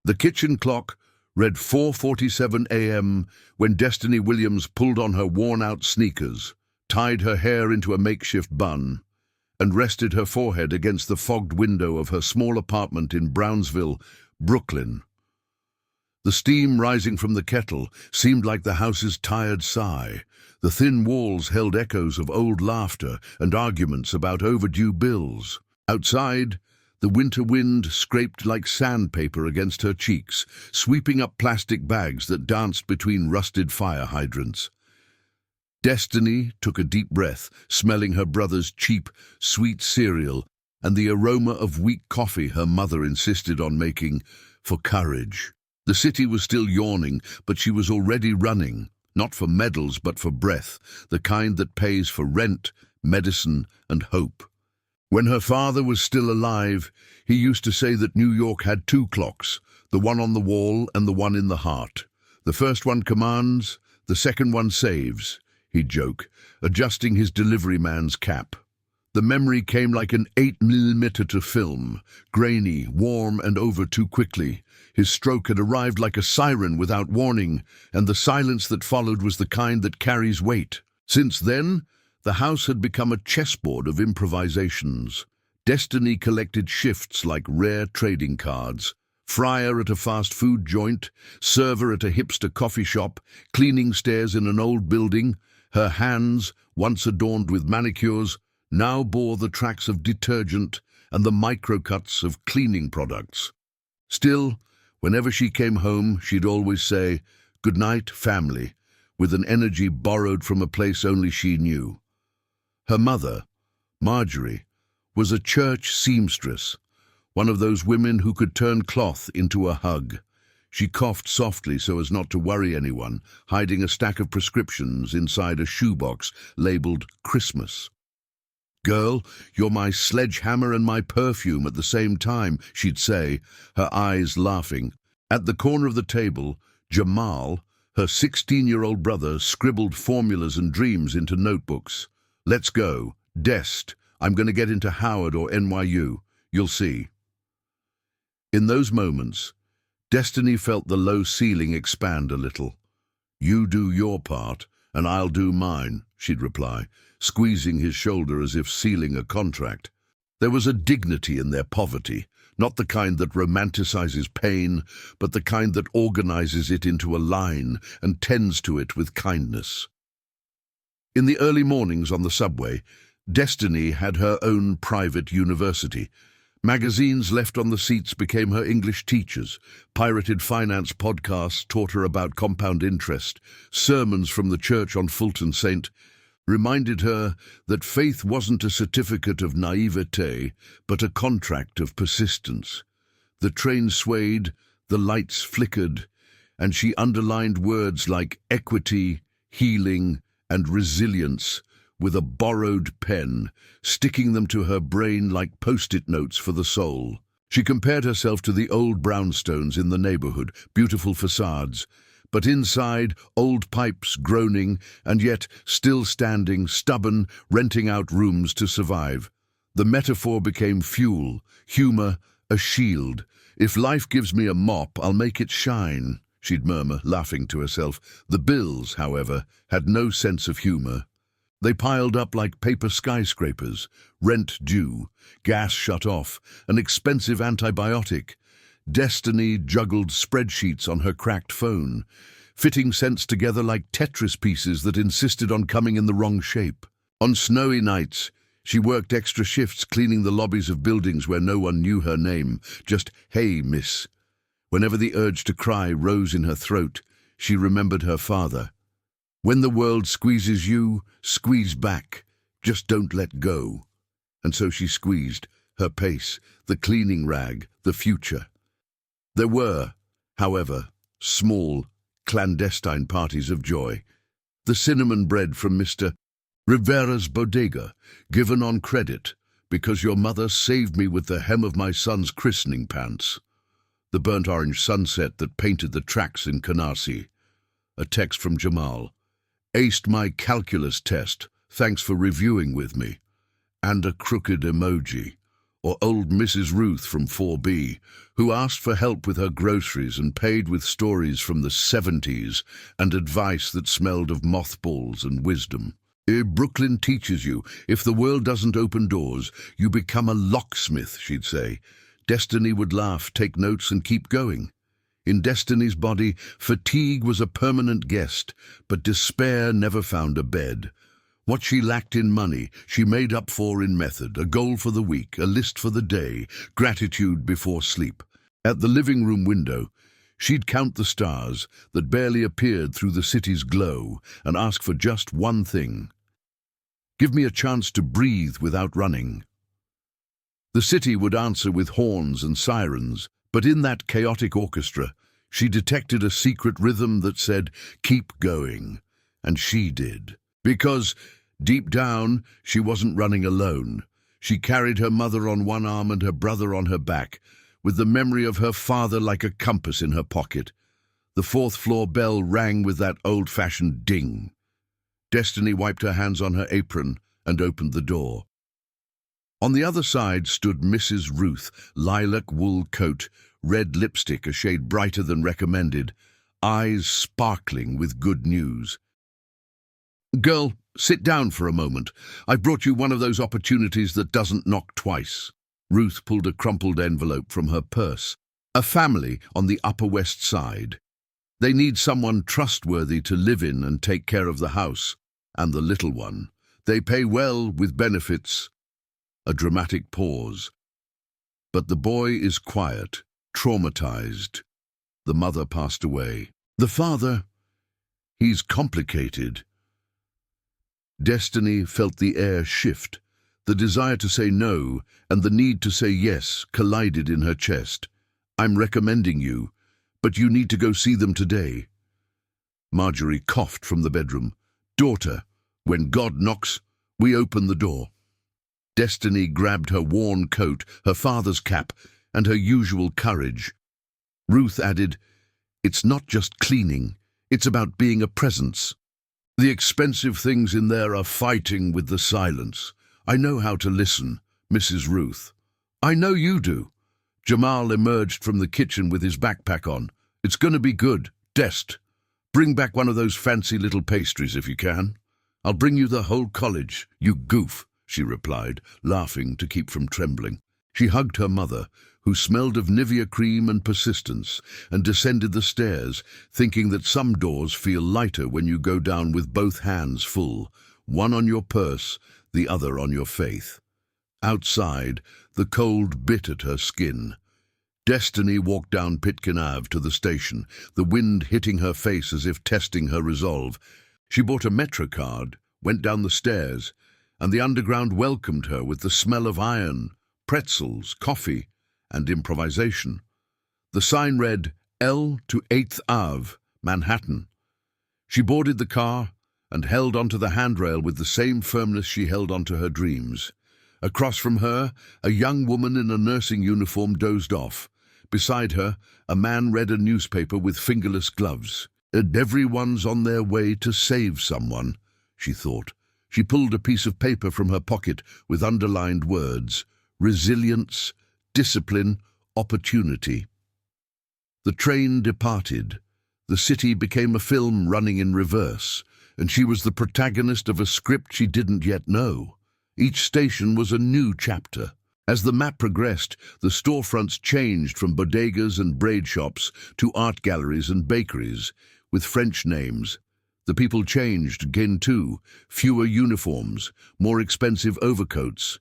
The kitchen clock read 4:47 a.m. when Destiny Williams pulled on her worn-out sneakers, tied her hair into a makeshift bun, and rested her forehead against the fogged window of her small apartment in Brownsville, Brooklyn. The steam rising from the kettle seemed like the house's tired sigh. The thin walls held echoes of old laughter and arguments about overdue bills. Outside, the winter wind scraped like sandpaper against her cheeks, sweeping up plastic bags that danced between rusted fire hydrants. Destiny took a deep breath, smelling her brother's cheap, sweet cereal and the aroma of weak coffee her mother insisted on making for courage. The city was still yawning, but she was already running, not for medals but for breath, the kind that pays for rent, medicine, and hope. When her father was still alive, he used to say that New York had two clocks, the one on the wall and the one in the heart. The first one commands, the second one saves, he'd joke, adjusting his delivery man's cap. The memory came like an 8mm to film, grainy, warm, and over too quickly. His stroke had arrived like a siren without warning, and the silence that followed was the kind that carries weight. Since then, the house had become a chessboard of improvisations. Destiny collected shifts like rare trading cards. Fryer at a fast food joint, server at a hipster coffee shop, cleaning stairs in an old building. Her hands, once adorned with manicures, now bore the tracks of detergent and the microcuts of cleaning products. Still, whenever she came home, she'd always say, "Good night, family," with an energy borrowed from a place only she knew. Her mother, Marjorie, was a church seamstress, one of those women who could turn cloth into a hug. She coughed softly so as not to worry anyone, hiding a stack of prescriptions inside a shoebox labeled Christmas. "Girl, you're my sledgehammer and my perfume at the same time," she'd say, her eyes laughing. At the corner of the table, Jamal, her 16-year-old brother, scribbled formulas and dreams into notebooks. "Let's go. Dest. I'm going to get into Howard or NYU. You'll see." In those moments, Destiny felt the low ceiling expand a little. "You do your part, and I'll do mine," she'd reply, squeezing his shoulder as if sealing a contract. There was a dignity in their poverty, not the kind that romanticizes pain, but the kind that organizes it into a line and tends to it with kindness. In the early mornings on the subway, Destiny had her own private university. Magazines left on the seats became her English teachers. Pirated finance podcasts taught her about compound interest. Sermons from the church on Fulton Saint reminded her that faith wasn't a certificate of naivete, but a contract of persistence. The train swayed, the lights flickered, and she underlined words like equity, healing, and resilience with a borrowed pen, sticking them to her brain like post-it notes for the soul. She compared herself to the old brownstones in the neighborhood, beautiful facades, but inside, old pipes groaning, and yet still standing, stubborn, renting out rooms to survive. The metaphor became fuel, humor, a shield. "If life gives me a mop, I'll make it shine," she'd murmur, laughing to herself. The bills, however, had no sense of humor. They piled up like paper skyscrapers, rent due, gas shut off, an expensive antibiotic. Destiny juggled spreadsheets on her cracked phone, fitting cents together like Tetris pieces that insisted on coming in the wrong shape. On snowy nights, she worked extra shifts cleaning the lobbies of buildings where no one knew her name, just, "Hey, miss." Whenever the urge to cry rose in her throat, she remembered her father. "When the world squeezes you, squeeze back. Just don't let go." And so she squeezed, her pace, the cleaning rag, the future. There were, however, small, clandestine parties of joy. The cinnamon bread from Mr. Rivera's bodega, given on credit, because your mother saved me with the hem of my son's christening pants. The burnt orange sunset that painted the tracks in Canarsie. A text from Jamal. "Aced my calculus test, thanks for reviewing with me." And a crooked emoji. or old Mrs. Ruth from 4B, who asked for help with her groceries and paid with stories from the 70s and advice that smelled of mothballs and wisdom. Brooklyn teaches you, if the world doesn't open doors, you become a locksmith, she'd say. Destiny would laugh, take notes, and keep going. In Destiny's body, fatigue was a permanent guest, but despair never found a bed. What she lacked in money, she made up for in method, a goal for the week, a list for the day, gratitude before sleep. At the living room window, she'd count the stars that barely appeared through the city's glow and ask for just one thing. Give me a chance to breathe without running. The city would answer with horns and sirens, but in that chaotic orchestra, she detected a secret rhythm that said, keep going. And she did. Because, deep down, she wasn't running alone. She carried her mother on one arm and her brother on her back, with the memory of her father like a compass in her pocket. The fourth-floor bell rang with that old-fashioned ding. Destiny wiped her hands on her apron and opened the door. On the other side stood Mrs. Ruth, lilac wool coat, red lipstick a shade brighter than recommended, eyes sparkling with good news. Girl, sit down for a moment. I've brought you one of those opportunities that doesn't knock twice. Ruth pulled a crumpled envelope from her purse. A family on the Upper West Side. They need someone trustworthy to live in and take care of the house and the little one. They pay well with benefits. A dramatic pause. But the boy is quiet, traumatized. The mother passed away. The father, he's complicated. Destiny felt the air shift. The desire to say no and the need to say yes collided in her chest. I'm recommending you, but you need to go see them today. Marjorie coughed from the bedroom. Daughter, when God knocks, we open the door. Destiny grabbed her worn coat, her father's cap, and her usual courage. Ruth added, it's not just cleaning, it's about being a presence. The expensive things in there are fighting with the silence. I know how to listen, Mrs. Ruth. I know you do. Jamal emerged from the kitchen with his backpack on. It's going to be good. Dest, bring back one of those fancy little pastries if you can. I'll bring you the whole college, you goof, she replied, laughing to keep from trembling. She hugged her mother, who smelled of Nivea cream and persistence, and descended the stairs, thinking that some doors feel lighter when you go down with both hands full, one on your purse, the other on your faith. Outside, the cold bit at her skin. Destiny walked down Pitkin Ave to the station, the wind hitting her face as if testing her resolve. She bought a Metro card, went down the stairs, and the underground welcomed her with the smell of iron, pretzels, coffee, and improvisation. The sign read, L to 8th Ave, Manhattan. She boarded the car and held onto the handrail with the same firmness she held onto her dreams. Across from her, a young woman in a nursing uniform dozed off. Beside her, a man read a newspaper with fingerless gloves. And everyone's on their way to save someone, she thought. She pulled a piece of paper from her pocket with underlined words. Resilience, discipline, opportunity. The train departed. The city became a film running in reverse, and she was the protagonist of a script she didn't yet know. Each station was a new chapter. As the map progressed, the storefronts changed from bodegas and braid shops to art galleries and bakeries, with French names. The people changed again too, fewer uniforms, more expensive overcoats.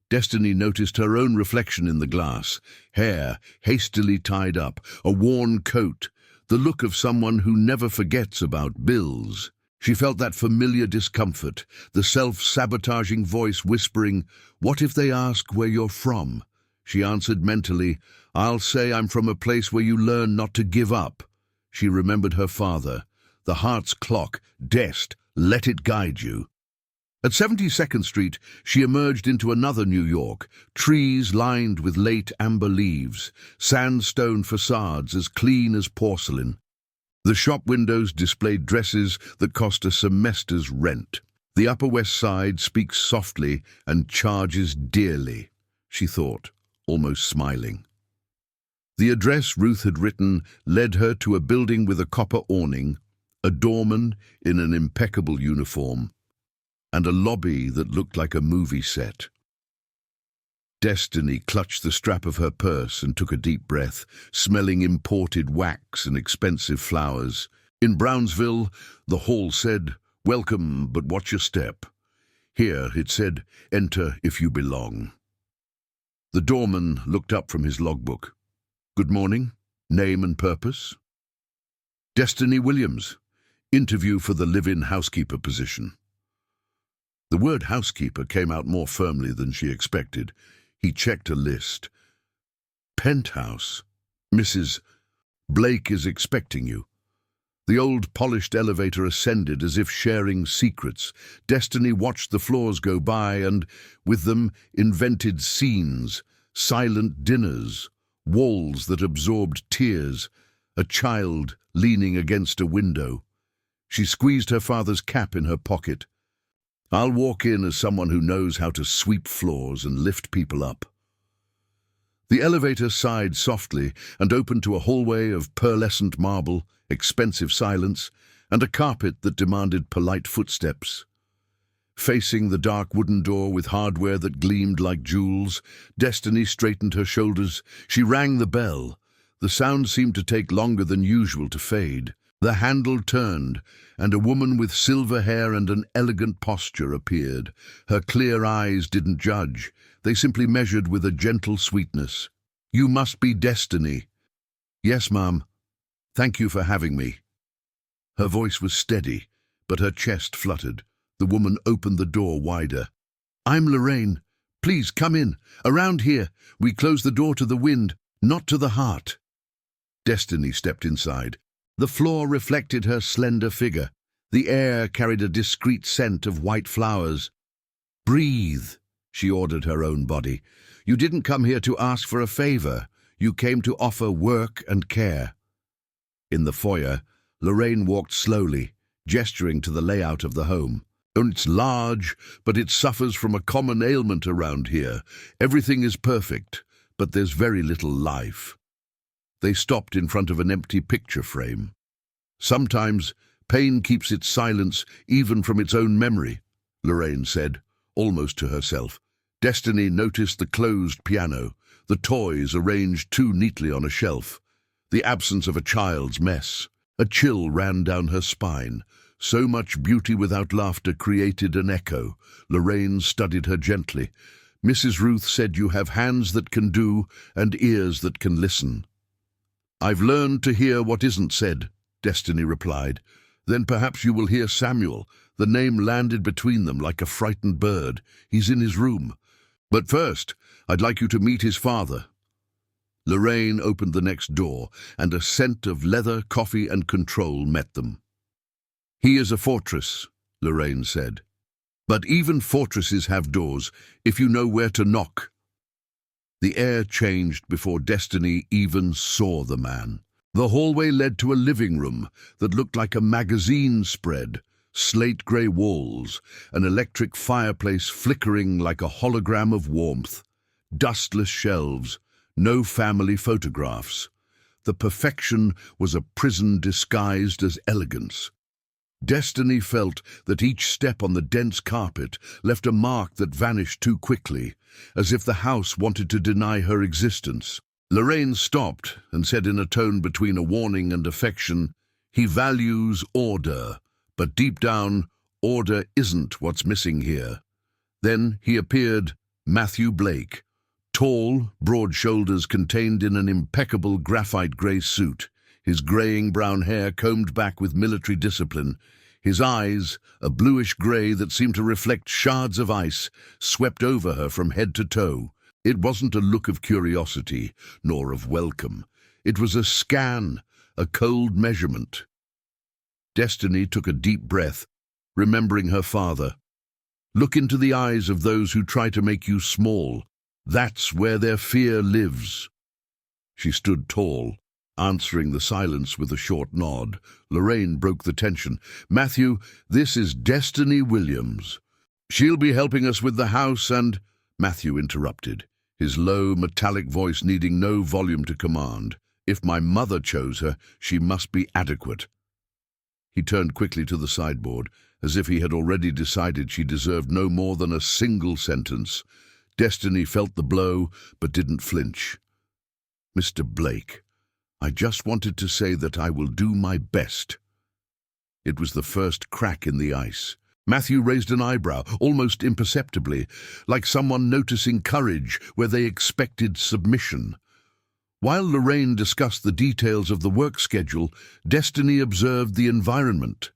Destiny noticed her own reflection in the glass, hair hastily tied up, a worn coat, the look of someone who never forgets about bills. She felt that familiar discomfort, the self-sabotaging voice whispering, "What if they ask where you're from?" She answered mentally, "I'll say I'm from a place where you learn not to give up." She remembered her father, the heart's clock, Dest, let it guide you. At 72nd Street, she emerged into another New York, trees lined with late amber leaves, sandstone facades as clean as porcelain. The shop windows displayed dresses that cost a semester's rent. The Upper West Side speaks softly and charges dearly. she thought, almost smiling. The address Ruth had written led her to a building with a copper awning, a doorman in an impeccable uniform, and a lobby that looked like a movie set. Destiny clutched the strap of her purse and took a deep breath, smelling imported wax and expensive flowers. In Brownsville, the hall said, "Welcome, but watch your step." Here, it said, "Enter if you belong." The doorman looked up from his logbook. "Good morning. Name and purpose?" "Destiny Williams. Interview for the live-in housekeeper position." The word housekeeper came out more firmly than she expected. He checked a list. "Penthouse. Mrs. Blake is expecting you." The old polished elevator ascended as if sharing secrets. Destiny watched the floors go by and, with them, invented scenes, silent dinners, walls that absorbed tears, a child leaning against a window. She squeezed her father's cap in her pocket. "I'll walk in as someone who knows how to sweep floors and lift people up." The elevator sighed softly and opened to a hallway of pearlescent marble, expensive silence, and a carpet that demanded polite footsteps. Facing the dark wooden door with hardware that gleamed like jewels, Destiny straightened her shoulders. She rang the bell. The sound seemed to take longer than usual to fade. The handle turned, and a woman with silver hair and an elegant posture appeared. Her clear eyes didn't judge. They simply measured with a gentle sweetness. "You must be Destiny." "Yes, ma'am. Thank you for having me." Her voice was steady, but her chest fluttered. The woman opened the door wider. "I'm Lorraine. Please come in. Around here, we close the door to the wind, not to the heart." Destiny stepped inside. The floor reflected her slender figure. The air carried a discreet scent of white flowers. "Breathe," she ordered her own body. "You didn't come here to ask for a favor. You came to offer work and care." In the foyer, Lorraine walked slowly, gesturing to the layout of the home. "It's large, but it suffers from a common ailment around here. Everything is perfect, but there's very little life." They stopped in front of an empty picture frame. "Sometimes pain keeps its silence even from its own memory," Lorraine said, almost to herself. Destiny noticed the closed piano, the toys arranged too neatly on a shelf, the absence of a child's mess. A chill ran down her spine. So much beauty without laughter created an echo. Lorraine studied her gently. "Mrs. Ruth said you have hands that can do and ears that can listen." "I've learned to hear what isn't said," Destiny replied. "Then perhaps you will hear Samuel." The name landed between them like a frightened bird. "He's in his room. But first, I'd like you to meet his father." Lorraine opened the next door, and a scent of leather, coffee, and control met them. "He is a fortress," Lorraine said. "But even fortresses have doors, if you know where to knock." The air changed before Destiny even saw the man. The hallway led to a living room that looked like a magazine spread, slate-grey walls, an electric fireplace flickering like a hologram of warmth, dustless shelves, no family photographs. The perfection was a prison disguised as elegance. Destiny felt that each step on the dense carpet left a mark that vanished too quickly, as if the house wanted to deny her existence. Lorraine stopped and said in a tone between a warning and affection, "He values order, but deep down, order isn't what's missing here." Then he appeared, Matthew Blake, tall, broad shoulders contained in an impeccable graphite-grey suit, his greying brown hair combed back with military discipline. His eyes, a bluish-grey that seemed to reflect shards of ice, swept over her from head to toe. It wasn't a look of curiosity, nor of welcome. It was a scan, a cold measurement. Destiny took a deep breath, remembering her father. "Look into the eyes of those who try to make you small. That's where their fear lives." She stood tall, answering the silence with a short nod. Lorraine broke the tension. "Matthew, this is Destiny Williams. She'll be helping us with the house and—" Matthew interrupted. his low, metallic voice needing no volume to command. If my mother chose her, she must be adequate. He turned quickly to the sideboard, as if he had already decided she deserved no more than a single sentence. Destiny felt the blow, but didn't flinch. "Mr. Blake, I just wanted to say that I will do my best." It was the first crack in the ice. Matthew raised an eyebrow, almost imperceptibly, like someone noticing courage where they expected submission. While Lorraine discussed the details of the work schedule, Destiny observed the environment.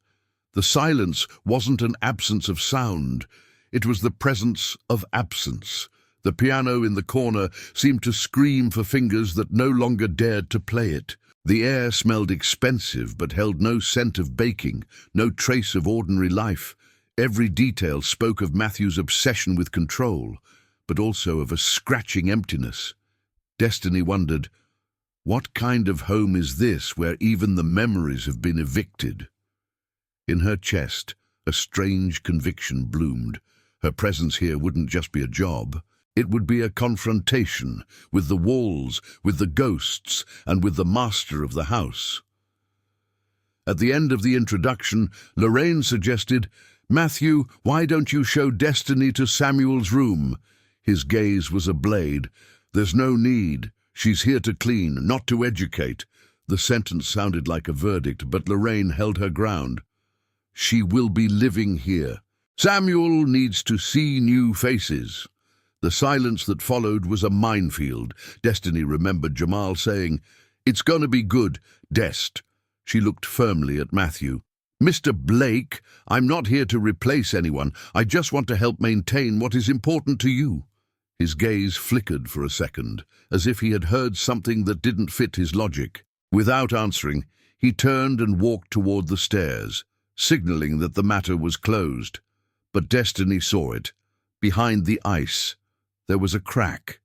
The silence wasn't an absence of sound. It was the presence of absence. The piano in the corner seemed to scream for fingers that no longer dared to play it. The air smelled expensive but held no scent of baking, no trace of ordinary life. Every detail spoke of Matthew's obsession with control, but also of a scratching emptiness. Destiny wondered, what kind of home is this where even the memories have been evicted? In her chest, a strange conviction bloomed. Her presence here wouldn't just be a job. It would be a confrontation with the walls, with the ghosts, and with the master of the house. At the end of the introduction, Lorraine suggested, "Matthew, why don't you show Destiny to Samuel's room?" His gaze was a blade. "There's no need. She's here to clean, not to educate." The sentence sounded like a verdict, but Lorraine held her ground. "She will be living here. Samuel needs to see new faces." The silence that followed was a minefield. Destiny remembered Jamal saying, "It's gonna be good, Dest." She looked firmly at Matthew. "Mr. Blake, I'm not here to replace anyone. I just want to help maintain what is important to you." His gaze flickered for a second, as if he had heard something that didn't fit his logic. Without answering, he turned and walked toward the stairs, signaling that the matter was closed. But Destiny saw it. Behind the ice, there was a crack.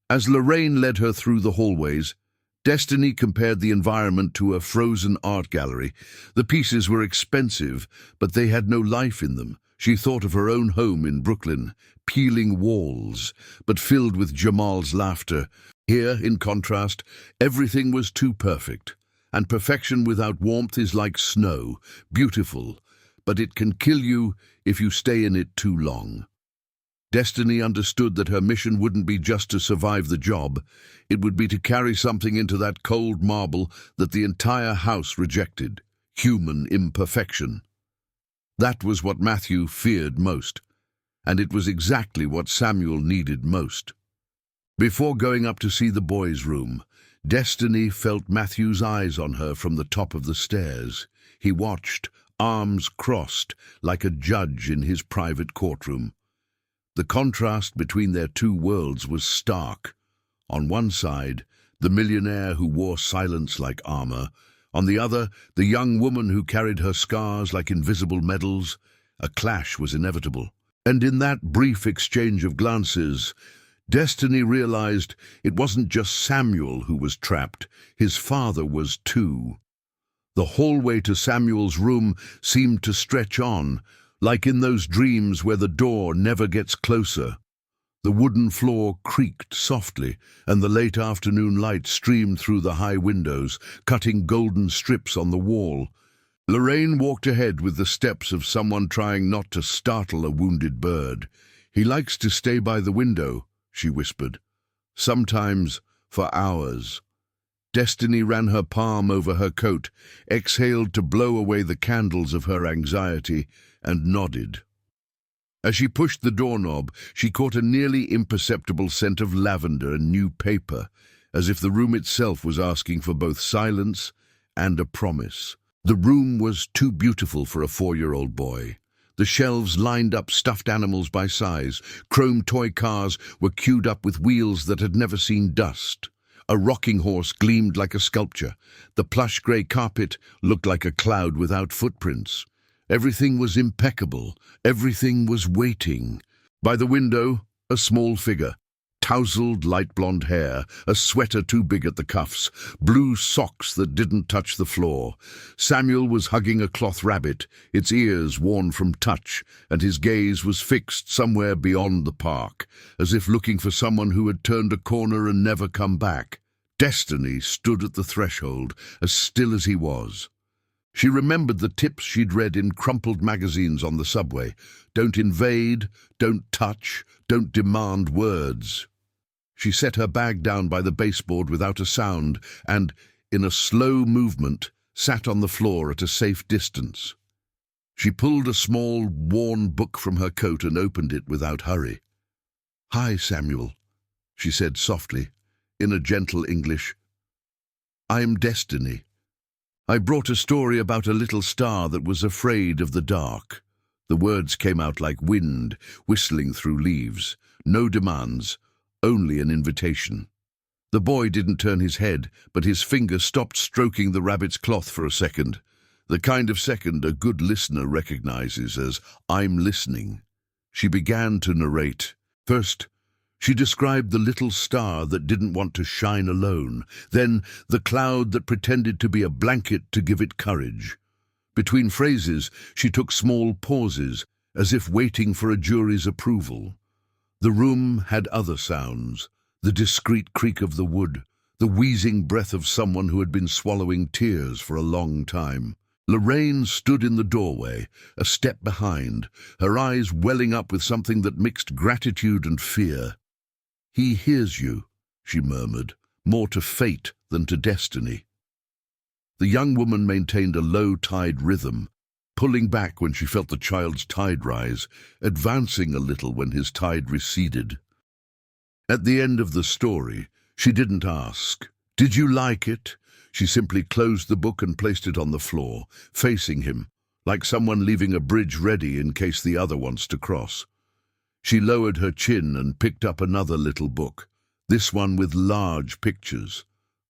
As Lorraine led her through the hallways, Destiny compared the environment to a frozen art gallery. The pieces were expensive, but they had no life in them. She thought of her own home in Brooklyn, peeling walls, but filled with Jamal's laughter. Here, in contrast, everything was too perfect, and perfection without warmth is like snow, beautiful, but it can kill you if you stay in it too long. Destiny understood that her mission wouldn't be just to survive the job. It would be to carry something into that cold marble that the entire house rejected: human imperfection. That was what Matthew feared most, and it was exactly what Samuel needed most. Before going up to see the boys' room, Destiny felt Matthew's eyes on her from the top of the stairs. He watched, arms crossed, like a judge in his private courtroom. The contrast between their two worlds was stark. On one side, the millionaire who wore silence like armor. On the other, the young woman who carried her scars like invisible medals. A clash was inevitable. And in that brief exchange of glances, Destiny realized it wasn't just Samuel who was trapped. His father was too. The hallway to Samuel's room seemed to stretch on, like in those dreams where the door never gets closer. The wooden floor creaked softly, and the late afternoon light streamed through the high windows, cutting golden strips on the wall. Lorraine walked ahead with the steps of someone trying not to startle a wounded bird. "He likes to stay by the window," she whispered. "Sometimes for hours." Destiny ran her palm over her coat, exhaled to blow away the candles of her anxiety, and nodded. As she pushed the doorknob, she caught a nearly imperceptible scent of lavender and new paper, as if the room itself was asking for both silence and a promise. The room was too beautiful for a 4-year-old boy. The shelves lined up stuffed animals by size. Chrome toy cars were queued up with wheels that had never seen dust. A rocking horse gleamed like a sculpture. The plush grey carpet looked like a cloud without footprints. Everything was impeccable. Everything was waiting. By the window, a small figure, tousled light blonde hair, a sweater too big at the cuffs, blue socks that didn't touch the floor. Samuel was hugging a cloth rabbit, its ears worn from touch, and his gaze was fixed somewhere beyond the park, as if looking for someone who had turned a corner and never come back. Destiny stood at the threshold, as still as he was. She remembered the tips she'd read in crumpled magazines on the subway. Don't invade, don't touch, don't demand words. She set her bag down by the baseboard without a sound and, in a slow movement, sat on the floor at a safe distance. She pulled a small, worn book from her coat and opened it without hurry. "Hi, Samuel," she said softly, in a gentle English. "I'm Destiny. I brought a story about a little star that was afraid of the dark." The words came out like wind, whistling through leaves. No demands, only an invitation. The boy didn't turn his head, but his finger stopped stroking the rabbit's cloth for a second. The kind of second a good listener recognizes as "I'm listening." She began to narrate. First, she described the little star that didn't want to shine alone, then the cloud that pretended to be a blanket to give it courage. Between phrases, she took small pauses, as if waiting for a jury's approval. The room had other sounds, the discreet creak of the wood, the wheezing breath of someone who had been swallowing tears for a long time. Lorraine stood in the doorway, a step behind, her eyes welling up with something that mixed gratitude and fear. "He hears you," she murmured, more to fate than to destiny. The young woman maintained a low-tide rhythm, pulling back when she felt the child's tide rise, advancing a little when his tide receded. At the end of the story, she didn't ask, "Did you like it?" She simply closed the book and placed it on the floor, facing him, like someone leaving a bridge ready in case the other wants to cross. She lowered her chin and picked up another little book, this one with large pictures.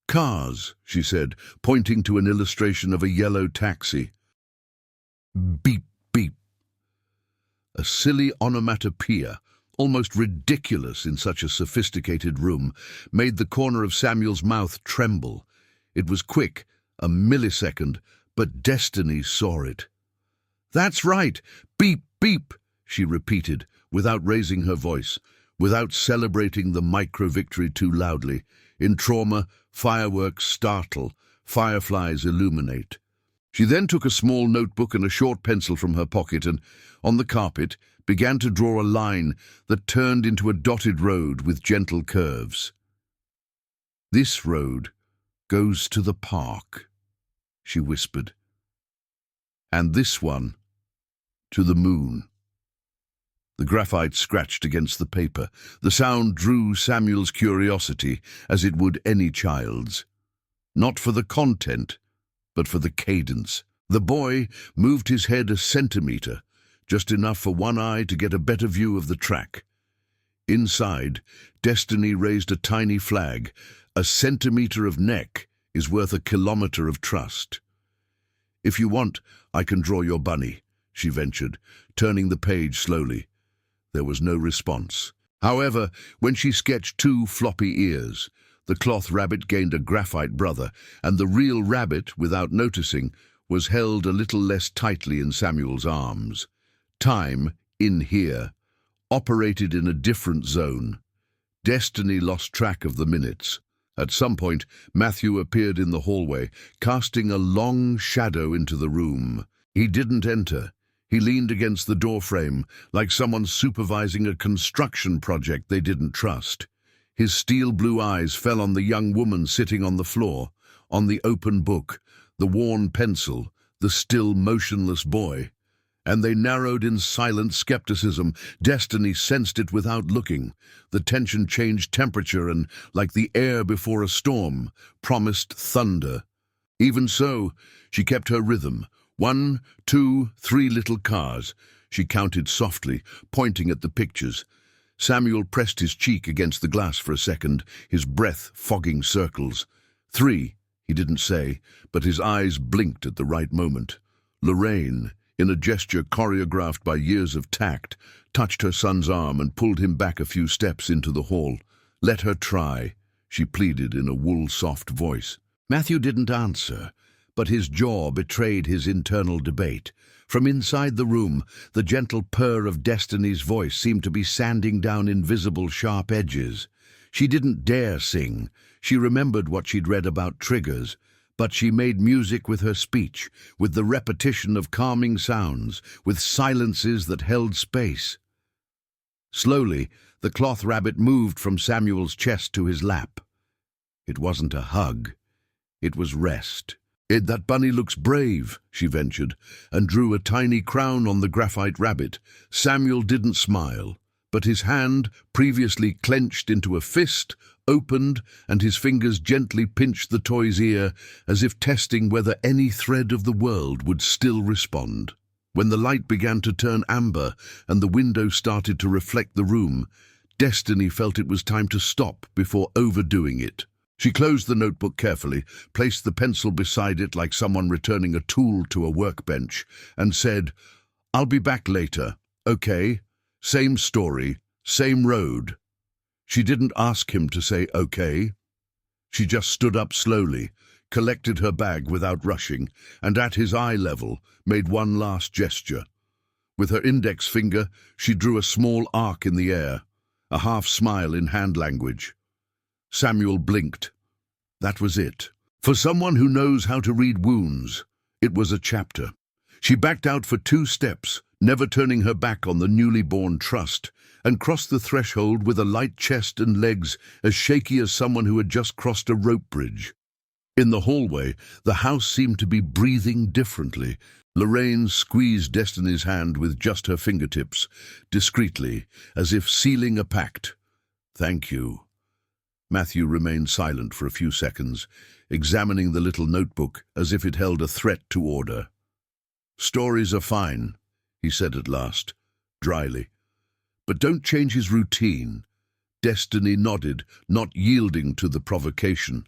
"Cars," she said, pointing to an illustration of a yellow taxi. "Beep, beep." A silly onomatopoeia, almost ridiculous in such a sophisticated room, made the corner of Samuel's mouth tremble. It was quick, a millisecond, but Destiny saw it. "That's right, beep, beep," she repeated, without raising her voice, without celebrating the micro-victory too loudly. In trauma, fireworks startle, fireflies illuminate. She then took a small notebook and a short pencil from her pocket and, on the carpet, began to draw a line that turned into a dotted road with gentle curves. "This road goes to the park," she whispered. "And this one to the moon." The graphite scratched against the paper. The sound drew Samuel's curiosity, as it would any child's. Not for the content, but for the cadence. The boy moved his head a centimeter, just enough for one eye to get a better view of the track. Inside, Destiny raised a tiny flag. "A centimeter of neck is worth a kilometer of trust." "If you want, I can draw your bunny," she ventured, turning the page slowly. There was no response. However, when she sketched two floppy ears, the cloth rabbit gained a graphite brother, and the real rabbit, without noticing, was held a little less tightly in Samuel's arms. Time, in here, operated in a different zone. Destiny lost track of the minutes. At some point, Matthew appeared in the hallway, casting a long shadow into the room. He didn't enter. He leaned against the doorframe, like someone supervising a construction project they didn't trust. His steel blue eyes fell on the young woman sitting on the floor, on the open book, the worn pencil, the still motionless boy. And they narrowed in silent skepticism. Destiny sensed it without looking. The tension changed temperature and, like the air before a storm, promised thunder. Even so, she kept her rhythm. 1, 2, 3 little cars. She counted softly, pointing at the pictures. Samuel pressed his cheek against the glass for a second, his breath fogging circles. 3, he didn't say, but his eyes blinked at the right moment. Lorraine, in a gesture choreographed by years of tact, touched her son's arm and pulled him back a few steps into the hall. Let her try, she pleaded in a wool-soft voice. Matthew didn't answer, but his jaw betrayed his internal debate. From inside the room, the gentle purr of Destiny's voice seemed to be sanding down invisible sharp edges. She didn't dare sing. She remembered what she'd read about triggers, but she made music with her speech, with the repetition of calming sounds, with silences that held space. Slowly, the cloth rabbit moved from Samuel's chest to his lap. It wasn't a hug. It was rest. That bunny looks brave," she ventured, and drew a tiny crown on the graphite rabbit. Samuel didn't smile, but his hand, previously clenched into a fist, opened, and his fingers gently pinched the toy's ear, as if testing whether any thread of the world would still respond. When the light began to turn amber and the window started to reflect the room, Destiny felt it was time to stop before overdoing it. She closed the notebook carefully, placed the pencil beside it like someone returning a tool to a workbench, and said, "I'll be back later, okay? Same story, same road." She didn't ask him to say okay. She just stood up slowly, collected her bag without rushing, and at his eye level made one last gesture. With her index finger, she drew a small arc in the air, a half-smile in hand language. Samuel blinked. That was it. For someone who knows how to read wounds, it was a chapter. She backed out for 2 steps, never turning her back on the newly born trust, and crossed the threshold with a light chest and legs as shaky as someone who had just crossed a rope bridge. In the hallway, the house seemed to be breathing differently. Lorraine squeezed Destiny's hand with just her fingertips, discreetly, as if sealing a pact. "Thank you." Matthew remained silent for a few seconds, examining the little notebook as if it held a threat to order. "Stories are fine," he said at last, dryly. "But don't change his routine." Destiny nodded, not yielding to the provocation.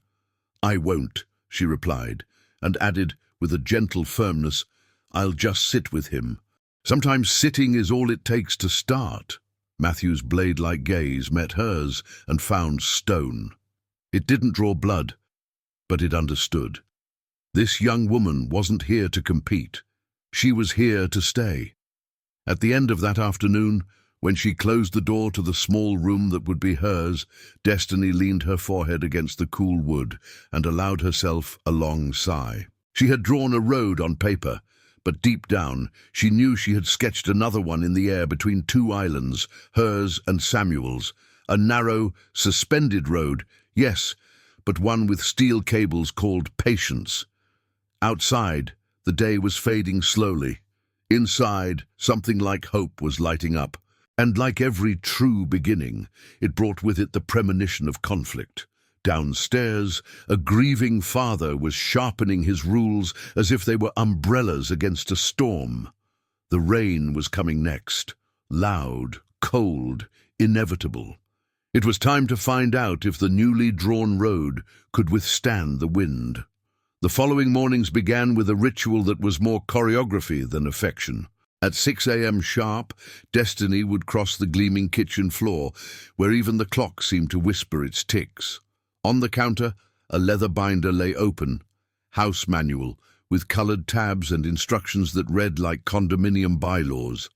"I won't," she replied, and added, with a gentle firmness, "I'll just sit with him. Sometimes sitting is all it takes to start." Matthew's blade-like gaze met hers and found stone. It didn't draw blood, but it understood. This young woman wasn't here to compete. She was here to stay. At the end of that afternoon, when she closed the door to the small room that would be hers, Destiny leaned her forehead against the cool wood and allowed herself a long sigh. She had drawn a road on paper, but deep down, she knew she had sketched another one in the air between 2 islands, hers and Samuel's. A narrow, suspended road, yes, but one with steel cables called patience. Outside, the day was fading slowly. Inside, something like hope was lighting up. And like every true beginning, it brought with it the premonition of conflict. Downstairs, a grieving father was sharpening his rules as if they were umbrellas against a storm. The rain was coming next, loud, cold, inevitable. It was time to find out if the newly drawn road could withstand the wind. The following mornings began with a ritual that was more choreography than affection. At 6 a.m. sharp, Destiny would cross the gleaming kitchen floor, where even the clock seemed to whisper its ticks. On the counter, a leather binder lay open, house manual, with colored tabs and instructions that read like condominium bylaws.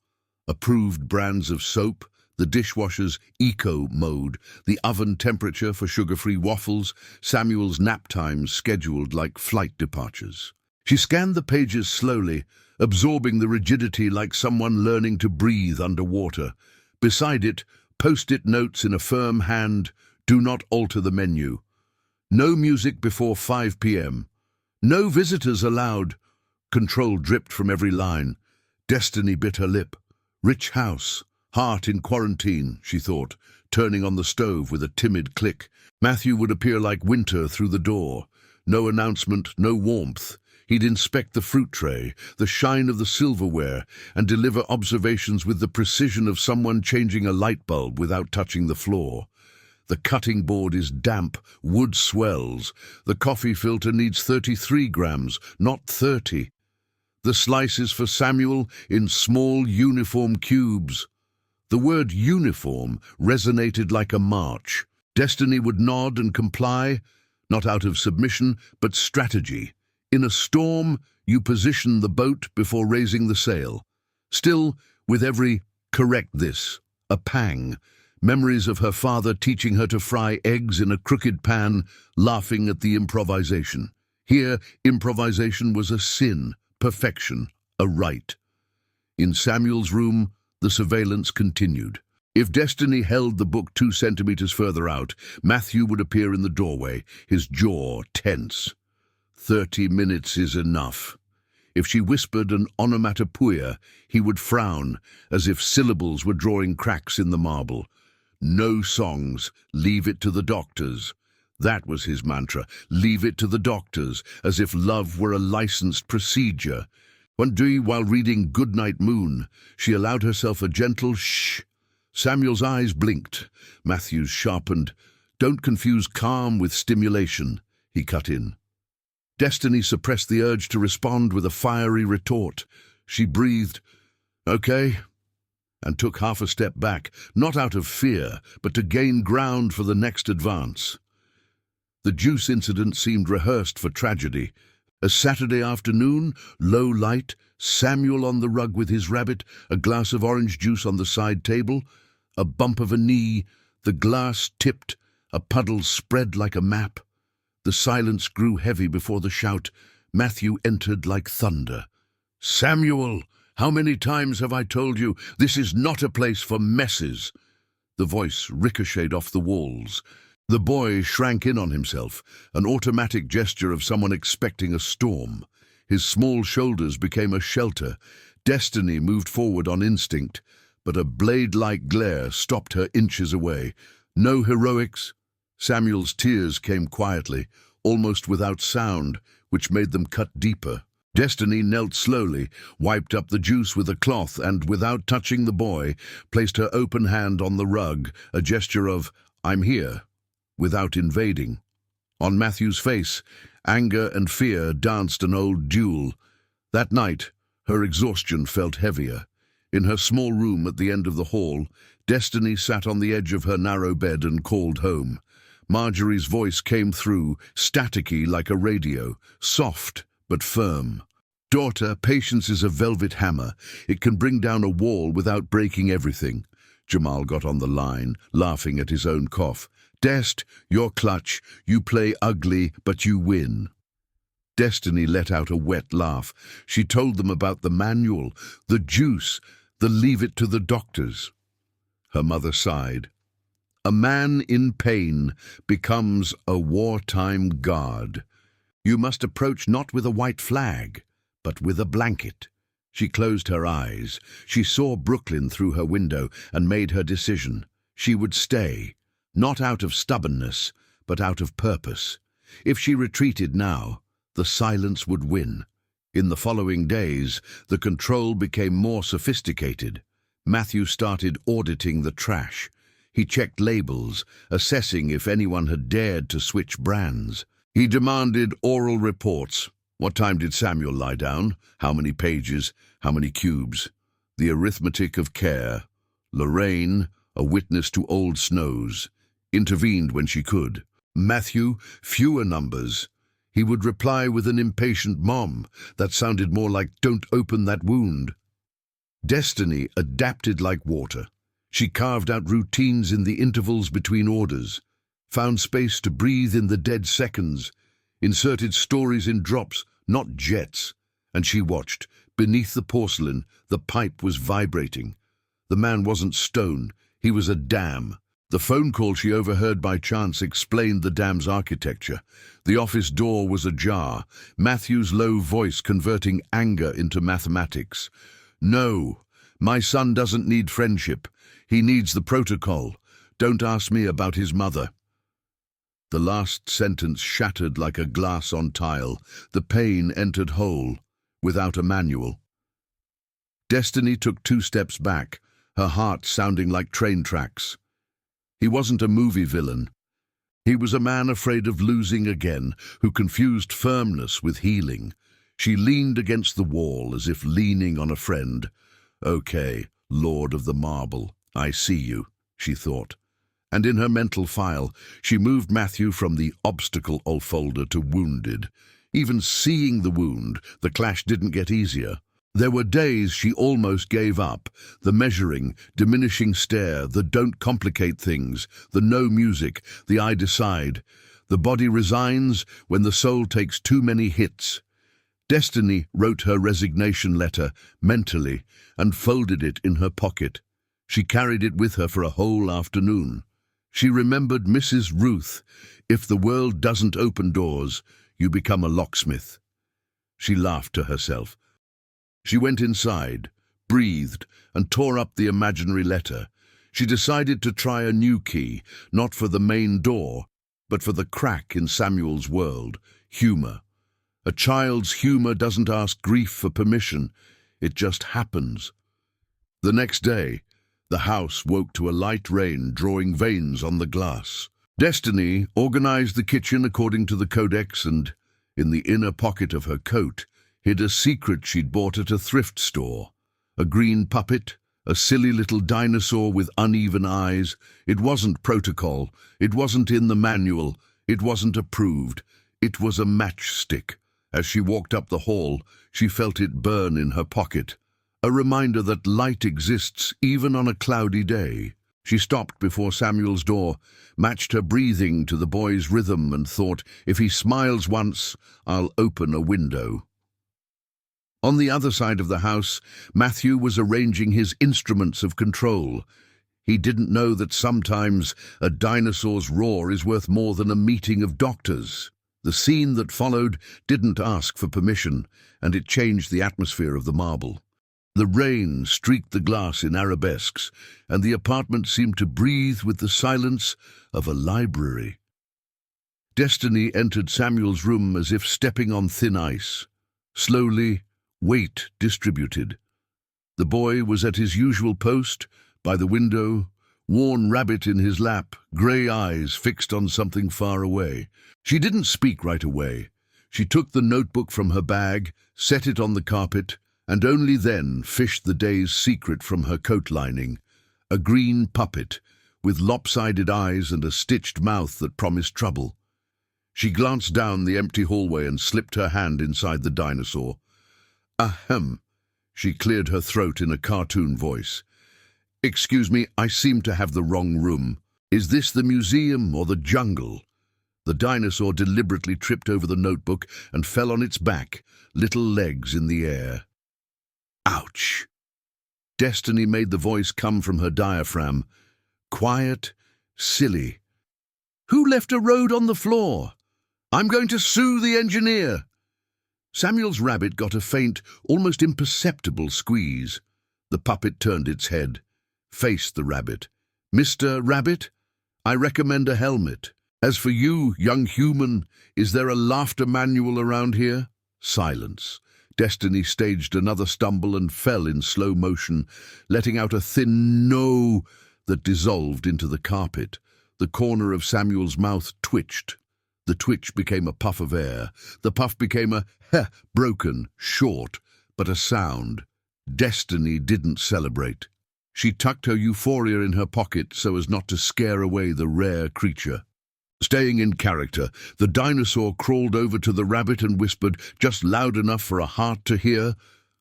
Approved brands of soap, the dishwasher's eco mode, the oven temperature for sugar-free waffles, Samuel's nap times scheduled like flight departures. She scanned the pages slowly, absorbing the rigidity like someone learning to breathe underwater. Beside it, post-it notes in a firm hand: "Do not alter the menu." "No music before 5 p.m. "No visitors allowed." Control dripped from every line. Destiny bit her lip. Rich house, heart in quarantine, she thought, turning on the stove with a timid click. Matthew would appear like winter through the door. No announcement, no warmth. He'd inspect the fruit tray, the shine of the silverware, and deliver observations with the precision of someone changing a light bulb without touching the floor. The cutting board is damp, wood swells. The coffee filter needs 33 grams, not 30. The slices for Samuel in small uniform cubes. The word uniform resonated like a march. Destiny would nod and comply, not out of submission, but strategy. In a storm, you position the boat before raising the sail. Still, with every correct this, a pang, memories of her father teaching her to fry eggs in a crooked pan, laughing at the improvisation. Here, improvisation was a sin, perfection, a right. In Samuel's room, the surveillance continued. If Destiny held the book 2 centimeters further out, Matthew would appear in the doorway, his jaw tense. 30 minutes is enough. If she whispered an onomatopoeia, he would frown, as if syllables were drawing cracks in the marble. No songs, leave it to the doctors. That was his mantra, leave it to the doctors, as if love were a licensed procedure. One day, while reading Goodnight Moon, she allowed herself a gentle shh. Samuel's eyes blinked. Matthew's sharpened. Don't confuse calm with stimulation, he cut in. Destiny suppressed the urge to respond with a fiery retort. She breathed, "Okay," and took half a step back, not out of fear, but to gain ground for the next advance. The juice incident seemed rehearsed for tragedy. A Saturday afternoon, low light, Samuel on the rug with his rabbit, a glass of orange juice on the side table, a bump of a knee, the glass tipped, a puddle spread like a map. The silence grew heavy before the shout. Matthew entered like thunder. "Samuel, how many times have I told you this is not a place for messes?" The voice ricocheted off the walls. The boy shrank in on himself, an automatic gesture of someone expecting a storm. His small shoulders became a shelter. Destiny moved forward on instinct, but a blade-like glare stopped her inches away. No heroics. Samuel's tears came quietly, almost without sound, which made them cut deeper. Destiny knelt slowly, wiped up the juice with a cloth, and, without touching the boy, placed her open hand on the rug, a gesture of, "I'm here," without invading. On Matthew's face, anger and fear danced an old duel. That night, her exhaustion felt heavier. In her small room at the end of the hall, Destiny sat on the edge of her narrow bed and called home. Marjorie's voice came through, staticky like a radio, soft but firm. "Daughter, patience is a velvet hammer. It can bring down a wall without breaking everything." Jamal got on the line, laughing at his own cough. "Dest, you're clutch. You play ugly, but you win." Destiny let out a wet laugh. She told them about the manual, the juice, the leave it to the doctors. Her mother sighed. "A man in pain becomes a wartime guard. You must approach not with a white flag, but with a blanket." She closed her eyes. She saw Brooklyn through her window and made her decision. She would stay, not out of stubbornness, but out of purpose. If she retreated now, the silence would win. In the following days, the control became more sophisticated. Matthew started auditing the trash. He checked labels, assessing if anyone had dared to switch brands. He demanded oral reports. What time did Samuel lie down? How many pages? How many cubes? The arithmetic of care. Lorraine, a witness to old snows, intervened when she could. Matthew, fewer numbers. He would reply with an impatient "Mom." That sounded more like "Don't open that wound." Destiny adapted like water. She carved out routines in the intervals between orders, found space to breathe in the dead seconds, inserted stories in drops, not jets, and she watched. Beneath the porcelain, the pipe was vibrating. The man wasn't stone, he was a dam. The phone call she overheard by chance explained the dam's architecture. The office door was ajar, Matthew's low voice converting anger into mathematics. "No, my son doesn't need friendship. He needs the protocol. Don't ask me about his mother." The last sentence shattered like a glass on tile. The pain entered whole, without a manual. Destiny took 2 steps back, her heart sounding like train tracks. He wasn't a movie villain. He was a man afraid of losing again, who confused firmness with healing. She leaned against the wall as if leaning on a friend. "Okay, Lord of the Marble, I see you," she thought. and in her mental file, she moved Matthew from the obstacle folder to wounded. Even seeing the wound, the clash didn't get easier. There were days she almost gave up. The measuring, diminishing stare, the don't complicate things, the no music, the I decide. The body resigns when the soul takes too many hits. Destiny wrote her resignation letter mentally and folded it in her pocket. She carried it with her for a whole afternoon. She remembered Mrs. Ruth, "If the world doesn't open doors, you become a locksmith." She laughed to herself. She went inside, breathed, and tore up the imaginary letter. She decided to try a new key, not for the main door, but for the crack in Samuel's world, humor. A child's humor doesn't ask grief for permission, it just happens. The next day, the house woke to a light rain drawing veins on the glass. Destiny organized the kitchen according to the codex and, in the inner pocket of her coat, hid a secret she'd bought at a thrift store. A green puppet, a silly little dinosaur with uneven eyes. It wasn't protocol, it wasn't in the manual, it wasn't approved. It was a matchstick. As she walked up the hall, she felt it burn in her pocket. A reminder that light exists even on a cloudy day. She stopped before Samuel's door, matched her breathing to the boy's rhythm and thought, if he smiles once, I'll open a window. On the other side of the house, Matthew was arranging his instruments of control. He didn't know that sometimes a dinosaur's roar is worth more than a meeting of doctors. The scene that followed didn't ask for permission, and it changed the atmosphere of the marble. The rain streaked the glass in arabesques, and the apartment seemed to breathe with the silence of a library. Destiny entered Samuel's room as if stepping on thin ice. Slowly, weight distributed. The boy was at his usual post, by the window, worn rabbit in his lap, grey eyes fixed on something far away. She didn't speak right away. She took the notebook from her bag, set it on the carpet, and only then fished the day's secret from her coat lining. A green puppet, with lopsided eyes and a stitched mouth that promised trouble. She glanced down the empty hallway and slipped her hand inside the dinosaur. Ahem, she cleared her throat in a cartoon voice. Excuse me, I seem to have the wrong room. Is this the museum or the jungle? The dinosaur deliberately tripped over the notebook and fell on its back, little legs in the air. Ouch! Destiny made the voice come from her diaphragm. Quiet, silly. Who left a road on the floor? I'm going to sue the engineer. Samuel's rabbit got a faint, almost imperceptible squeeze. The puppet turned its head, faced the rabbit. Mr. Rabbit, I recommend a helmet. As for you, young human, is there a laughter manual around here? Silence. Destiny staged another stumble and fell in slow motion, letting out a thin no that dissolved into the carpet. The corner of Samuel's mouth twitched. The twitch became a puff of air. The puff became a heh, broken, short, but a sound. Destiny didn't celebrate. She tucked her euphoria in her pocket so as not to scare away the rare creature. Staying in character, the dinosaur crawled over to the rabbit and whispered, just loud enough for a heart to hear,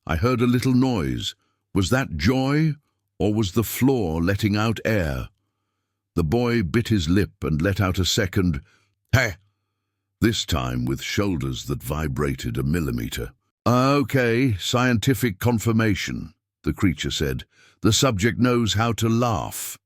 I heard a little noise. Was that joy, or was the floor letting out air? The boy bit his lip and let out a second, heh, this time with shoulders that vibrated a millimeter. Okay, scientific confirmation, the creature said. The subject knows how to laugh.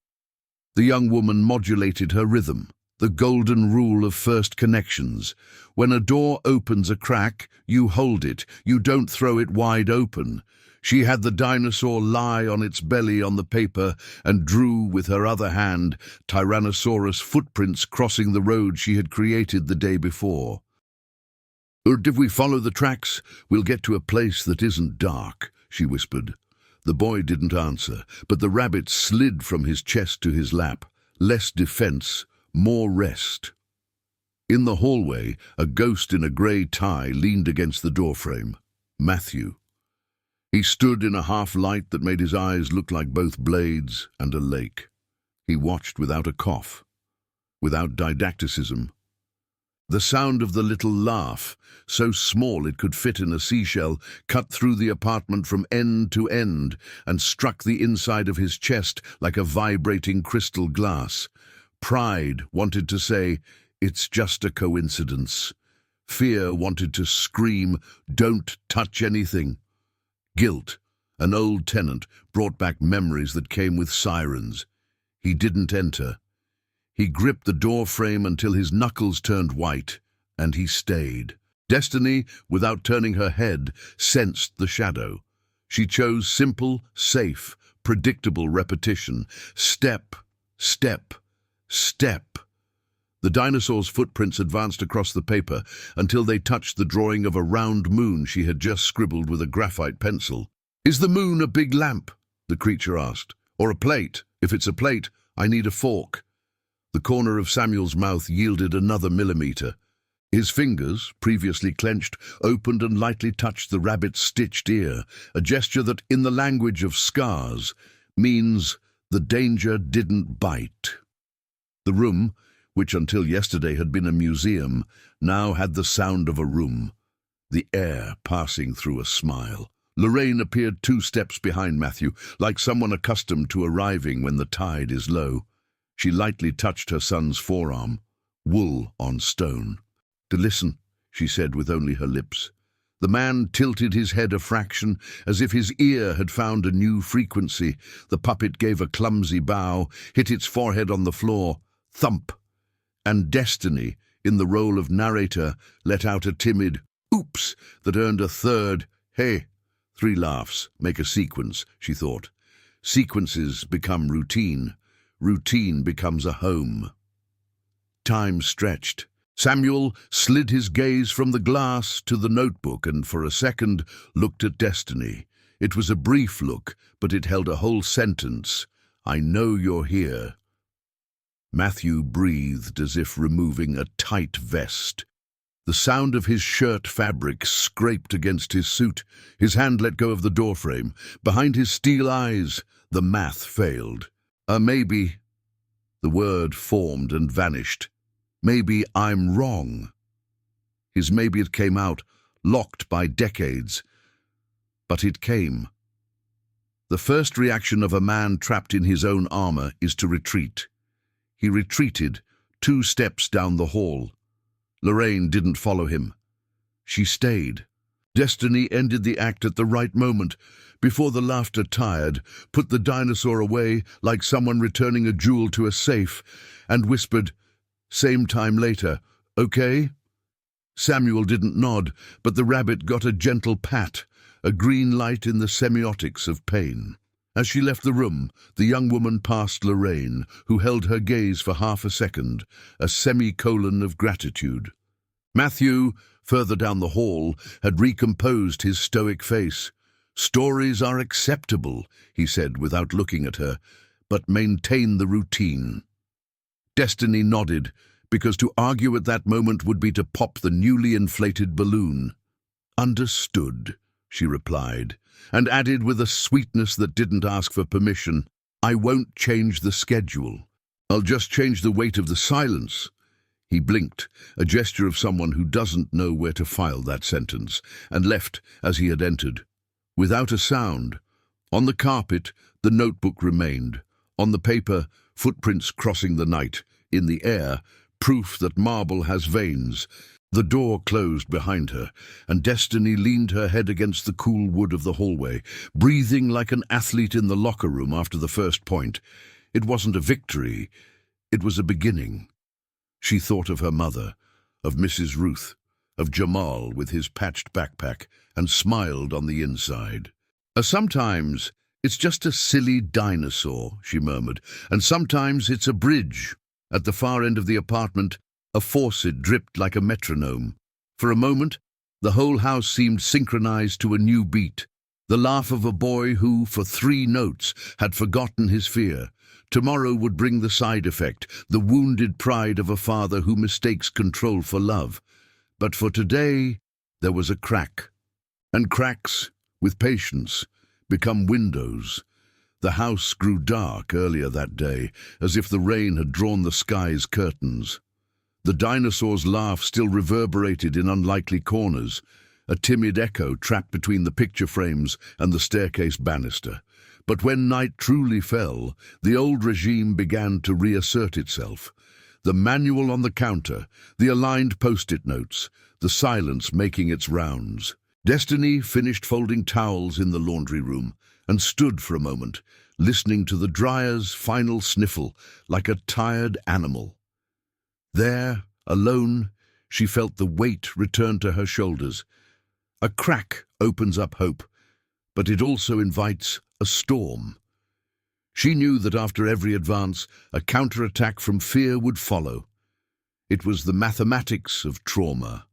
The young woman modulated her rhythm. The golden rule of first connections. When a door opens a crack, you hold it. You don't throw it wide open. She had the dinosaur lie on its belly on the paper and drew with her other hand Tyrannosaurus footprints crossing the road she had created the day before. If we follow the tracks, we'll get to a place that isn't dark, she whispered. The boy didn't answer, but the rabbit slid from his chest to his lap. Less defense, more rest. In the hallway, a ghost in a grey tie leaned against the doorframe. Matthew. He stood in a half-light that made his eyes look like both blades and a lake. He watched without a cough, without didacticism. The sound of the little laugh, so small it could fit in a seashell, cut through the apartment from end to end and struck the inside of his chest like a vibrating crystal glass. Pride wanted to say, "It's just a coincidence." Fear wanted to scream, "Don't touch anything." Guilt, an old tenant, brought back memories that came with sirens. He didn't enter. He gripped the door frame until his knuckles turned white, and he stayed. Destiny, without turning her head, sensed the shadow. She chose simple, safe, predictable repetition. Step, step, step. The dinosaur's footprints advanced across the paper until they touched the drawing of a round moon she had just scribbled with a graphite pencil. "Is the moon a big lamp?" the creature asked. "Or a plate? If it's a plate, I need a fork." The corner of Samuel's mouth yielded another millimeter. His fingers, previously clenched, opened and lightly touched the rabbit's stitched ear, a gesture that, in the language of scars, means the danger didn't bite. The room, which until yesterday had been a museum, now had the sound of a room, the air passing through a smile. Lorraine appeared 2 steps behind Matthew, like someone accustomed to arriving when the tide is low. She lightly touched her son's forearm, wool on stone. "To listen," she said with only her lips. The man tilted his head a fraction, as if his ear had found a new frequency. The puppet gave a clumsy bow, hit its forehead on the floor. Thump! And Destiny, in the role of narrator, let out a timid "oops" that earned a third "hey." 3 laughs make a sequence, she thought. Sequences become routine. Routine becomes a home. Time stretched. Samuel slid his gaze from the glass to the notebook and for a second looked at Destiny. It was a brief look, but it held a whole sentence. "I know you're here." Matthew breathed as if removing a tight vest. The sound of his shirt fabric scraped against his suit. His hand let go of the doorframe. Behind his steel eyes, the math failed. Maybe. The word formed and vanished. "Maybe I'm wrong." His maybe it came out, locked by decades. But it came. The first reaction of a man trapped in his own armor is to retreat. He retreated 2 steps down the hall. Lorraine didn't follow him. She stayed. Destiny ended the act at the right moment, before the laughter tired, put the dinosaur away like someone returning a jewel to a safe, and whispered, "Same time later, okay?" Samuel didn't nod, but the rabbit got a gentle pat, a green light in the semiotics of pain. As she left the room, the young woman passed Lorraine, who held her gaze for half a second, a semicolon of gratitude. Matthew, further down the hall, had recomposed his stoic face. "Stories are acceptable," he said without looking at her, "but maintain the routine." Destiny nodded, because to argue at that moment would be to pop the newly inflated balloon. "Understood," she replied, and added with a sweetness that didn't ask for permission, "I won't change the schedule. I'll just change the weight of the silence." He blinked, a gesture of someone who doesn't know where to file that sentence, and left as he had entered. Without a sound. On the carpet, the notebook remained. On the paper, footprints crossing the night. In the air, proof that marble has veins. The door closed behind her, and Destiny leaned her head against the cool wood of the hallway, breathing like an athlete in the locker room after the first point. It wasn't a victory, it was a beginning. She thought of her mother, of Mrs. Ruth, of Jamal with his patched backpack, and smiled on the inside. Sometimes it's just a silly dinosaur," she murmured, "and sometimes it's a bridge." At the far end of the apartment, a faucet dripped like a metronome. For a moment, the whole house seemed synchronized to a new beat. The laugh of a boy who, for 3 notes, had forgotten his fear. Tomorrow would bring the side effect, the wounded pride of a father who mistakes control for love. But for today, there was a crack. And cracks, with patience, become windows. The house grew dark earlier that day, as if the rain had drawn the sky's curtains. The dinosaur's laugh still reverberated in unlikely corners, a timid echo trapped between the picture frames and the staircase banister. But when night truly fell, the old regime began to reassert itself. The manual on the counter, the aligned post-it notes, the silence making its rounds. Destiny finished folding towels in the laundry room and stood for a moment, listening to the dryer's final sniffle like a tired animal. There, alone, she felt the weight return to her shoulders. A crack opens up hope, but it also invites a storm. She knew that after every advance, a counterattack from fear would follow. It was the mathematics of trauma.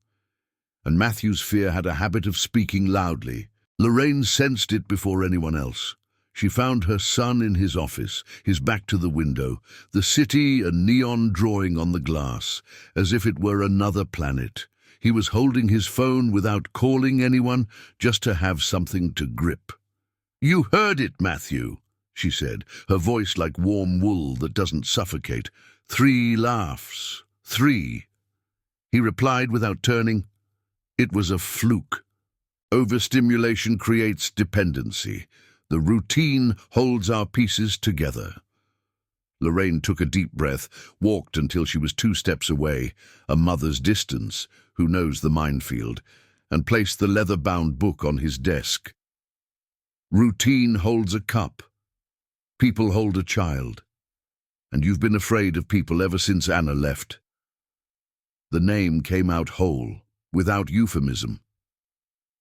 And Matthew's fear had a habit of speaking loudly. Lorraine sensed it before anyone else. She found her son in his office, his back to the window, the city a neon drawing on the glass, as if it were another planet. He was holding his phone without calling anyone, just to have something to grip. "You heard it, Matthew," she said, her voice like warm wool that doesn't suffocate. 3 laughs. 3. He replied without turning. It was a fluke. Overstimulation creates dependency. The routine holds our pieces together. Lorraine took a deep breath, walked until she was 2 steps away, a mother's distance, who knows the minefield, and placed the leather-bound book on his desk. Routine holds a cup. People hold a child. And you've been afraid of people ever since Anna left. The name came out whole, without euphemism.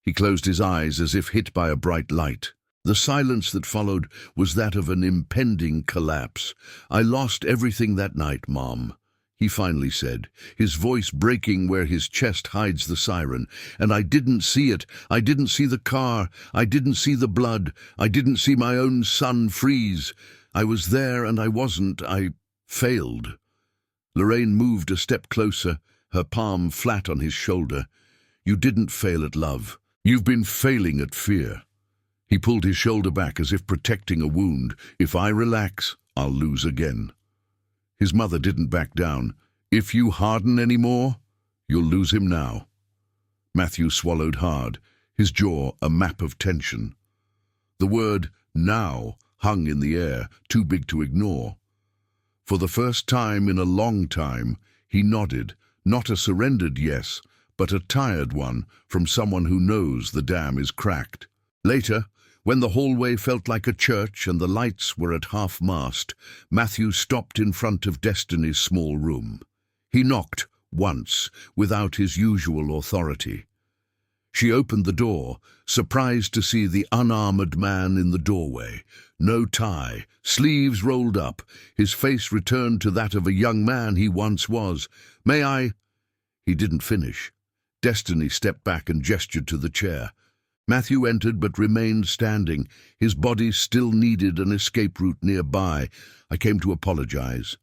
He closed his eyes as if hit by a bright light. The silence that followed was that of an impending collapse. "I lost everything that night, Mom," he finally said, his voice breaking where his chest hides the siren. "And I didn't see it. I didn't see the car. I didn't see the blood. I didn't see my own son freeze. I was there and I wasn't. I failed." Lorraine moved a step closer, her palm flat on his shoulder. "You didn't fail at love. You've been failing at fear." He pulled his shoulder back as if protecting a wound. "If I relax, I'll lose again." His mother didn't back down. "If you harden any more, you'll lose him now." Matthew swallowed hard, his jaw a map of tension. The word now hung in the air, too big to ignore. For the first time in a long time, he nodded, not a surrendered yes, but a tired one from someone who knows the dam is cracked. Later, when the hallway felt like a church and the lights were at half-mast, Matthew stopped in front of Destiny's small room. He knocked once, without his usual authority. She opened the door, surprised to see the unarmored man in the doorway. No tie, sleeves rolled up, his face returned to that of a young man he once was. "May I—" He didn't finish. Destiny stepped back and gestured to the chair. Matthew entered but remained standing. His body still needed an escape route nearby. "I came to apologize."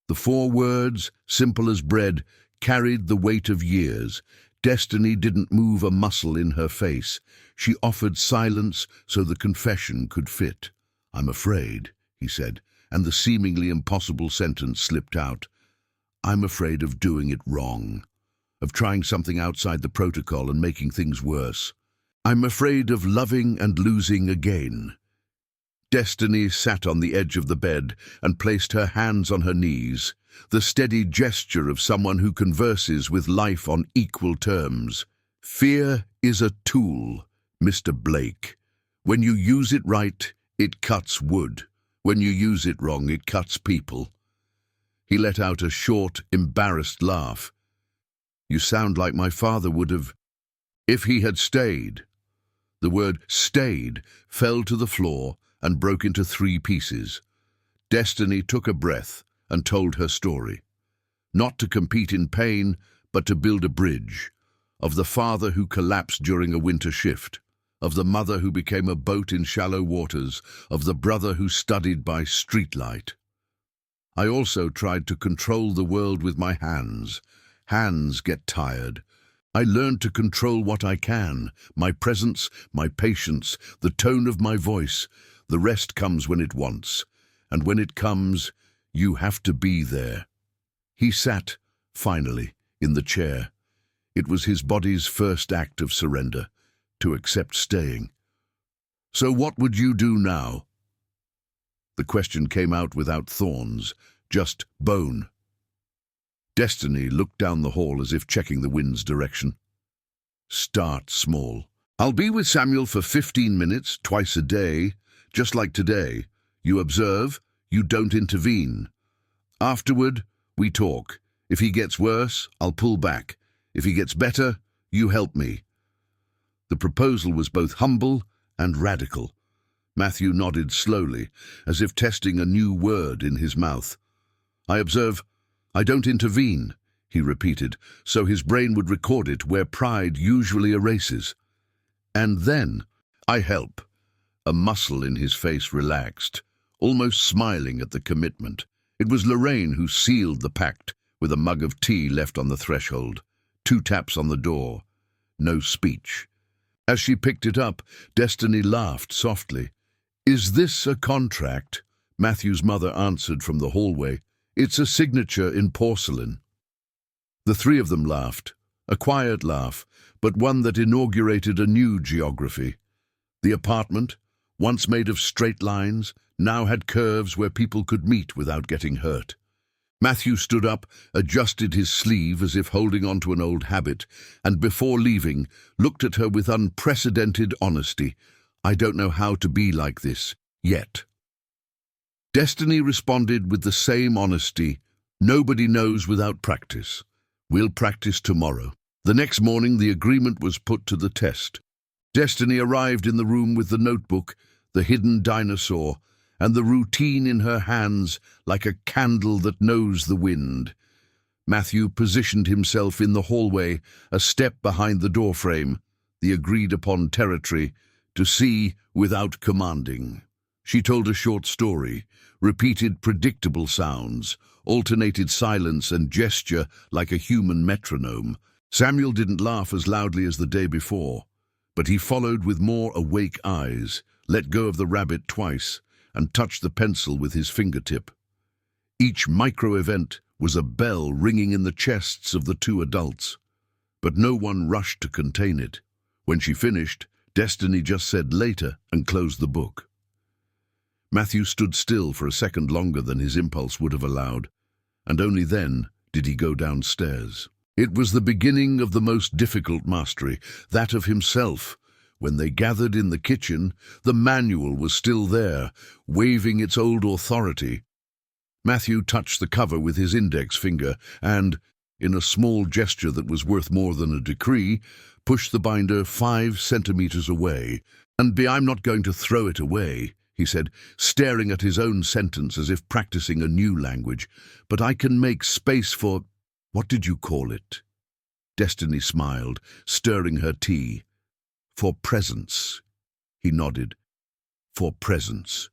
The 4 words, simple as bread, carried the weight of years. Destiny didn't move a muscle in her face. She offered silence so the confession could fit. "I'm afraid," he said, and the seemingly impossible sentence slipped out. "I'm afraid of doing it wrong, of trying something outside the protocol and making things worse. I'm afraid of loving and losing again." Destiny sat on the edge of the bed and placed her hands on her knees, the steady gesture of someone who converses with life on equal terms. "Fear is a tool, Mr. Blake. When you use it right, it cuts wood. When you use it wrong, it cuts people." He let out a short, embarrassed laugh. "You sound like my father would have, if he had stayed." The word "stayed" fell to the floor and broke into 3 pieces. Destiny took a breath and told her story. Not to compete in pain, but to build a bridge. Of the father who collapsed during a winter shift. Of the mother who became a boat in shallow waters. Of the brother who studied by streetlight. "I also tried to control the world with my hands. Hands get tired. I learned to control what I can, my presence, my patience, the tone of my voice. The rest comes when it wants, and when it comes, you have to be there. He sat, finally, in the chair. It was his body's first act of surrender, to accept staying. So what would you do now? The question came out without thorns, just bone. Destiny looked down the hall as if checking the wind's direction. Start small. I'll be with Samuel for 15 minutes, twice a day, just like today. You observe, you don't intervene. Afterward, we talk. If he gets worse, I'll pull back. If he gets better, you help me. The proposal was both humble and radical. Matthew nodded slowly, as if testing a new word in his mouth. I observe, I don't intervene, he repeated, so his brain would record it where pride usually erases. And then, I help. A muscle in his face relaxed, almost smiling at the commitment. It was Lorraine who sealed the pact, with a mug of tea left on the threshold. 2 taps on the door. No speech. As she picked it up, Destiny laughed softly. Is this a contract? Matthew's mother answered from the hallway. It's a signature in porcelain. The 3 of them laughed, a quiet laugh, but one that inaugurated a new geography. The apartment, once made of straight lines, now had curves where people could meet without getting hurt. Matthew stood up, adjusted his sleeve as if holding on to an old habit, and before leaving, looked at her with unprecedented honesty. I don't know how to be like this, yet. Destiny responded with the same honesty. Nobody knows without practice. We'll practice tomorrow. The next morning, the agreement was put to the test. Destiny arrived in the room with the notebook, the hidden dinosaur, and the routine in her hands like a candle that knows the wind. Matthew positioned himself in the hallway, a step behind the doorframe, the agreed-upon territory, to see without commanding. She told a short story, repeated predictable sounds, alternated silence and gesture like a human metronome. Samuel didn't laugh as loudly as the day before, but he followed with more awake eyes, let go of the rabbit twice, and touched the pencil with his fingertip. Each micro-event was a bell ringing in the chests of the 2 adults, but no one rushed to contain it. When she finished, Destiny just said later and closed the book. Matthew stood still for a second longer than his impulse would have allowed, and only then did he go downstairs. It was the beginning of the most difficult mastery, that of himself. When they gathered in the kitchen, the manual was still there, waving its old authority. Matthew touched the cover with his index finger and, in a small gesture that was worth more than a decree, pushed the binder 5 centimeters away. I'm not going to throw it away, he said, staring at his own sentence as if practicing a new language. But I can make space for... What did you call it? Destiny smiled, stirring her tea. For presence. He nodded. For presence.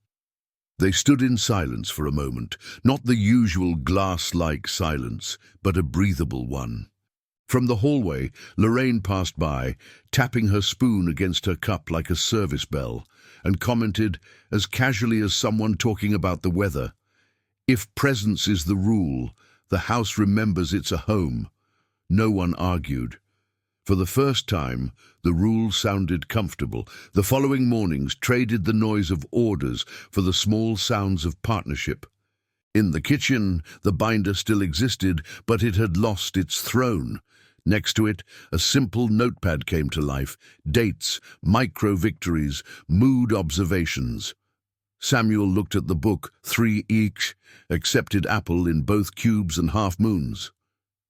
They stood in silence for a moment, not the usual glass-like silence, but a breathable one. From the hallway, Lorraine passed by, tapping her spoon against her cup like a service bell, and commented, as casually as someone talking about the weather, "If presence is the rule, the house remembers it's a home." No one argued. For the first time, the rule sounded comfortable. The following mornings traded the noise of orders for the small sounds of partnership. In the kitchen, the binder still existed, but it had lost its throne. Next to it, a simple notepad came to life. Dates, micro-victories, mood observations. Samuel looked at the book, 3 each, accepted apple in both cubes and half-moons.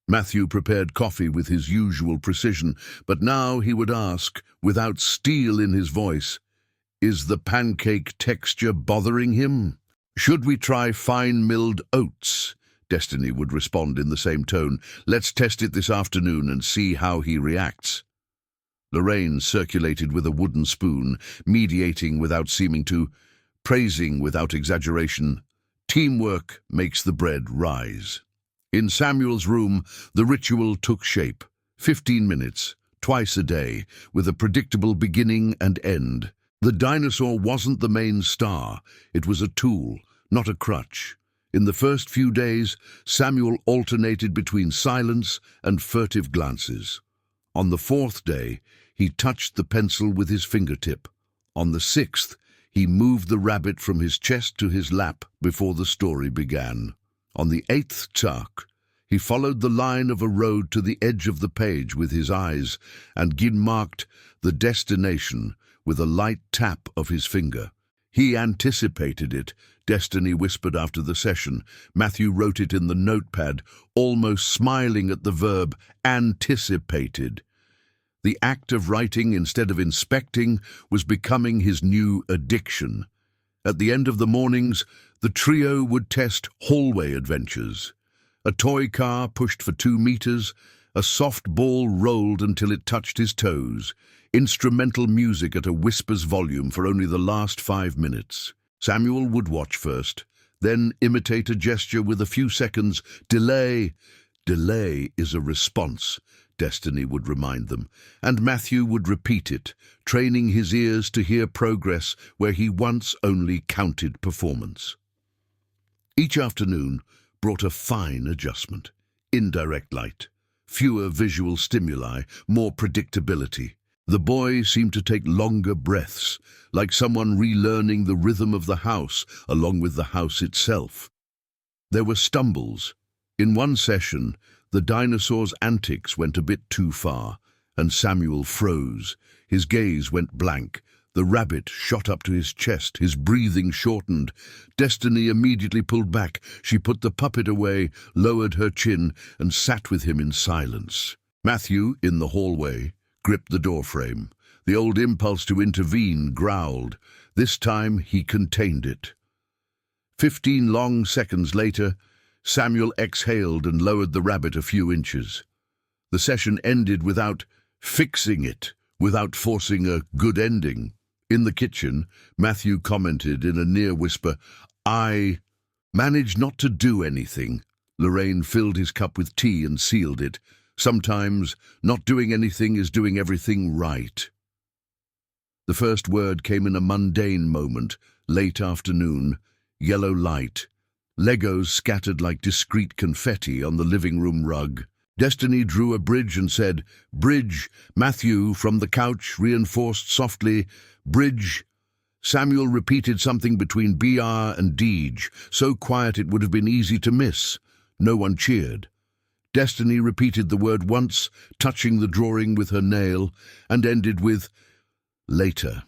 Matthew prepared coffee with his usual precision, but now he would ask, without steel in his voice, "Is the pancake texture bothering him? Should we try fine-milled oats?" Destiny would respond in the same tone. "Let's test it this afternoon and see how he reacts." Lorraine circulated with a wooden spoon, mediating without seeming to, praising without exaggeration. Teamwork makes the bread rise. In Samuel's room, the ritual took shape. 15 minutes, twice a day, with a predictable beginning and end. The dinosaur wasn't the main star. It was a tool, not a crutch. In the first few days, Samuel alternated between silence and furtive glances. On the fourth day, he touched the pencil with his fingertip. On the sixth, he moved the rabbit from his chest to his lap before the story began. On the eighth tuck, he followed the line of a road to the edge of the page with his eyes and marked the destination with a light tap of his finger. He anticipated it, Destiny whispered after the session. Matthew wrote it in the notepad, almost smiling at the verb anticipated. The act of writing instead of inspecting was becoming his new addiction. At the end of the mornings, the trio would test hallway adventures. A toy car pushed for 2 meters, a soft ball rolled until it touched his toes, instrumental music at a whisper's volume for only the last 5 minutes. Samuel would watch first, then imitate a gesture with a few seconds delay. Delay is a response, Destiny would remind them, and Matthew would repeat it, training his ears to hear progress where he once only counted performance. Each afternoon brought a fine adjustment, indirect light, fewer visual stimuli, more predictability. The boy seemed to take longer breaths, like someone relearning the rhythm of the house along with the house itself. There were stumbles. In one session, the dinosaur's antics went a bit too far, and Samuel froze. His gaze went blank. The rabbit shot up to his chest, his breathing shortened. Destiny immediately pulled back. She put the puppet away, lowered her chin, and sat with him in silence. Matthew, in the hallway, gripped the doorframe. The old impulse to intervene growled. This time he contained it. 15 long seconds later, Samuel exhaled and lowered the rabbit a few inches. The session ended without fixing it, without forcing a good ending. In the kitchen, Matthew commented in a near whisper, "I managed not to do anything." Lorraine filled his cup with tea and sealed it. Sometimes not doing anything is doing everything right. The first word came in a mundane moment, late afternoon, yellow light. Legos scattered like discreet confetti on the living room rug. Destiny drew a bridge and said, "Bridge." Matthew, from the couch, reinforced softly, "Bridge." Samuel repeated something between BR and Deej, so quiet it would have been easy to miss. No one cheered. Destiny repeated the word once, touching the drawing with her nail, and ended with, "Later."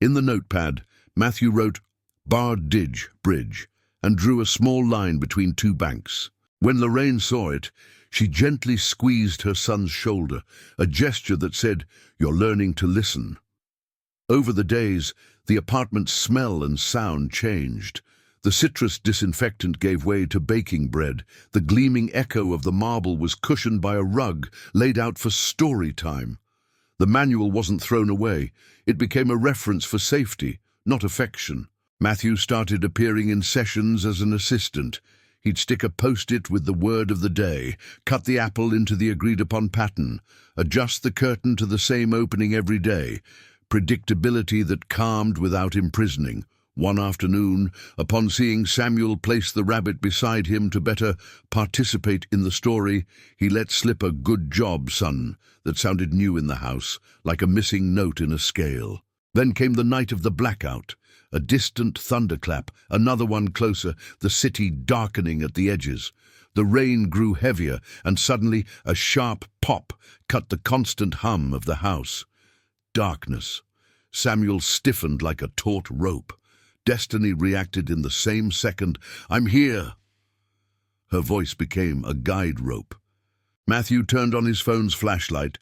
In the notepad, Matthew wrote, "Bar Dij, bridge," and drew a small line between 2 banks. When Lorraine saw it, she gently squeezed her son's shoulder, a gesture that said, "You're learning to listen." Over the days, the apartment's smell and sound changed. The citrus disinfectant gave way to baking bread. The gleaming echo of the marble was cushioned by a rug laid out for story time. The manual wasn't thrown away. It became a reference for safety, not affection. Matthew started appearing in sessions as an assistant. He'd stick a post-it with the word of the day, cut the apple into the agreed-upon pattern, adjust the curtain to the same opening every day. Predictability that calmed without imprisoning. One afternoon, upon seeing Samuel place the rabbit beside him to better participate in the story, he let slip a "good job, son," that sounded new in the house, like a missing note in a scale. Then came the night of the blackout. A distant thunderclap, another one closer, the city darkening at the edges. The rain grew heavier, and suddenly a sharp pop cut the constant hum of the house. Darkness. Samuel stiffened like a taut rope. Destiny reacted in the same second. "I'm here." Her voice became a guide rope. Matthew turned on his phone's flashlight,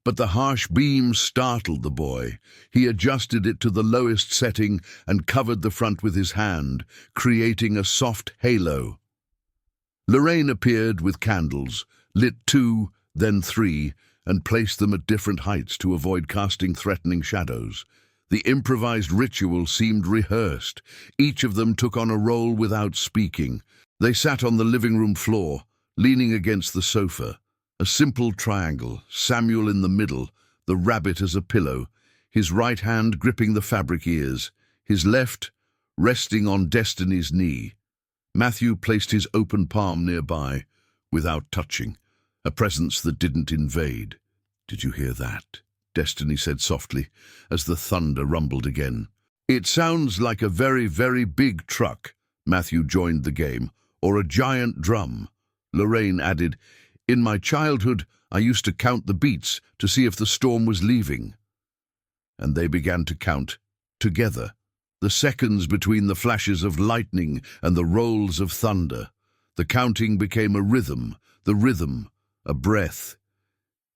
but the harsh beam startled the boy. He adjusted it to the lowest setting and covered the front with his hand, creating a soft halo. Lorraine appeared with candles, lit 2, then 3, and placed them at different heights to avoid casting threatening shadows. The improvised ritual seemed rehearsed. Each of them took on a role without speaking. They sat on the living room floor, leaning against the sofa. A simple triangle, Samuel in the middle, the rabbit as a pillow. his right hand gripping the fabric ears, his left resting on Destiny's knee. Matthew placed his open palm nearby, without touching, a presence that didn't invade. "Did you hear that?" Destiny said softly, as the thunder rumbled again. "It sounds like a very, very big truck," Matthew joined the game, "or a giant drum." Lorraine added, "In my childhood, I used to count the beats to see if the storm was leaving." And they began to count, together, the seconds between the flashes of lightning and the rolls of thunder. The counting became a rhythm, the rhythm, a breath.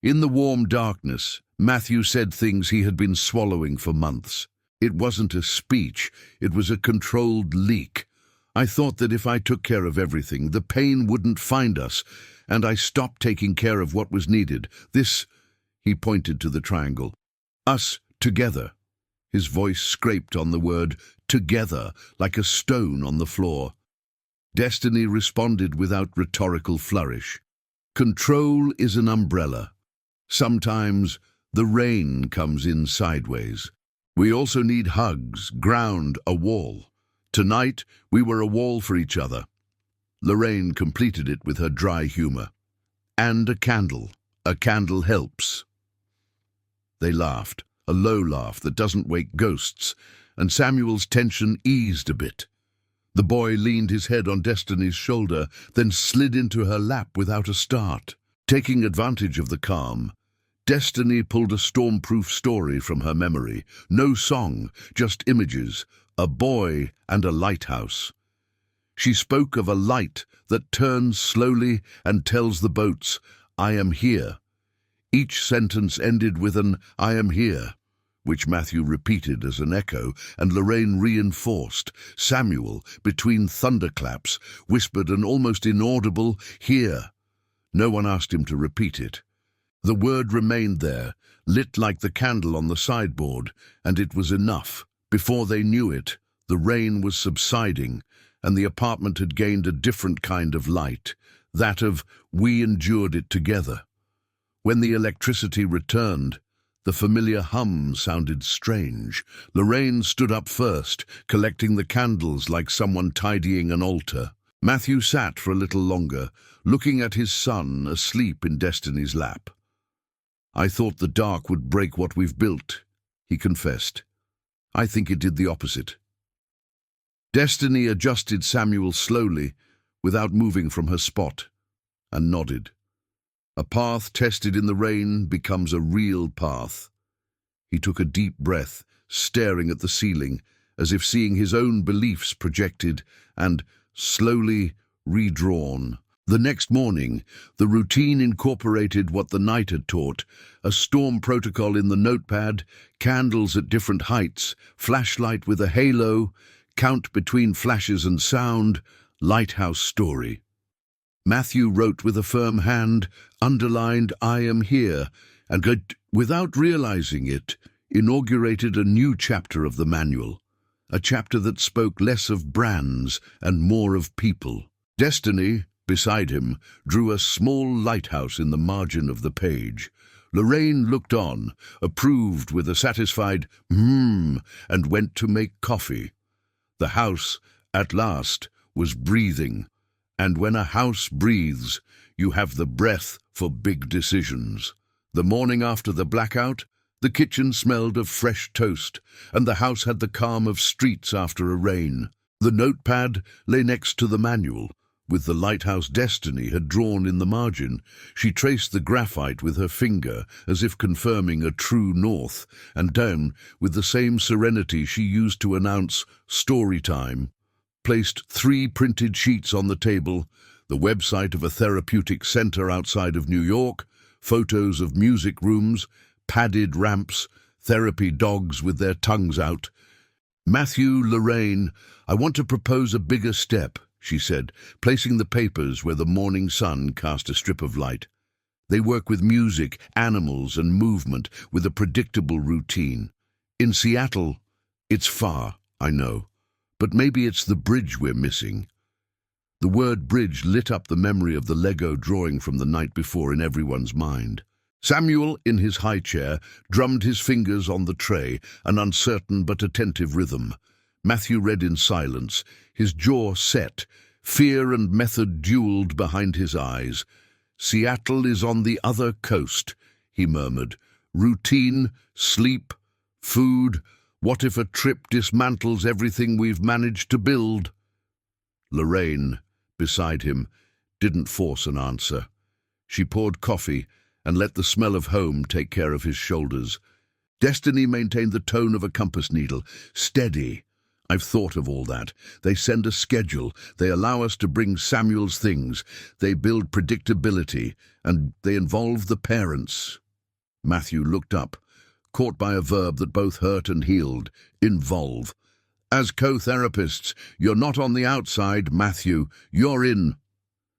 In the warm darkness, Matthew said things he had been swallowing for months. It wasn't a speech, it was a controlled leak. "I thought that if I took care of everything, the pain wouldn't find us, and I stopped taking care of what was needed. This," he pointed to the triangle, "us together." His voice scraped on the word together like a stone on the floor. Destiny responded without rhetorical flourish. "Control is an umbrella. Sometimes the rain comes in sideways. We also need hugs, ground, a wall. Tonight, we were a wall for each other." Lorraine completed it with her dry humor. "And a candle. A candle helps." They laughed, a low laugh that doesn't wake ghosts, and Samuel's tension eased a bit. The boy leaned his head on Destiny's shoulder, then slid into her lap without a start. Taking advantage of the calm, Destiny pulled a storm-proof story from her memory. No song, just images, a boy and a lighthouse. She spoke of a light that turns slowly and tells the boats, "I am here." Each sentence ended with an "I am here," which Matthew repeated as an echo, and Lorraine reinforced. Samuel, between thunderclaps, whispered an almost inaudible "here." No one asked him to repeat it. The word remained there, lit like the candle on the sideboard, and it was enough. Before they knew it, the rain was subsiding, and the apartment had gained a different kind of light, that of "we endured it together." When the electricity returned, the familiar hum sounded strange. Lorraine stood up first, collecting the candles like someone tidying an altar. Matthew sat for a little longer, looking at his son asleep in Destiny's lap. "I thought the dark would break what we've built," he confessed. "I think it did the opposite." Destiny adjusted Samuel slowly, without moving from her spot, and nodded. A path tested in the rain becomes a real path. He took a deep breath, staring at the ceiling, as if seeing his own beliefs projected and slowly redrawn. The next morning, the routine incorporated what the night had taught: a storm protocol in the notepad, candles at different heights, flashlight with a halo, count between flashes and sound, lighthouse story. Matthew wrote with a firm hand, underlined "I am here," and without realizing it, inaugurated a new chapter of the manual, a chapter that spoke less of brands and more of people. Destiny, beside him, drew a small lighthouse in the margin of the page. Lorraine looked on, approved with a satisfied and went to make coffee. The house, at last, was breathing, and when a house breathes, you have the breath for big decisions. The morning after the blackout, the kitchen smelled of fresh toast, and the house had the calm of streets after a rain. The notepad lay next to the manual, with the lighthouse Destiny had drawn in the margin. She traced the graphite with her finger, as if confirming a true north, and down, with the same serenity she used to announce story time, placed 3 printed sheets on the table, the website of a therapeutic center outside of New York, photos of music rooms, padded ramps, therapy dogs with their tongues out. "Matthew, Lorraine, I want to propose a bigger step," she said, placing the papers where the morning sun cast a strip of light. "They work with music, animals, and movement, with a predictable routine. In Seattle, it's far, I know, but maybe it's the bridge we're missing." The word bridge lit up the memory of the Lego drawing from the night before in everyone's mind. Samuel, in his high chair, drummed his fingers on the tray, an uncertain but attentive rhythm. Matthew read in silence, his jaw set. Fear and method duelled behind his eyes. "Seattle is on the other coast," he murmured. "Routine, sleep, food. What if a trip dismantles everything we've managed to build?" Lorraine, beside him, didn't force an answer. She poured coffee and let the smell of home take care of his shoulders. Destiny maintained the tone of a compass needle. "Steady. I've thought of all that. They send a schedule. They allow us to bring Samuel's things. They build predictability, and they involve the parents." Matthew looked up, caught by a verb that both hurt and healed. Involve. "As co-therapists, you're not on the outside, Matthew. You're in."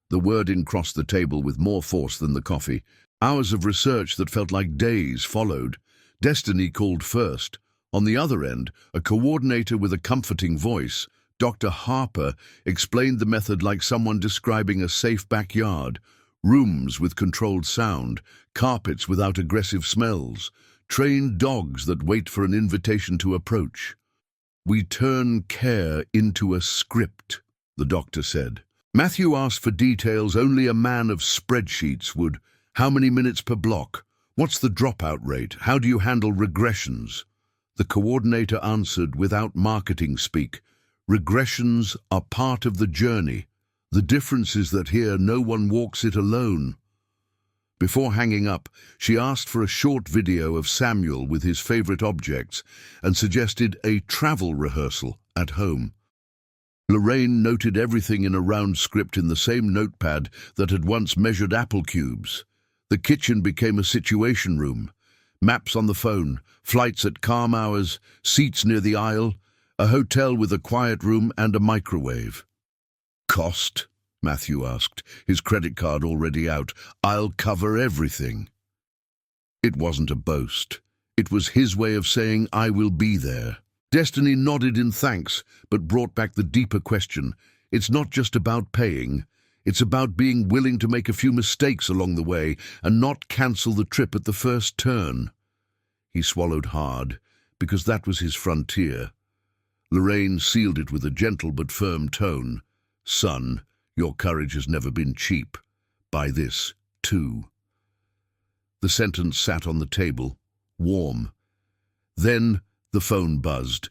The wording crossed the table with more force than the coffee. Hours of research that felt like days followed. Destiny called first. On the other end, a coordinator with a comforting voice, Dr. Harper, explained the method like someone describing a safe backyard. Rooms with controlled sound, carpets without aggressive smells, trained dogs that wait for an invitation to approach. "We turn care into a script," the doctor said. Matthew asked for details only a man of spreadsheets would. How many minutes per block? What's the dropout rate? How do you handle regressions? The coordinator answered without marketing speak. "Regressions are part of the journey. The difference is that here no one walks it alone." Before hanging up, she asked for a short video of Samuel with his favorite objects and suggested a travel rehearsal at home. Lorraine noted everything in a round script in the same notepad that had once measured apple cubes. The kitchen became a situation room. Maps on the phone, flights at calm hours, seats near the aisle, a hotel with a quiet room and a microwave. "Cost?" Matthew asked, his credit card already out. "I'll cover everything." It wasn't a boast. It was his way of saying, "I will be there." Destiny nodded in thanks, but brought back the deeper question. It's not just about paying. It's about being willing to make a few mistakes along the way and not cancel the trip at the first turn. He swallowed hard, because that was his frontier. Lorraine sealed it with a gentle but firm tone. "Son, your courage has never been cheap. Buy this, too." The sentence sat on the table, warm. Then the phone buzzed.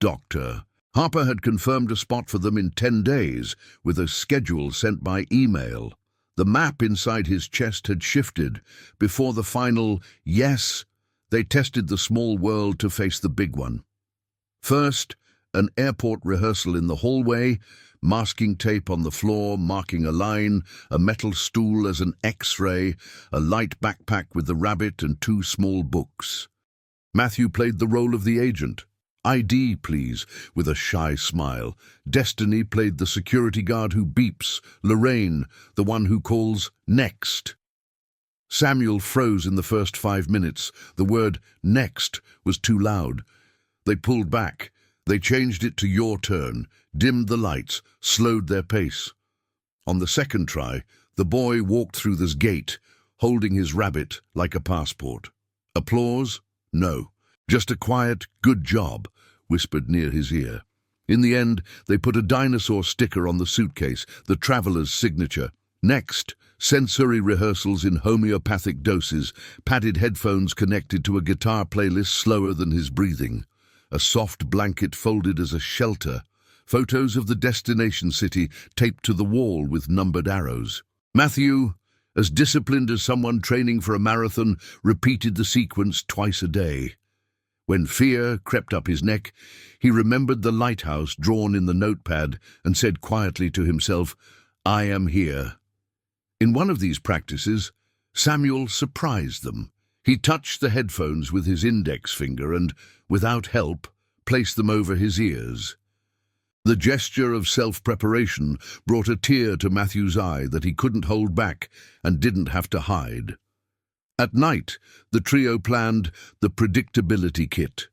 Doctor. Harper had confirmed a spot for them in 10 days, with a schedule sent by email. The map inside his chest had shifted. Before the final yes, they tested the small world to face the big one. First, an airport rehearsal in the hallway, masking tape on the floor marking a line, a metal stool as an X-ray, a light backpack with the rabbit and 2 small books. Matthew played the role of the agent. "ID, please," with a shy smile. Destiny played the security guard who beeps. Lorraine, the one who calls next. Samuel froze in the first 5 minutes. The word next was too loud. They pulled back. They changed it to your turn, dimmed the lights, slowed their pace. On the second try, the boy walked through this gate, holding his rabbit like a passport. Applause? No. Just a quiet, "good job," whispered near his ear. In the end, they put a dinosaur sticker on the suitcase, the traveler's signature. Next, sensory rehearsals in homeopathic doses, padded headphones connected to a guitar playlist slower than his breathing. A soft blanket folded as a shelter. Photos of the destination city taped to the wall with numbered arrows. Matthew, as disciplined as someone training for a marathon, repeated the sequence twice a day. When fear crept up his neck, he remembered the lighthouse drawn in the notepad and said quietly to himself, "I am here." In one of these practices, Samuel surprised them. He touched the headphones with his index finger and, without help, placed them over his ears. The gesture of self-preparation brought a tear to Matthew's eye that he couldn't hold back and didn't have to hide. At night, the trio planned the predictability kit.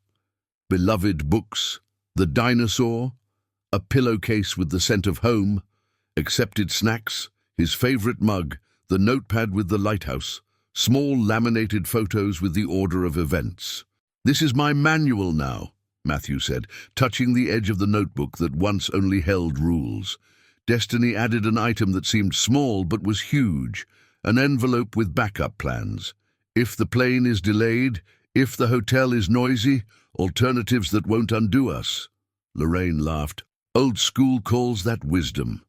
Beloved books, the dinosaur, a pillowcase with the scent of home, accepted snacks, his favorite mug, the notepad with the lighthouse, small laminated photos with the order of events. "This is my manual now," Matthew said, touching the edge of the notebook that once only held rules. Destiny added an item that seemed small but was huge, an envelope with backup plans. If the plane is delayed, if the hotel is noisy, alternatives that won't undo us. Lorraine laughed. "Old school calls that wisdom."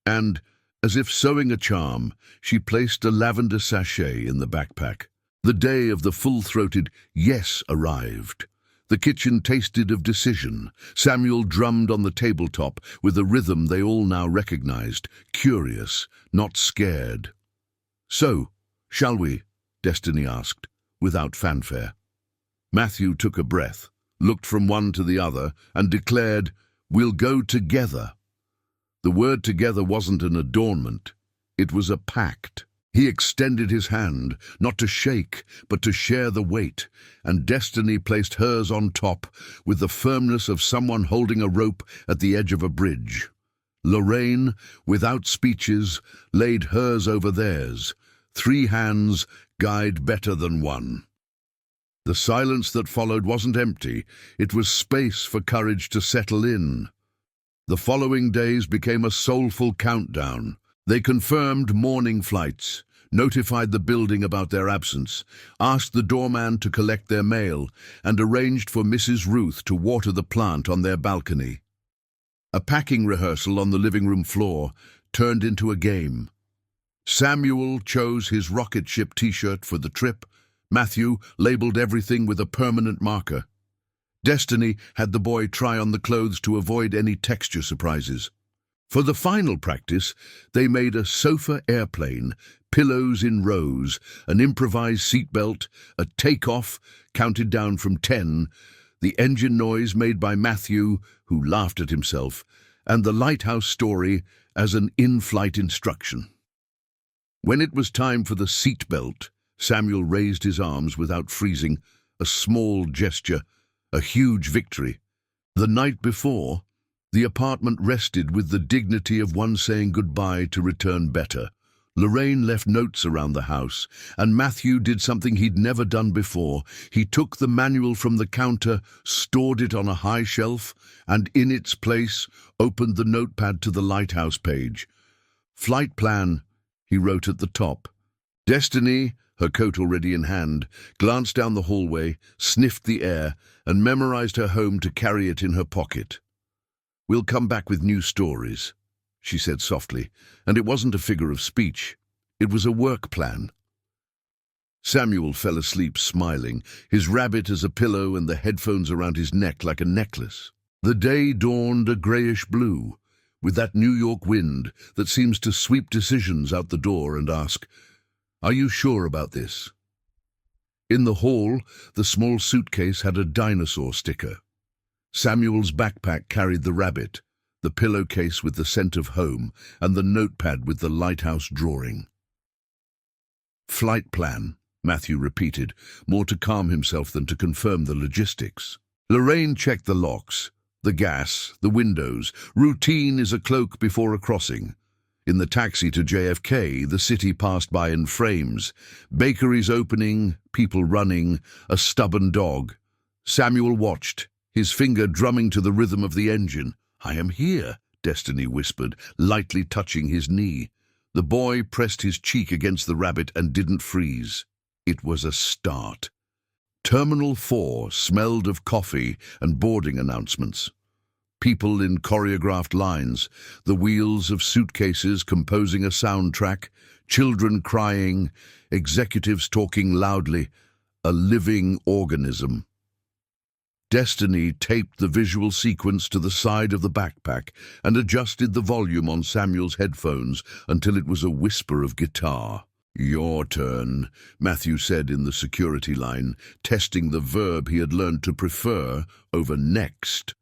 And, as if sewing a charm, she placed a lavender sachet in the backpack. The day of the full-throated yes arrived. The kitchen tasted of decision. Samuel drummed on the tabletop with a rhythm they all now recognized, curious, not scared. "So, shall we?" Destiny asked, without fanfare. Matthew took a breath, looked from one to the other, and declared, "We'll go together." The word together wasn't an adornment. It was a pact. He extended his hand, not to shake, but to share the weight, and Destiny placed hers on top with the firmness of someone holding a rope at the edge of a bridge. Lorraine, without speeches, laid hers over theirs. 3 hands guide better than one. The silence that followed wasn't empty. It was space for courage to settle in. The following days became a soulful countdown. They confirmed morning flights, notified the building about their absence, asked the doorman to collect their mail, and arranged for Mrs. Ruth to water the plant on their balcony. A packing rehearsal on the living room floor turned into a game. Samuel chose his rocket ship t-shirt for the trip. Matthew labeled everything with a permanent marker. Destiny had the boy try on the clothes to avoid any texture surprises. For the final practice, they made a sofa airplane, pillows in rows, an improvised seatbelt, a takeoff, counted down from 10, the engine noise made by Matthew, who laughed at himself, and the lighthouse story as an in-flight instruction. When it was time for the seatbelt, Samuel raised his arms without freezing, a small gesture, a huge victory. The night before, the apartment rested with the dignity of one saying goodbye to return better. Lorraine left notes around the house, and Matthew did something he'd never done before. He took the manual from the counter, stored it on a high shelf, and in its place opened the notepad to the lighthouse page. "Flight plan," he wrote at the top. Destiny, her coat already in hand, glanced down the hallway, sniffed the air, and memorized her home to carry it in her pocket. "We'll come back with new stories," she said softly, and it wasn't a figure of speech. It was a work plan. Samuel fell asleep smiling, his rabbit as a pillow and the headphones around his neck like a necklace. The day dawned a greyish blue, with that New York wind that seems to sweep decisions out the door and ask, "Are you sure about this?" In the hall, the small suitcase had a dinosaur sticker. Samuel's backpack carried the rabbit, the pillowcase with the scent of home, and the notepad with the lighthouse drawing. "Flight plan," Matthew repeated, more to calm himself than to confirm the logistics. Lorraine checked the locks, the gas, the windows. Routine is a cloak before a crossing. In the taxi to JFK, the city passed by in frames. Bakeries opening, people running, a stubborn dog. Samuel watched, his finger drumming to the rhythm of the engine. "I am here," Destiny whispered, lightly touching his knee. The boy pressed his cheek against the rabbit and didn't freeze. It was a start. Terminal 4 smelled of coffee and boarding announcements. People in choreographed lines, the wheels of suitcases composing a soundtrack, children crying, executives talking loudly, a living organism. Destiny taped the visual sequence to the side of the backpack and adjusted the volume on Samuel's headphones until it was a whisper of guitar. "Your turn," Matthew said in the security line, testing the verb he had learned to prefer over next.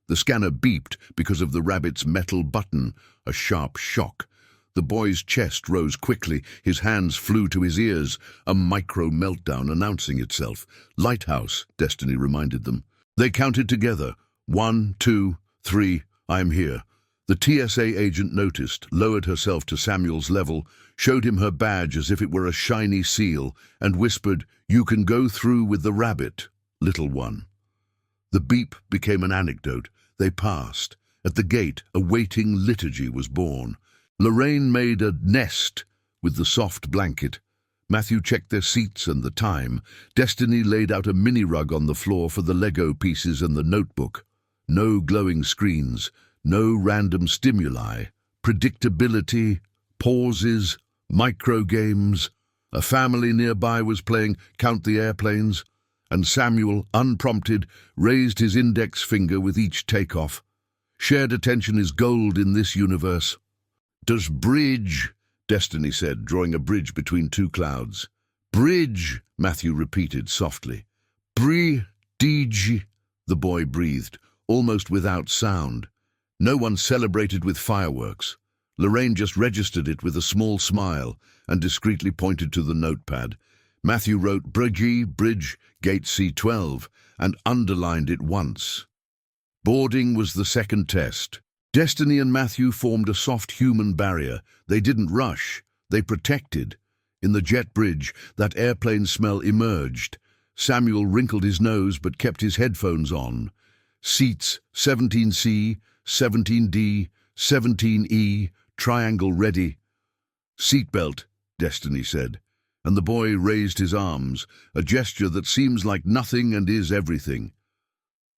The scanner beeped because of the rabbit's metal button, a sharp shock. The boy's chest rose quickly, his hands flew to his ears, a micro-meltdown announcing itself. "Lighthouse," Destiny reminded them. They counted together. 1, 2, 3, I am here. The TSA agent noticed, lowered herself to Samuel's level, showed him her badge as if it were a shiny seal, and whispered, "You can go through with the rabbit, little one." The beep became an anecdote. They passed. At the gate, a waiting liturgy was born. Lorraine made a nest with the soft blanket. Matthew checked their seats and the time. Destiny laid out a mini-rug on the floor for the Lego pieces and the notebook. No glowing screens, no random stimuli. Predictability, pauses, micro-games. A family nearby was playing Count the Airplanes, and Samuel, unprompted, raised his index finger with each takeoff. Shared attention is gold in this universe. "Does bridge," Destiny said, drawing a bridge between two clouds. "Bridge," Matthew repeated softly. "Bridge," the boy breathed, almost without sound. No one celebrated with fireworks. Lorraine just registered it with a small smile and discreetly pointed to the notepad. Matthew wrote bridge, gate C12, and underlined it once. Boarding was the second test. Destiny and Matthew formed a soft human barrier. They didn't rush, they protected. In the jet bridge, that airplane smell emerged. Samuel wrinkled his nose but kept his headphones on. Seats 17C, 17D, 17E, triangle ready. "Seatbelt," Destiny said, and the boy raised his arms, a gesture that seems like nothing and is everything.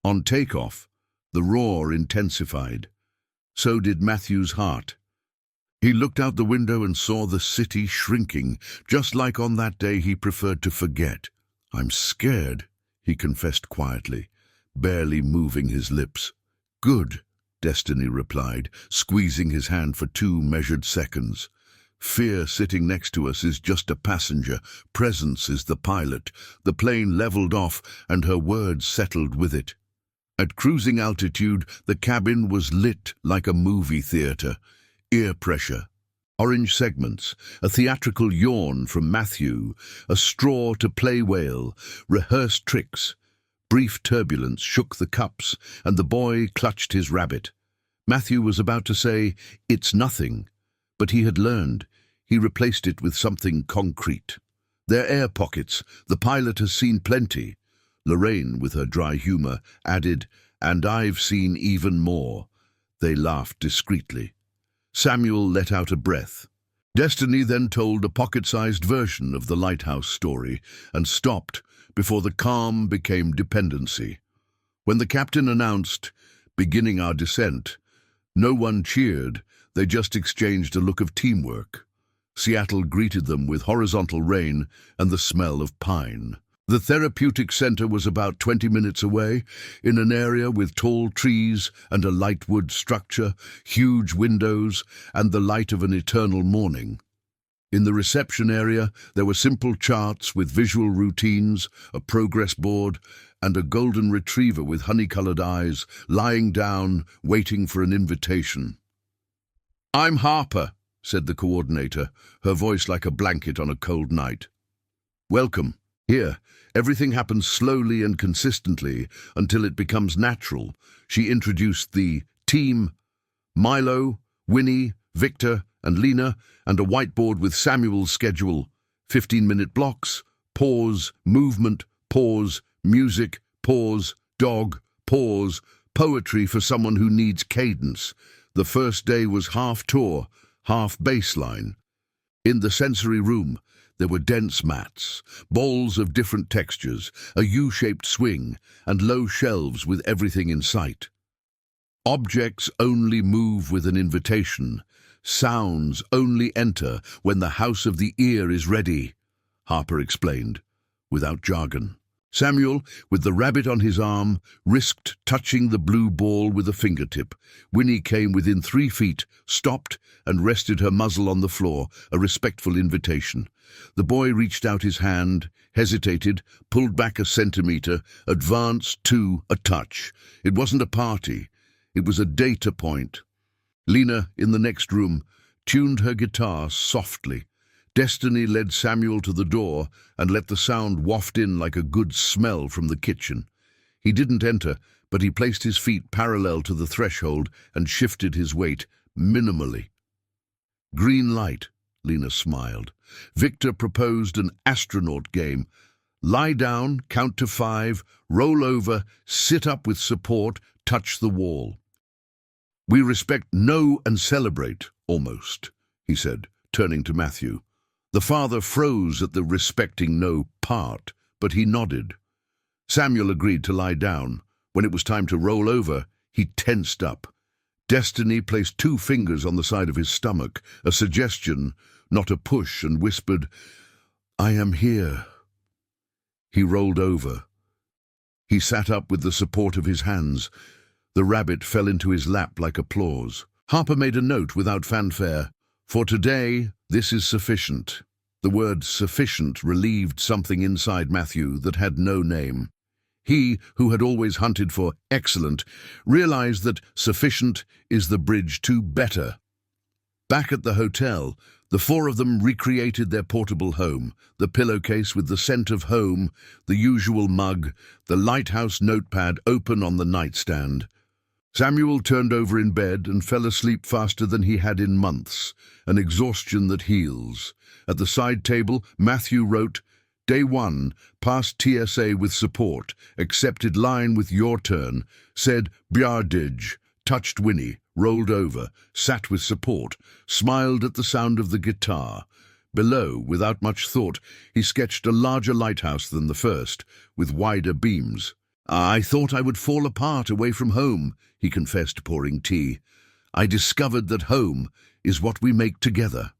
On takeoff, the roar intensified. So did Matthew's heart. He looked out the window and saw the city shrinking, just like on that day he preferred to forget. "I'm scared," he confessed quietly, barely moving his lips. "Good," Destiny replied, squeezing his hand for 2 measured seconds. "Fear sitting next to us is just a passenger. Presence is the pilot." The plane leveled off, and her words settled with it. At cruising altitude, the cabin was lit like a movie theater. Ear pressure. Orange segments, a theatrical yawn from Matthew, a straw to play whale, rehearsed tricks. Brief turbulence shook the cups, and the boy clutched his rabbit. Matthew was about to say, "It's nothing," but he had learned. He replaced it with something concrete. "They're air pockets. The pilot has seen plenty." Lorraine, with her dry humor, added, "And I've seen even more." They laughed discreetly. Samuel let out a breath. Destiny then told a pocket-sized version of the lighthouse story and stopped before the calm became dependency. When the captain announced, "Beginning our descent," no one cheered. They just exchanged a look of teamwork. Seattle greeted them with horizontal rain and the smell of pine. The therapeutic center was about 20 minutes away, in an area with tall trees and a light wood structure, huge windows, and the light of an eternal morning. In the reception area, there were simple charts with visual routines, a progress board, and a golden retriever with honey-colored eyes, lying down, waiting for an invitation. "I'm Harper," said the coordinator, her voice like a blanket on a cold night. "Welcome. Here, everything happens slowly and consistently until it becomes natural." She introduced the team: Milo, Winnie, Victor, and Lena, and a whiteboard with Samuel's schedule. 15-minute blocks, pause, movement, pause, music, pause, dog, pause, poetry for someone who needs cadence. The first day was half tour, half baseline. In the sensory room, there were dense mats, bowls of different textures, a U-shaped swing, and low shelves with everything in sight. Objects only move with an invitation. Sounds only enter when the house of the ear is ready, Harper explained, without jargon. Samuel, with the rabbit on his arm, risked touching the blue ball with a fingertip. Winnie came within 3 feet, stopped, and rested her muzzle on the floor, a respectful invitation. The boy reached out his hand, hesitated, pulled back a centimeter, advanced to a touch. It wasn't a party. It was a data point. Lena, in the next room, tuned her guitar softly. Destiny led Samuel to the door and let the sound waft in like a good smell from the kitchen. He didn't enter, but he placed his feet parallel to the threshold and shifted his weight minimally. Green light, Lena smiled. Victor proposed an astronaut game. Lie down, count to 5, roll over, sit up with support, touch the wall. We respect no and celebrate, almost, he said, turning to Matthew. The father froze at the respecting no part, but he nodded. Samuel agreed to lie down. When it was time to roll over, he tensed up. Destiny placed 2 fingers on the side of his stomach, a suggestion, not a push, and whispered, "I am here." He rolled over. He sat up with the support of his hands. The rabbit fell into his lap like applause. Harper made a note without fanfare. For today, this is sufficient. The word sufficient relieved something inside Matthew that had no name. He, who had always hunted for excellent, realized that sufficient is the bridge to better. Back at the hotel, the 4 of them recreated their portable home, the pillowcase with the scent of home, the usual mug, the lighthouse notepad open on the nightstand. Samuel turned over in bed and fell asleep faster than he had in months, an exhaustion that heals. At the side table, Matthew wrote, "Day 1, passed TSA with support, accepted line with your turn, said Bjardij, touched Winnie, rolled over, sat with support, smiled at the sound of the guitar." Below, without much thought, he sketched a larger lighthouse than the first, with wider beams. "I thought I would fall apart away from home," he confessed, pouring tea. "I discovered that home is what we make together."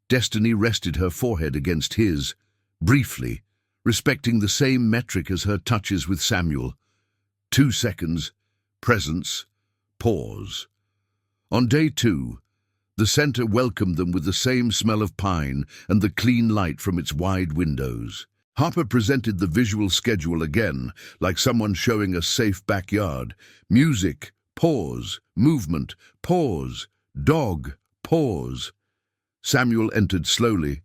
Destiny rested her forehead against his, briefly, respecting the same metric as her touches with Samuel. 2 seconds, presence, pause. On day 2, the center welcomed them with the same smell of pine and the clean light from its wide windows. Harper presented the visual schedule again, like someone showing a safe backyard. Music, pause, movement, pause, dog, pause. Samuel entered slowly,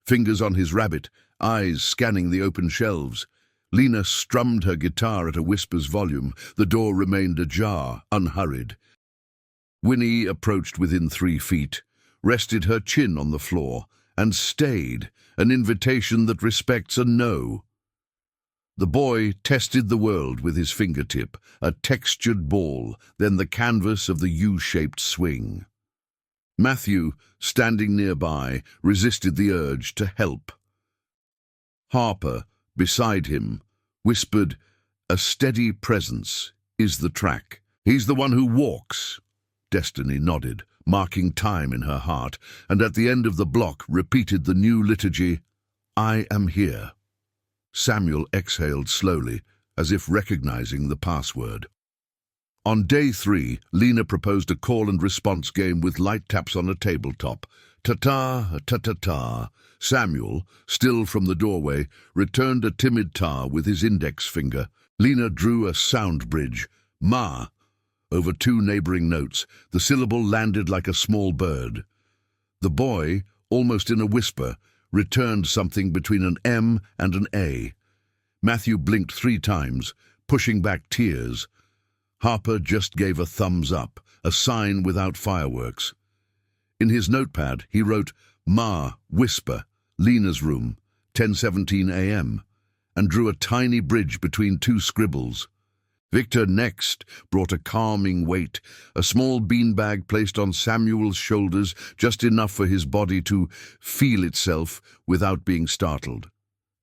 fingers on his rabbit, eyes scanning the open shelves. Lena strummed her guitar at a whisper's volume. The door remained ajar, unhurried. Winnie approached within 3 feet, rested her chin on the floor, and stayed, an invitation that respects a no. The boy tested the world with his fingertip, a textured ball, then the canvas of the U-shaped swing. Matthew, standing nearby, resisted the urge to help. Harper, beside him, whispered, "A steady presence is the track. He's the one who walks." Destiny nodded, marking time in her heart, and at the end of the block repeated the new liturgy, "I am here." Samuel exhaled slowly, as if recognizing the password. On day 3, Lena proposed a call and response game with light taps on a tabletop. Ta-ta, ta-ta-ta. Samuel, still from the doorway, returned a timid ta with his index finger. Lena drew a sound bridge, ma. Over 2 neighboring notes, the syllable landed like a small bird. The boy, almost in a whisper, returned something between an M and an A. Matthew blinked 3 times, pushing back tears. Harper just gave a thumbs up, a sign without fireworks. In his notepad, he wrote, "Ma, whisper, Lena's room, 10:17 a.m., and drew a tiny bridge between 2 scribbles. Victor next brought a calming weight, a small beanbag placed on Samuel's shoulders, just enough for his body to feel itself without being startled.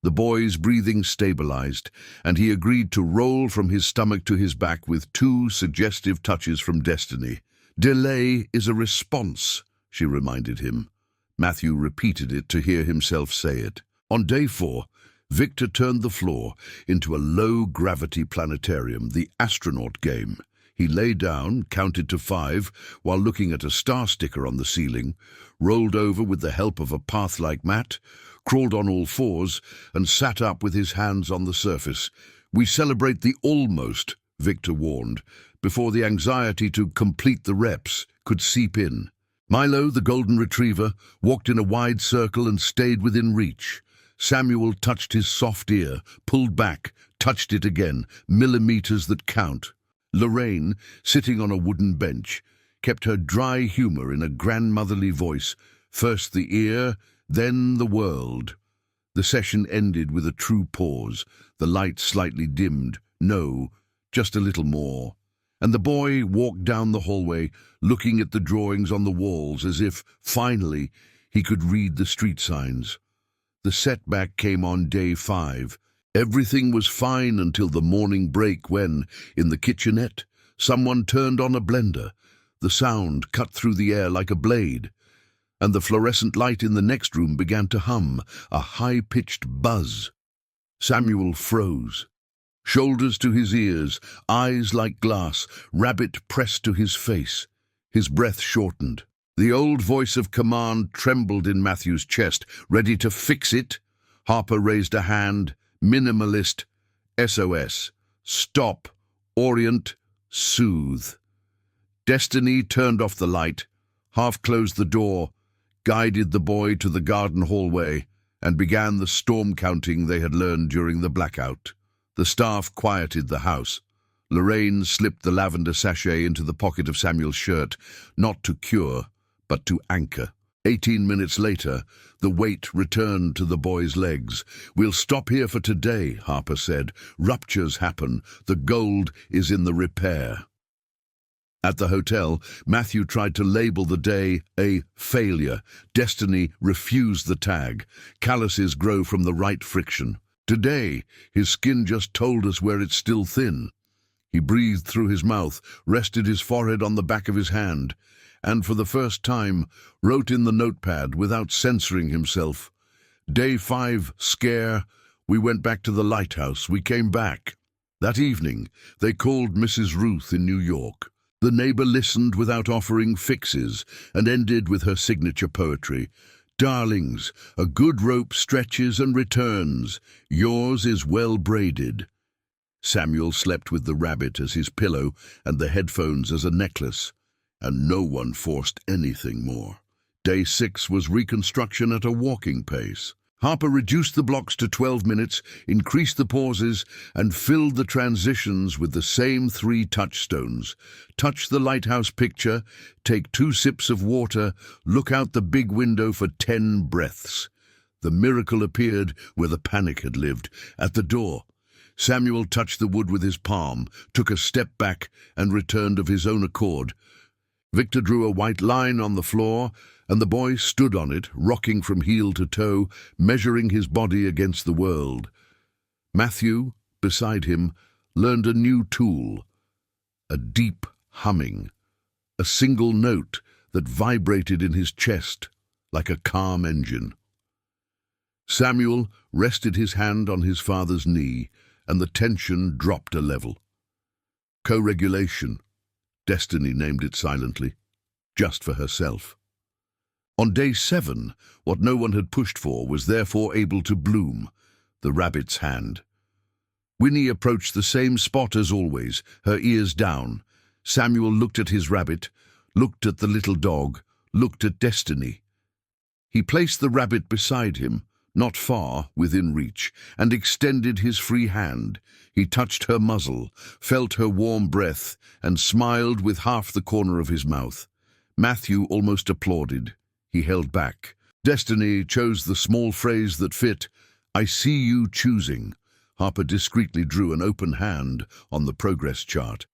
The boy's breathing stabilized, and he agreed to roll from his stomach to his back with 2 suggestive touches from Destiny. "Delay is a response," she reminded him. Matthew repeated it to hear himself say it. On day 4, Victor turned the floor into a low-gravity planetarium, the astronaut game. He lay down, counted to 5, while looking at a star sticker on the ceiling, rolled over with the help of a path-like mat, crawled on all 4s, and sat up with his hands on the surface. "We celebrate the almost," Victor warned, before the anxiety to complete the reps could seep in. Milo, the golden retriever, walked in a wide circle and stayed within reach. Samuel touched his soft ear, pulled back, touched it again, millimeters that count. Lorraine, sitting on a wooden bench, kept her dry humor in a grandmotherly voice, first the ear, then the world. The session ended with a true pause, the light slightly dimmed, no, just a little more. And the boy walked down the hallway, looking at the drawings on the walls as if, finally, he could read the street signs. The setback came on day 5. Everything was fine until the morning break when, in the kitchenette, someone turned on a blender. The sound cut through the air like a blade, and the fluorescent light in the next room began to hum, a high-pitched buzz. Samuel froze. Shoulders to his ears, eyes like glass, rabbit pressed to his face. His breath shortened. The old voice of command trembled in Matthew's chest. Ready to fix it? Harper raised a hand. Minimalist. SOS. Stop. Orient. Soothe. Destiny turned off the light, half-closed the door, guided the boy to the garden hallway, and began the storm counting they had learned during the blackout. The staff quieted the house. Lorraine slipped the lavender sachet into the pocket of Samuel's shirt, not to cure, but to anchor. 18 minutes later, the weight returned to the boy's legs. "We'll stop here for today," Harper said. "Ruptures happen. The gold is in the repair." At the hotel, Matthew tried to label the day a failure. Destiny refused the tag. Calluses grow from the right friction. Today, his skin just told us where it's still thin. He breathed through his mouth, rested his forehead on the back of his hand, and for the first time wrote in the notepad without censoring himself. Day 5, scare. We went back to the lighthouse. We came back. That evening, they called Mrs. Ruth in New York. The neighbor listened without offering fixes and ended with her signature poetry. "Darlings, a good rope stretches and returns. Yours is well braided." Samuel slept with the rabbit as his pillow and the headphones as a necklace, and no one forced anything more. Day 6 was reconstruction at a walking pace. Harper reduced the blocks to 12 minutes, increased the pauses, and filled the transitions with the same 3 touchstones. Touch the lighthouse picture, take 2 sips of water, look out the big window for 10 breaths. The miracle appeared where the panic had lived, at the door. Samuel touched the wood with his palm, took a step back, and returned of his own accord. Victor drew a white line on the floor, and the boy stood on it, rocking from heel to toe, measuring his body against the world. Matthew, beside him, learned a new tool, a deep humming, a single note that vibrated in his chest like a calm engine. Samuel rested his hand on his father's knee, and the tension dropped a level. Co-regulation, Destiny named it silently, just for herself. On day 7, what no one had pushed for was therefore able to bloom, the rabbit's hand. Winnie approached the same spot as always, her ears down. Samuel looked at his rabbit, looked at the little dog, looked at Destiny. He placed the rabbit beside him, not far, within reach, and extended his free hand. He touched her muzzle, felt her warm breath, and smiled with half the corner of his mouth. Matthew almost applauded. He held back. Destiny chose the small phrase that fit. "I see you choosing." Harper discreetly drew an open hand on the progress chart.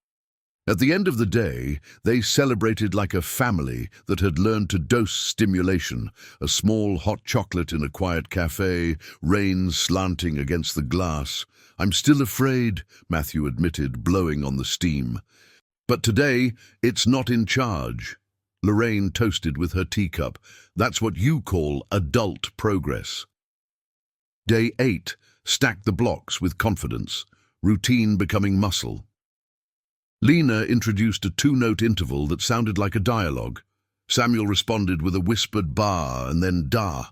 At the end of the day, they celebrated like a family that had learned to dose stimulation, a small hot chocolate in a quiet cafe, rain slanting against the glass. "I'm still afraid," Matthew admitted, blowing on the steam. "But today, it's not in charge." Lorraine toasted with her teacup. "That's what you call adult progress." Day 8 stacked the blocks with confidence, routine becoming muscle. Lena introduced a 2-note interval that sounded like a dialogue. Samuel responded with a whispered ba and then da.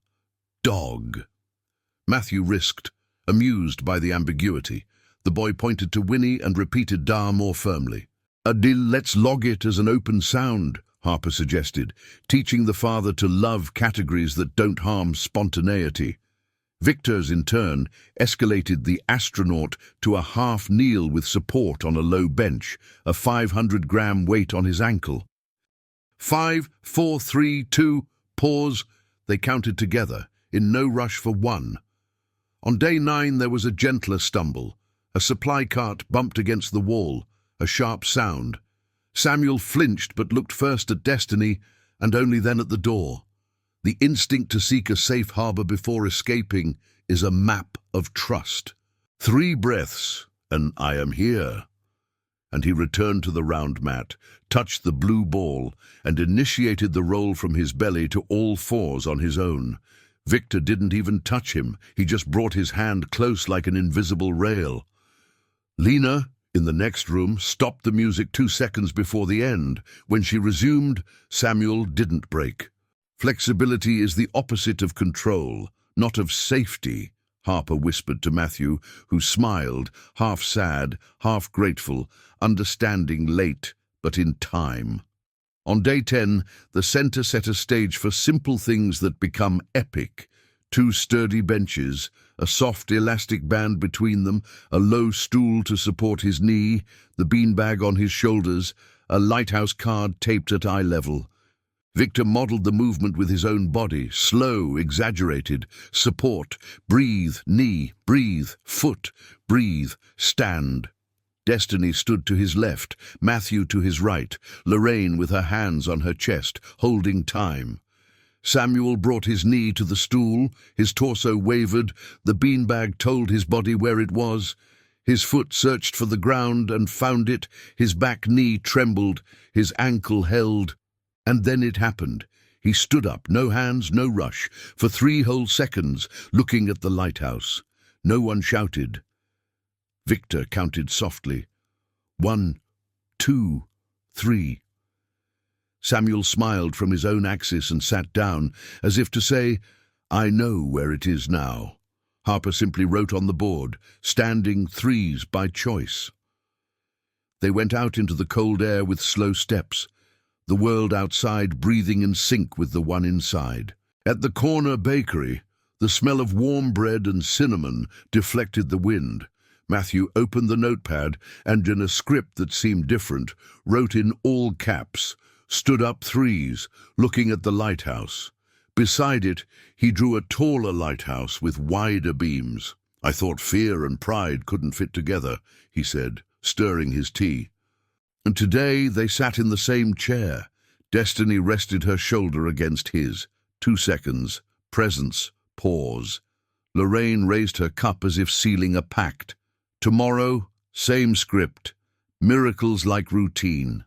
Dog. Matthew risked, amused by the ambiguity. The boy pointed to Winnie and repeated da more firmly. "Adil, let's log it as an open sound," Harper suggested, teaching the father to love categories that don't harm spontaneity. Victor's, in turn, escalated the astronaut to a half kneel with support on a low bench, a 500-gram weight on his ankle. 5, 4, 3, 2, pause. They counted together, in no rush for one. On day 9 there was a gentler stumble. A supply cart bumped against the wall, a sharp sound. Samuel flinched but looked first at Destiny and only then at the door. The instinct to seek a safe harbor before escaping is a map of trust. 3 breaths, and I am here. And he returned to the round mat, touched the blue ball, and initiated the roll from his belly to all 4s on his own. Victor didn't even touch him. He just brought his hand close like an invisible rail. Lena, in the next room, stopped the music 2 seconds before the end. When she resumed, Samuel didn't break. Flexibility is the opposite of control, not of safety, Harper whispered to Matthew, who smiled, half sad, half grateful, understanding late, but in time. On day 10, the center set a stage for simple things that become epic. 2 sturdy benches, a soft elastic band between them, a low stool to support his knee, the beanbag on his shoulders, a lighthouse card taped at eye level. Victor modeled the movement with his own body, slow, exaggerated, support, breathe, knee, breathe, foot, breathe, stand. Destiny stood to his left, Matthew to his right, Lorraine with her hands on her chest, holding time. Samuel brought his knee to the stool, his torso wavered, the beanbag told his body where it was. His foot searched for the ground and found it, his back knee trembled, his ankle held. And then it happened. He stood up, no hands, no rush, for 3 whole seconds, looking at the lighthouse. No one shouted. Victor counted softly. 1, 2, 3. Samuel smiled from his own axis and sat down, as if to say, I know where it is now. Harper simply wrote on the board, standing 3s by choice. They went out into the cold air with slow steps, the world outside breathing in sync with the one inside. At the corner bakery, the smell of warm bread and cinnamon deflected the wind. Matthew opened the notepad and, in a script that seemed different, wrote in all caps, stood up 3s, looking at the lighthouse. Beside it, he drew a taller lighthouse with wider beams. I thought fear and pride couldn't fit together, he said, stirring his tea. And today they sat in the same chair. Destiny rested her shoulder against his. 2 seconds. Presence. Pause. Lorraine raised her cup as if sealing a pact. Tomorrow, same script. Miracles like routine.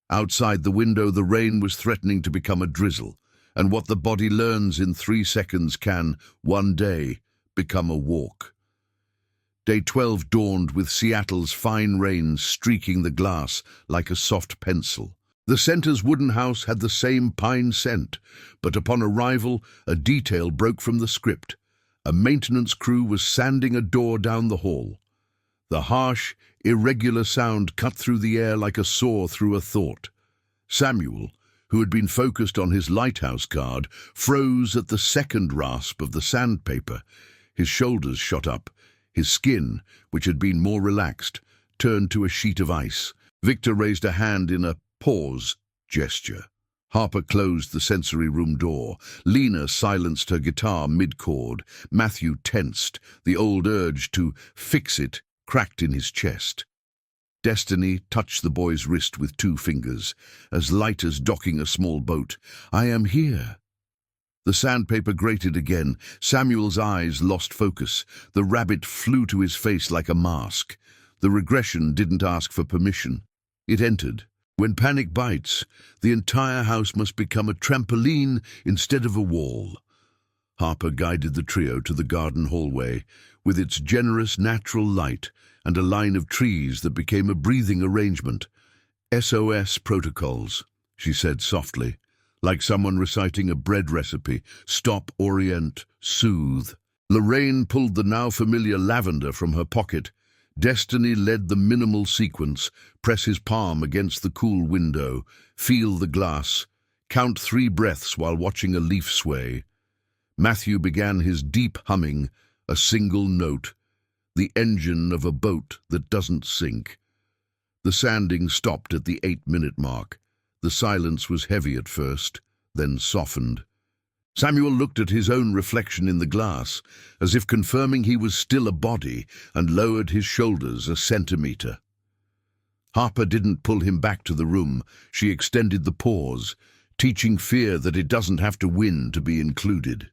Outside the window, the rain was threatening to become a drizzle, and what the body learns in 3 seconds can, one day, become a walk. Day 12 dawned with Seattle's fine rain streaking the glass like a soft pencil. The center's wooden house had the same pine scent, but upon arrival, a detail broke from the script. A maintenance crew was sanding a door down the hall. The harsh, irregular sound cut through the air like a saw through a thought. Samuel, who had been focused on his lighthouse card, froze at the second rasp of the sandpaper. His shoulders shot up. His skin, which had been more relaxed, turned to a sheet of ice. Victor raised a hand in a pause gesture. Harper closed the sensory room door. Lena silenced her guitar mid-chord. Matthew tensed. The old urge to fix it cracked in his chest. Destiny touched the boy's wrist with 2 fingers, as light as docking a small boat. I am here. The sandpaper grated again. Samuel's eyes lost focus. The rabbit flew to his face like a mask. The regression didn't ask for permission. It entered. When panic bites, the entire house must become a trampoline instead of a wall. Harper guided the trio to the garden hallway, with its generous natural light and a line of trees that became a breathing arrangement. SOS protocols, she said softly, like someone reciting a bread recipe. Stop, orient, soothe. Lorraine pulled the now familiar lavender from her pocket. Destiny led the minimal sequence. Press his palm against the cool window. Feel the glass. Count 3 breaths while watching a leaf sway. Matthew began his deep humming, a single note, the engine of a boat that doesn't sink. The sanding stopped at the 8-minute mark. The silence was heavy at first, then softened. Samuel looked at his own reflection in the glass, as if confirming he was still a body, and lowered his shoulders a centimetre. Harper didn't pull him back to the room. She extended the pause, teaching fear that it doesn't have to win to be included.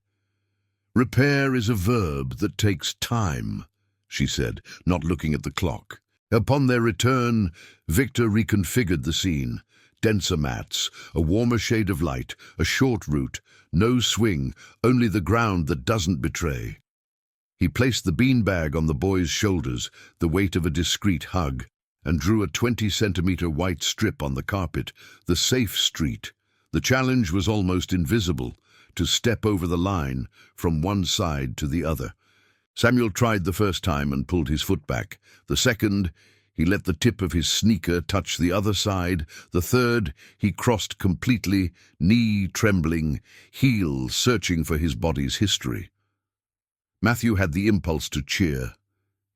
"Repair is a verb that takes time," she said, not looking at the clock. Upon their return, Victor reconfigured the scene. Denser mats, a warmer shade of light, a short route, no swing, only the ground that doesn't betray. He placed the beanbag on the boy's shoulders, the weight of a discreet hug, and drew a 20-centimetre white strip on the carpet, the safe street. The challenge was almost invisible, to step over the line from one side to the other. Samuel tried the first time and pulled his foot back. The second, he let the tip of his sneaker touch the other side. The third, he crossed completely, knee trembling, heel searching for his body's history. Matthew had the impulse to cheer.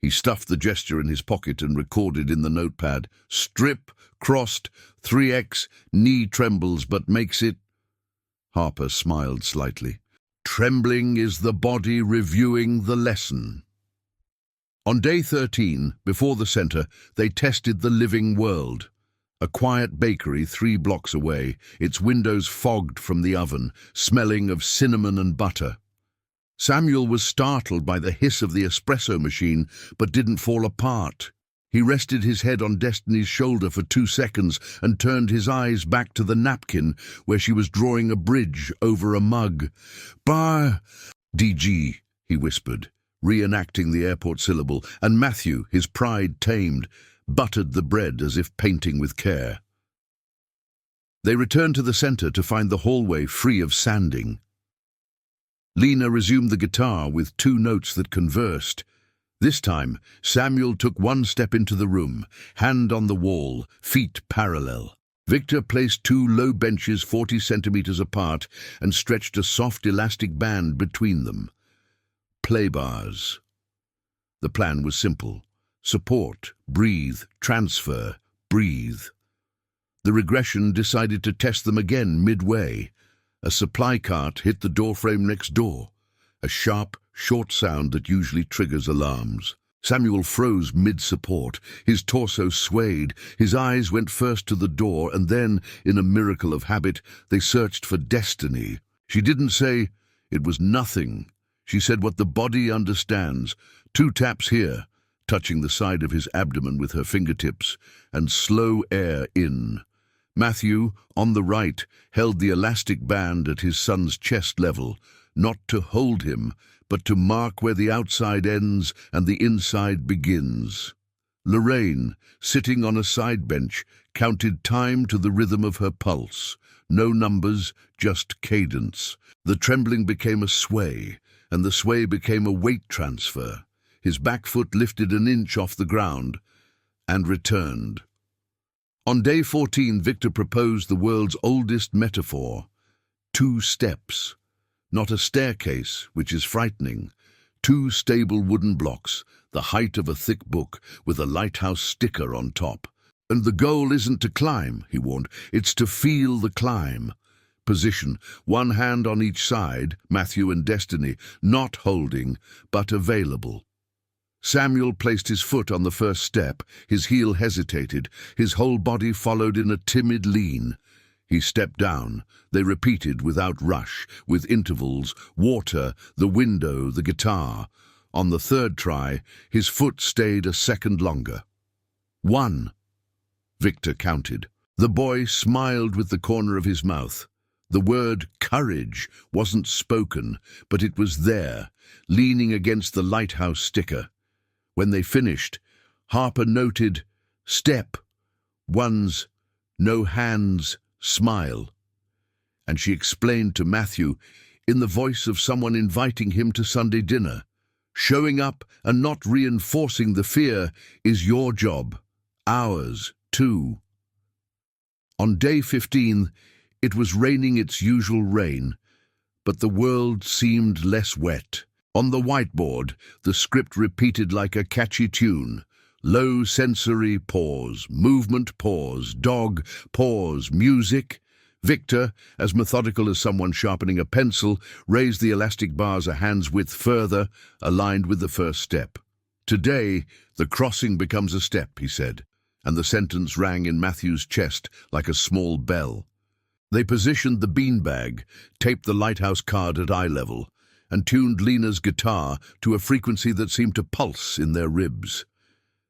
He stuffed the gesture in his pocket and recorded in the notepad, "Strip, crossed, 3x, knee trembles but makes it." Harper smiled slightly. "Trembling is the body reviewing the lesson." On day 13, before the centre, they tested the living world. A quiet bakery 3 blocks away, its windows fogged from the oven, smelling of cinnamon and butter. Samuel was startled by the hiss of the espresso machine, but didn't fall apart. He rested his head on Destiny's shoulder for 2 seconds and turned his eyes back to the napkin where she was drawing a bridge over a mug. "Bar, DG," he whispered, reenacting the airport syllable, and Matthew, his pride tamed, buttered the bread as if painting with care. They returned to the centre to find the hallway free of sanding. Lena resumed the guitar with 2 notes that conversed. This time, Samuel took 1 step into the room, hand on the wall, feet parallel. Victor placed 2 low benches 40 centimetres apart and stretched a soft elastic band between them. Play bars. The plan was simple. Support, breathe, transfer, breathe. The regression decided to test them again midway. A supply cart hit the doorframe next door, a sharp, short sound that usually triggers alarms. Samuel froze mid-support. His torso swayed. His eyes went first to the door, and then, in a miracle of habit, they searched for Destiny. She didn't say, "It was nothing." She said what the body understands. 2 taps here, touching the side of his abdomen with her fingertips, and slow air in. Matthew, on the right, held the elastic band at his son's chest level, not to hold him, but to mark where the outside ends and the inside begins. Lorraine, sitting on a side bench, counted time to the rhythm of her pulse. No numbers, just cadence. The trembling became a sway, and the sway became a weight transfer. His back foot lifted an inch off the ground and returned. On day 14, Victor proposed the world's oldest metaphor: 2 steps. Not a staircase, which is frightening. 2 stable wooden blocks, the height of a thick book, with a lighthouse sticker on top. And the goal isn't to climb, he warned, it's to feel the climb. Position, 1 hand on each side, Matthew and Destiny, not holding, but available. Samuel placed his foot on the first step. His heel hesitated. His whole body followed in a timid lean. He stepped down. They repeated without rush, with intervals, water, the window, the guitar. On the 3rd try, his foot stayed a second longer. 1. Victor counted. The boy smiled with the corner of his mouth. The word courage wasn't spoken, but it was there, leaning against the lighthouse sticker. When they finished, Harper noted, "Step, 1's, no hands, smile." And she explained to Matthew, in the voice of someone inviting him to Sunday dinner, "Showing up and not reinforcing the fear is your job, ours too." On day 15, it was raining its usual rain, but the world seemed less wet. On the whiteboard, the script repeated like a catchy tune. Low sensory pause, movement pause, dog pause, music. Victor, as methodical as someone sharpening a pencil, raised the elastic bars a hand's width further, aligned with the first step. Today, the crossing becomes a step, he said, and the sentence rang in Matthew's chest like a small bell. They positioned the beanbag, taped the lighthouse card at eye level, and tuned Lena's guitar to a frequency that seemed to pulse in their ribs.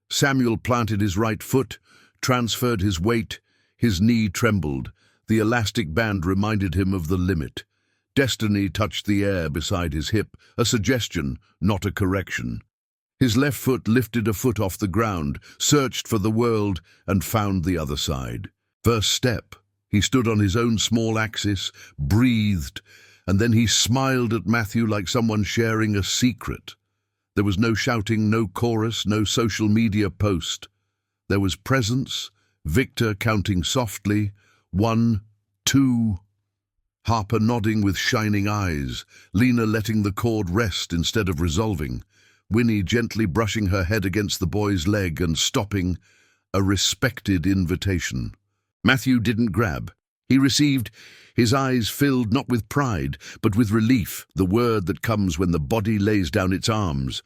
Samuel planted his right foot, transferred his weight, his knee trembled. The elastic band reminded him of the limit. Destiny touched the air beside his hip, a suggestion, not a correction. His left foot lifted a foot off the ground, searched for the world, and found the other side. First step. He stood on his own small axis, breathed, and then he smiled at Matthew like someone sharing a secret. There was no shouting, no chorus, no social media post. There was presence, Victor counting softly, 1, 2, Harper nodding with shining eyes, Lena letting the chord rest instead of resolving, Winnie gently brushing her head against the boy's leg and stopping, a respected invitation. Matthew didn't grab. He received, his eyes filled not with pride, but with relief, the word that comes when the body lays down its arms.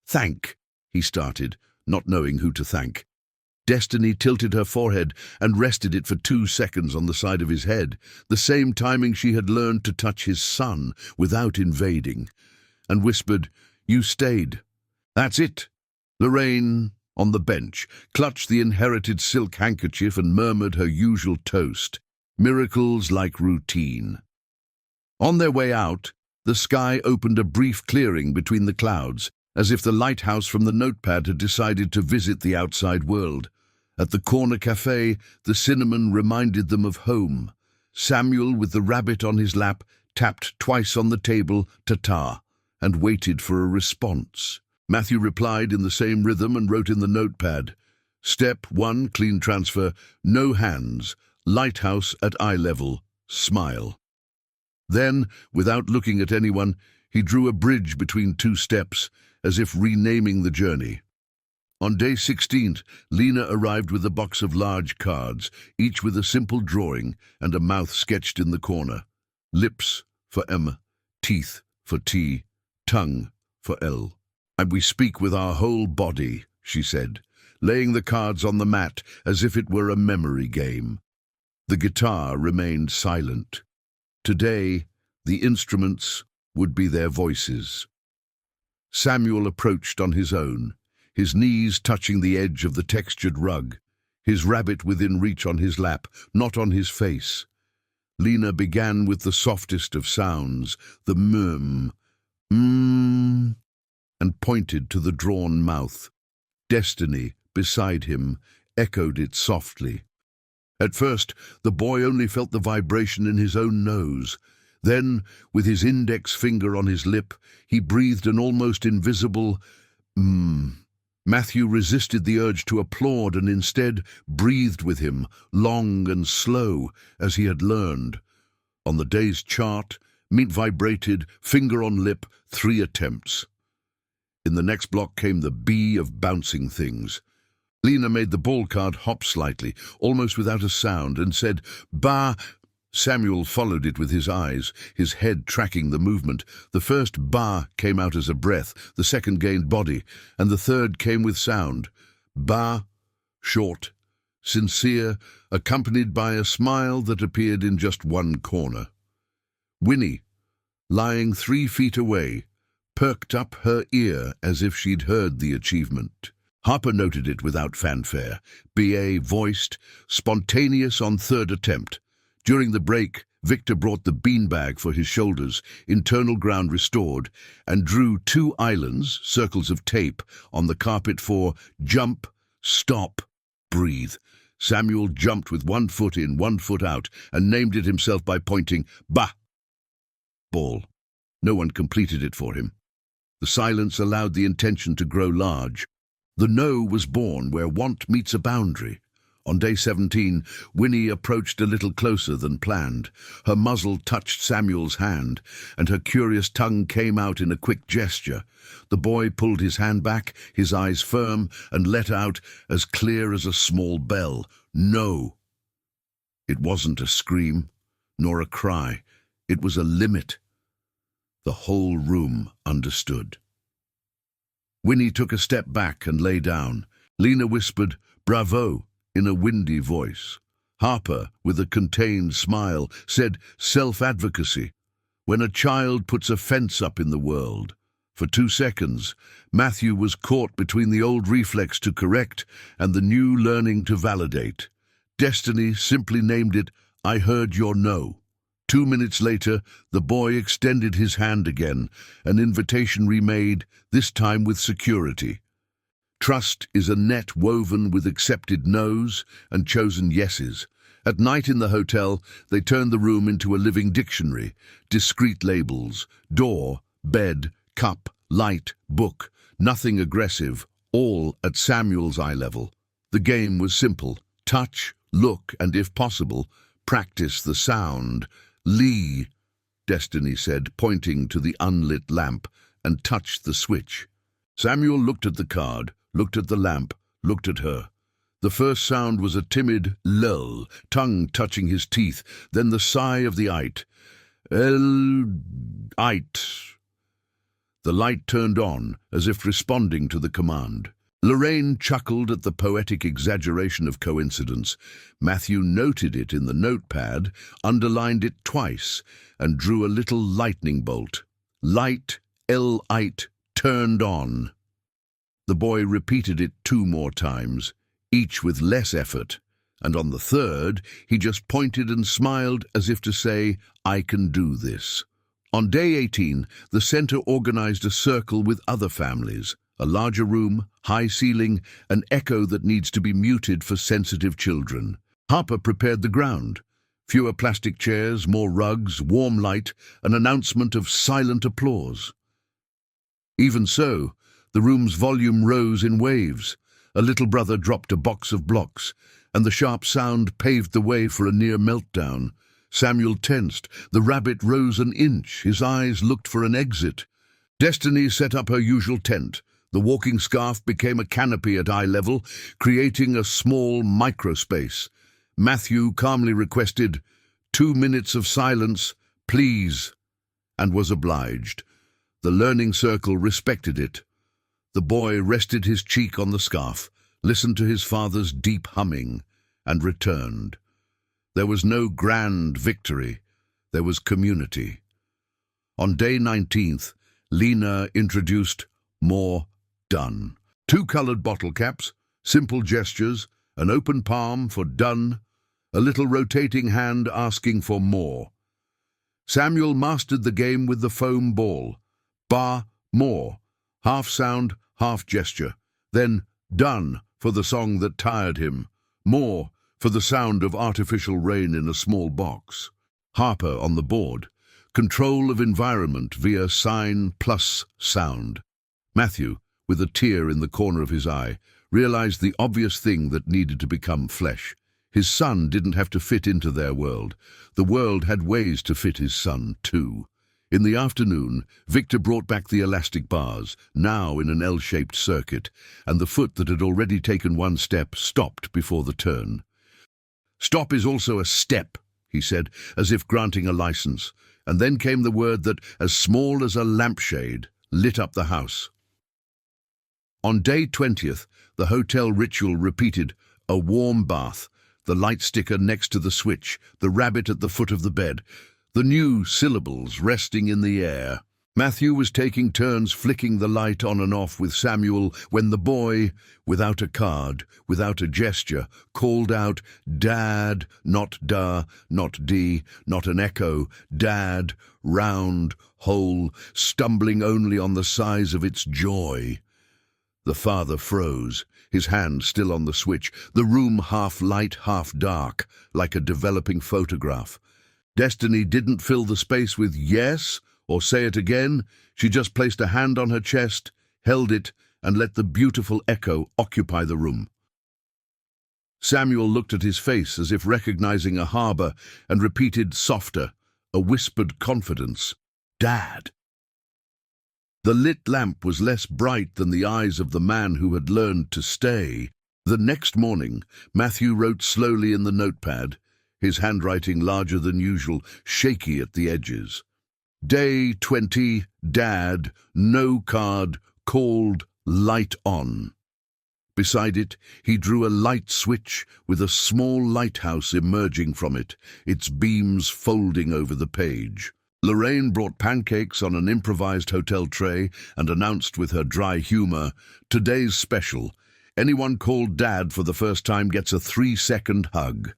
Thank, he started, not knowing who to thank. Destiny tilted her forehead and rested it for 2 seconds on the side of his head, the same timing she had learned to touch his son without invading, and whispered, "You stayed." "That's it." Lorraine, on the bench, clutched the inherited silk handkerchief and murmured her usual toast, "Miracles like routine." On their way out, the sky opened a brief clearing between the clouds, as if the lighthouse from the notepad had decided to visit the outside world. At the corner cafe, the cinnamon reminded them of home. Samuel, with the rabbit on his lap, tapped twice on the table, ta-ta, and waited for a response. Matthew replied in the same rhythm and wrote in the notepad, "Step 1, clean transfer, no hands, lighthouse at eye level, smile." Then, without looking at anyone, he drew a bridge between 2 steps, as if renaming the journey. On day 16th, Lena arrived with a box of large cards, each with a simple drawing and a mouth sketched in the corner. Lips for M, teeth for T, tongue for L. "And we speak with our whole body," she said, laying the cards on the mat as if it were a memory game. The guitar remained silent. Today, the instruments would be their voices. Samuel approached on his own, his knees touching the edge of the textured rug, his rabbit within reach on his lap, not on his face. Lena began with the softest of sounds, the and pointed to the drawn mouth. Destiny, beside him, echoed it softly. At first, the boy only felt the vibration in his own nose. Then, with his index finger on his lip, he breathed an almost invisible Matthew resisted the urge to applaud and instead breathed with him, long and slow, as he had learned. On the day's chart, meat vibrated, finger on lip, 3 attempts. In the next block came the B of bouncing things. Lena made the ball card hop slightly, almost without a sound, and said, "Ba." Samuel followed it with his eyes, his head tracking the movement. The first ba came out as a breath, the second gained body, and the third came with sound. Ba, short, sincere, accompanied by a smile that appeared in just one corner. Winnie, lying 3 feet away, perked up her ear as if she'd heard the achievement. Harper noted it without fanfare. B.A. voiced, spontaneous on 3rd attempt. During the break, Victor brought the beanbag for his shoulders, internal ground restored, and drew 2 islands, circles of tape, on the carpet for jump, stop, breathe. Samuel jumped with 1 foot in, 1 foot out, and named it himself by pointing, "Bah!" Ball. No one completed it for him. The silence allowed the intention to grow large. The no was born where want meets a boundary. On day 17, Winnie approached a little closer than planned. Her muzzle touched Samuel's hand, and her curious tongue came out in a quick gesture. The boy pulled his hand back, his eyes firm, and let out, as clear as a small bell, "No." It wasn't a scream, nor a cry. It was a limit. The whole room understood. Winnie took a step back and lay down. Lena whispered, "Bravo," in a windy voice. Harper, with a contained smile, said, "Self-advocacy. When a child puts a fence up in the world." For 2 seconds, Matthew was caught between the old reflex to correct and the new learning to validate. Destiny simply named it, "I heard your no." 2 minutes later, the boy extended his hand again, an invitation remade, this time with security. Trust is a net woven with accepted no's and chosen yeses. At night in the hotel, they turned the room into a living dictionary. Discrete labels: door, bed, cup, light, book. Nothing aggressive, all at Samuel's eye level. The game was simple: touch, look, and if possible, practice the sound. "Lee," Destiny said, pointing to the unlit lamp, and touched the switch. Samuel looked at the card, looked at the lamp, looked at her. The first sound was a timid lull, tongue touching his teeth, then the sigh of the ite. "Ite." The light turned on, as if responding to the command. Lorraine chuckled at the poetic exaggeration of coincidence. Matthew noted it in the notepad, underlined it twice, and drew a little lightning bolt. Light, L-ite, turned on. The boy repeated it 2 more times, each with less effort, and on the third, he just pointed and smiled as if to say, "I can do this." On day 18, the center organized a circle with other families. A larger room, high ceiling, an echo that needs to be muted for sensitive children. Harper prepared the ground. Fewer plastic chairs, more rugs, warm light, an announcement of silent applause. Even so, the room's volume rose in waves. A little brother dropped a box of blocks, and the sharp sound paved the way for a near meltdown. Samuel tensed. The rabbit rose an inch. His eyes looked for an exit. Destiny set up her usual tent. The walking scarf became a canopy at eye level, creating a small microspace. Matthew calmly requested, 2 minutes of silence, please," and was obliged. The learning circle respected it. The boy rested his cheek on the scarf, listened to his father's deep humming, and returned. There was no grand victory. There was community. On day 19th, Lena introduced more done. 2 colored bottle caps, simple gestures, an open palm for done, a little rotating hand asking for more. Samuel mastered the game with the foam ball. Bar, more. Half sound, half gesture. Then done for the song that tired him. More for the sound of artificial rain in a small box. Harper on the board. Control of environment via sign plus sound. Matthew, with a tear in the corner of his eye, realized the obvious thing that needed to become flesh. His son didn't have to fit into their world. The world had ways to fit his son, too. In the afternoon, Victor brought back the elastic bars, now in an L-shaped circuit, and the foot that had already taken 1 step stopped before the turn. "Stop is also a step," he said, as if granting a license, and then came the word that, as small as a lampshade, lit up the house. On day 20th, the hotel ritual repeated: a warm bath, the light sticker next to the switch, the rabbit at the foot of the bed, the new syllables resting in the air. Matthew was taking turns flicking the light on and off with Samuel when the boy, without a card, without a gesture, called out, "Dad," not da, not D, not an echo, "Dad," round, whole, stumbling only on the size of its joy. The father froze, his hand still on the switch, the room half light, half dark, like a developing photograph. Destiny didn't fill the space with yes or say it again. She just placed a hand on her chest, held it, and let the beautiful echo occupy the room. Samuel looked at his face as if recognizing a harbor and repeated softer, a whispered confidence, "Dad." The lit lamp was less bright than the eyes of the man who had learned to stay. The next morning, Matthew wrote slowly in the notepad, his handwriting larger than usual, shaky at the edges. Day 20, Dad, no card, called, light on. Beside it, he drew a light switch with a small lighthouse emerging from it, its beams folding over the page. Lorraine brought pancakes on an improvised hotel tray and announced with her dry humor, "Today's special. Anyone called Dad for the first time gets a 3-second hug."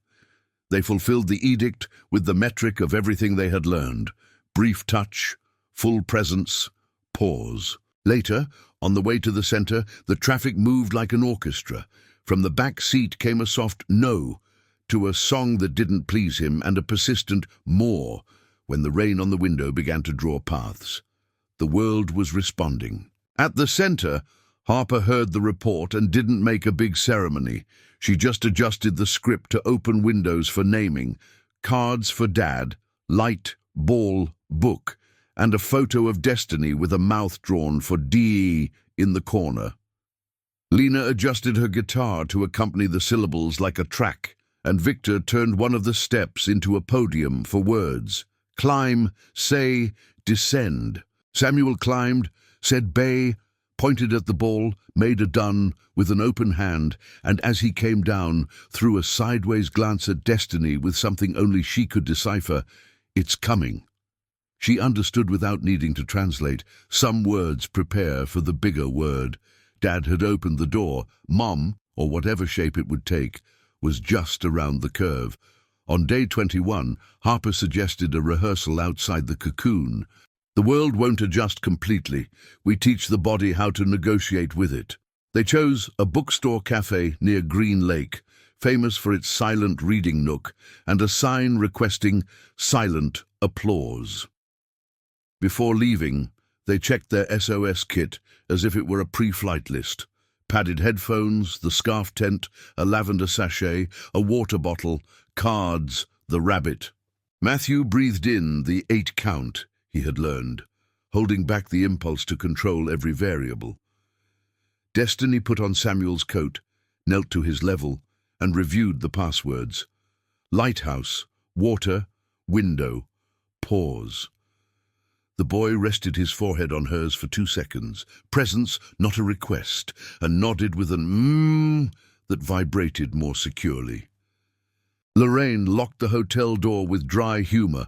They fulfilled the edict with the metric of everything they had learned. Brief touch, full presence, pause. Later, on the way to the center, the traffic moved like an orchestra. From the back seat came a soft "no" to a song that didn't please him and a persistent "more" when the rain on the window began to draw paths. The world was responding. At the center, Harper heard the report and didn't make a big ceremony. She just adjusted the script to open windows for naming, cards for Dad, light, ball, book, and a photo of Destiny with a mouth drawn for D in the corner. Lena adjusted her guitar to accompany the syllables like a track, and Victor turned one of the steps into a podium for words. Climb, say, descend. Samuel climbed, said bay, pointed at the ball, made a done with an open hand, and as he came down, threw a sideways glance at Destiny with something only she could decipher. "It's coming." She understood without needing to translate. Some words prepare for the bigger word. Dad had opened the door. Mom, or whatever shape it would take, was just around the curve. On day 21, Harper suggested a rehearsal outside the cocoon. "The world won't adjust completely. We teach the body how to negotiate with it." They chose a bookstore cafe near Green Lake, famous for its silent reading nook, and a sign requesting silent applause. Before leaving, they checked their SOS kit as if it were a pre-flight list. Padded headphones, the scarf tent, a lavender sachet, a water bottle, cards, the rabbit. Matthew breathed in the 8 count he had learned, holding back the impulse to control every variable. Destiny put on Samuel's coat, knelt to his level, and reviewed the passwords. Lighthouse, water, window, pause. The boy rested his forehead on hers for 2 seconds. Presence, not a request, and nodded with an that vibrated more securely. Lorraine locked the hotel door with dry humor.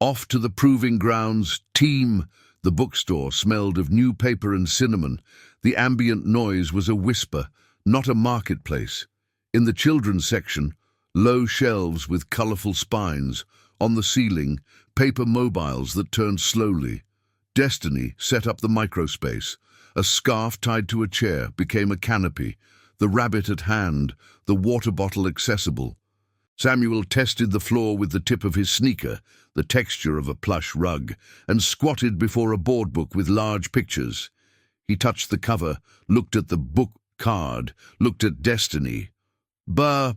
Off to the proving grounds, team. The bookstore smelled of new paper and cinnamon. The ambient noise was a whisper, not a marketplace. In the children's section, low shelves with colorful spines. On the ceiling, paper mobiles that turned slowly. Destiny set up the microspace. A scarf tied to a chair became a canopy, the rabbit at hand, the water bottle accessible. Samuel tested the floor with the tip of his sneaker, the texture of a plush rug, and squatted before a board book with large pictures. He touched the cover, looked at the book card, looked at Destiny. Book,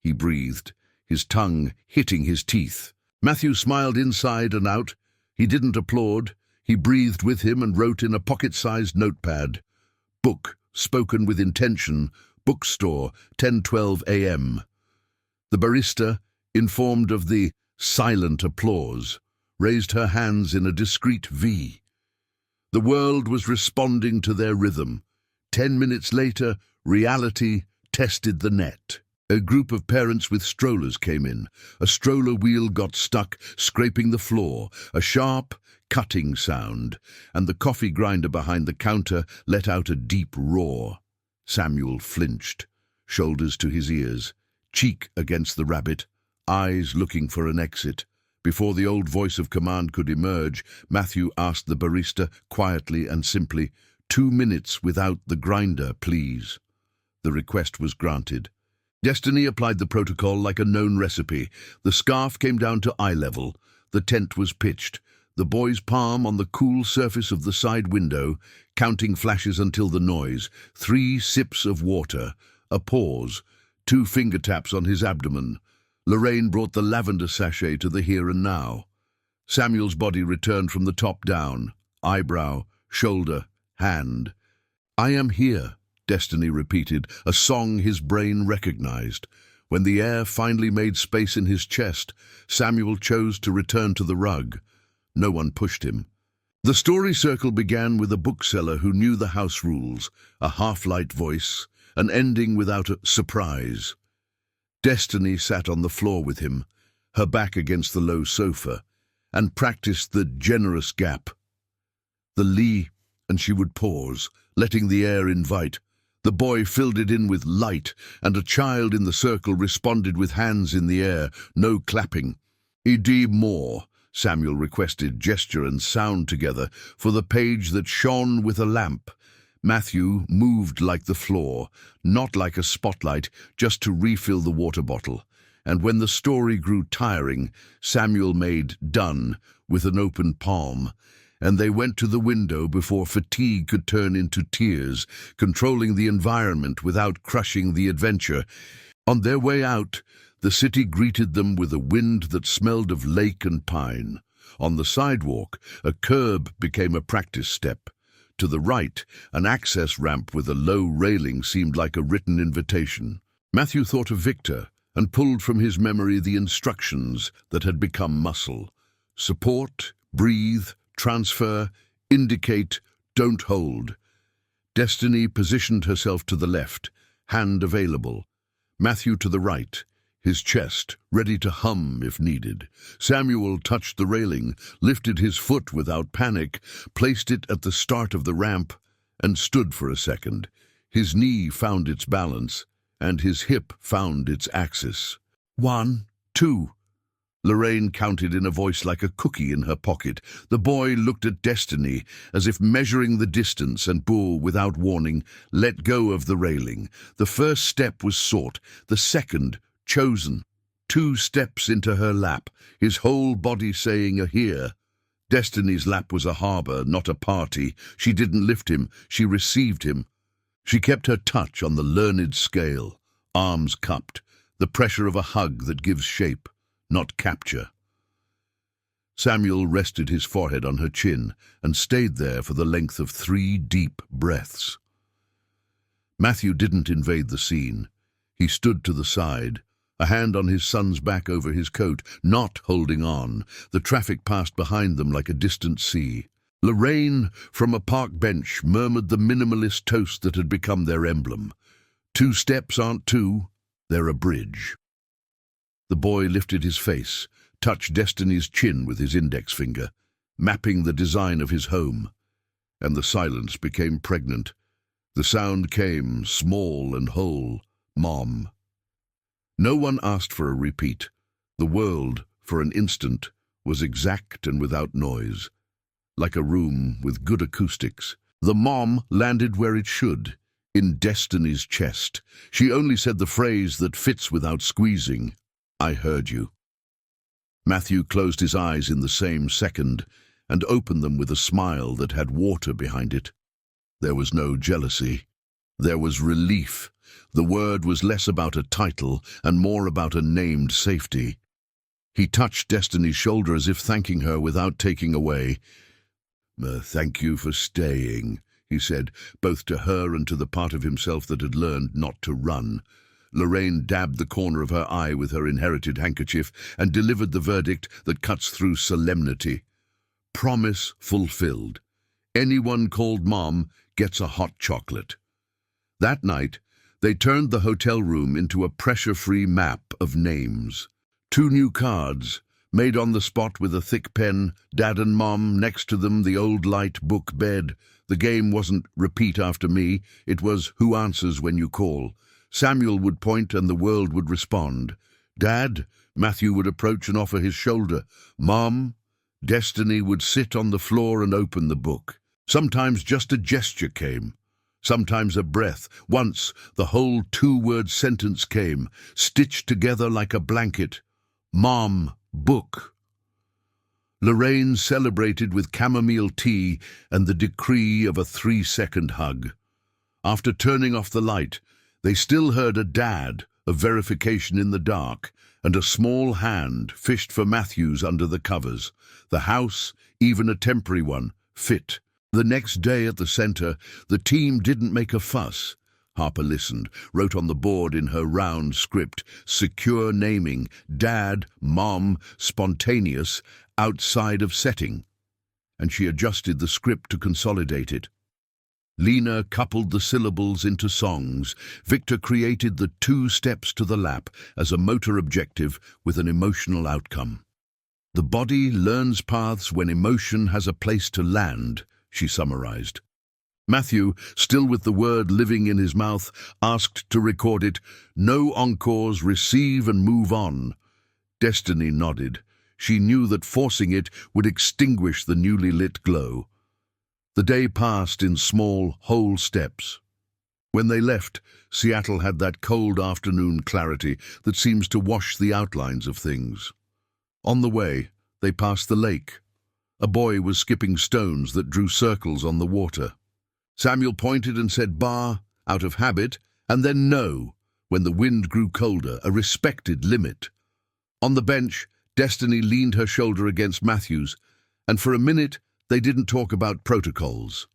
he breathed, his tongue hitting his teeth. Matthew smiled inside and out. He didn't applaud. He breathed with him and wrote in a pocket-sized notepad. Book, spoken with intention, bookstore, 10:12 a.m. The barista, informed of the silent applause, raised her hands in a discreet V. The world was responding to their rhythm. 10 minutes later, reality tested the net. A group of parents with strollers came in. A stroller wheel got stuck, scraping the floor, a sharp, cutting sound, and the coffee grinder behind the counter let out a deep roar. Samuel flinched, shoulders to his ears, cheek against the rabbit, eyes looking for an exit. Before the old voice of command could emerge, Matthew asked the barista quietly and simply, 2 minutes without the grinder, please. The request was granted. Destiny applied the protocol like a known recipe. The scarf came down to eye level. The tent was pitched. the boy's palm on the cool surface of the side window, counting flashes until the noise, 3 sips of water, a pause, 2 finger taps on his abdomen. Lorraine brought the lavender sachet to the here and now. Samuel's body returned from the top down, eyebrow, shoulder, hand. "I am here," Destiny repeated, a song his brain recognized. When the air finally made space in his chest, Samuel chose to return to the rug. No one pushed him. The story circle began with a bookseller who knew the house rules, a half-light voice, an ending without a surprise. Destiny sat on the floor with him, her back against the low sofa, and practiced the generous gap. The Lee, and she would pause, letting the air invite. The boy filled it in with light, and a child in the circle responded with hands in the air, no clapping. "Ed more," Samuel requested, gesture and sound together, for the page that shone with a lamp. Matthew moved like the floor, not like a spotlight, just to refill the water bottle. And when the story grew tiring, Samuel made "done" with an open palm, and they went to the window before fatigue could turn into tears, controlling the environment without crushing the adventure. On their way out, the city greeted them with a wind that smelled of lake and pine. On the sidewalk, a curb became a practice step. To the right, an access ramp with a low railing seemed like a written invitation. Matthew thought of Victor and pulled from his memory the instructions that had become muscle. Support, breathe, transfer, indicate, don't hold. Destiny positioned herself to the left, hand available. Matthew to the right, his chest ready to hum if needed. Samuel touched the railing, lifted his foot without panic, placed it at the start of the ramp, and stood for a second. His knee found its balance, and his hip found its axis. 1, 2. Lorraine counted in a voice like a cookie in her pocket. The boy looked at Destiny, as if measuring the distance, and without warning, let go of the railing. The first step was sought, the second chosen. 2 steps into her lap, his whole body saying a here. Destiny's lap was a harbor, not a party. She didn't lift him, she received him. She kept her touch on the learned scale, arms cupped, the pressure of a hug that gives shape, not capture. Samuel rested his forehead on her chin and stayed there for the length of 3 deep breaths. Matthew didn't invade the scene. He stood to the side, a hand on his son's back over his coat, not holding on. The traffic passed behind them like a distant sea. Lorraine, from a park bench, murmured the minimalist toast that had become their emblem. 2 steps aren't 2, they're a bridge. The boy lifted his face, touched Destiny's chin with his index finger, mapping the design of his home. And the silence became pregnant. The sound came, small and whole, Mom. No one asked for a repeat. The world, for an instant, was exact and without noise, like a room with good acoustics. The mom landed where it should, in Destiny's chest. She only said the phrase that fits without squeezing. "I heard you." Matthew closed his eyes in the same second and opened them with a smile that had water behind it. There was no jealousy. There was relief. The word was less about a title and more about a named safety. He touched Destiny's shoulder as if thanking her without taking away. "Thank you for staying," he said, both to her and to the part of himself that had learned not to run. Lorraine dabbed the corner of her eye with her inherited handkerchief and delivered the verdict that cuts through solemnity. Promise fulfilled. Anyone called Mom gets a hot chocolate. That night, they turned the hotel room into a pressure-free map of names. 2 new cards, made on the spot with a thick pen, Dad and Mom, next to them the old light book bed. The game wasn't repeat after me, it was who answers when you call. Samuel would point and the world would respond. Dad, Matthew would approach and offer his shoulder. Mom, Destiny would sit on the floor and open the book. Sometimes just a gesture came. Sometimes a breath. Once, the whole 2-word sentence came, stitched together like a blanket. Mom, book. Lorraine celebrated with chamomile tea and the decree of a 3-second hug. After turning off the light, they still heard a dad, a verification in the dark, and a small hand fished for Matthews under the covers. The house, even a temporary one, fit. The next day at the center, the team didn't make a fuss. Harper listened, wrote on the board in her round script, secure naming, dad, mom, spontaneous, outside of setting. And she adjusted the script to consolidate it. Lena coupled the syllables into songs. Victor created the 2 steps to the lap as a motor objective with an emotional outcome. The body learns paths when emotion has a place to land, she summarized. Matthew, still with the word living in his mouth, asked to record it. No encores, receive and move on. Destiny nodded. She knew that forcing it would extinguish the newly lit glow. The day passed in small, whole steps. When they left, Seattle had that cold afternoon clarity that seems to wash the outlines of things. On the way, they passed the lake. A boy was skipping stones that drew circles on the water. Samuel pointed and said "Bah," out of habit, and then "no," when the wind grew colder, a respected limit. On the bench, Destiny leaned her shoulder against Matthew's, and for a minute they didn't talk about protocols.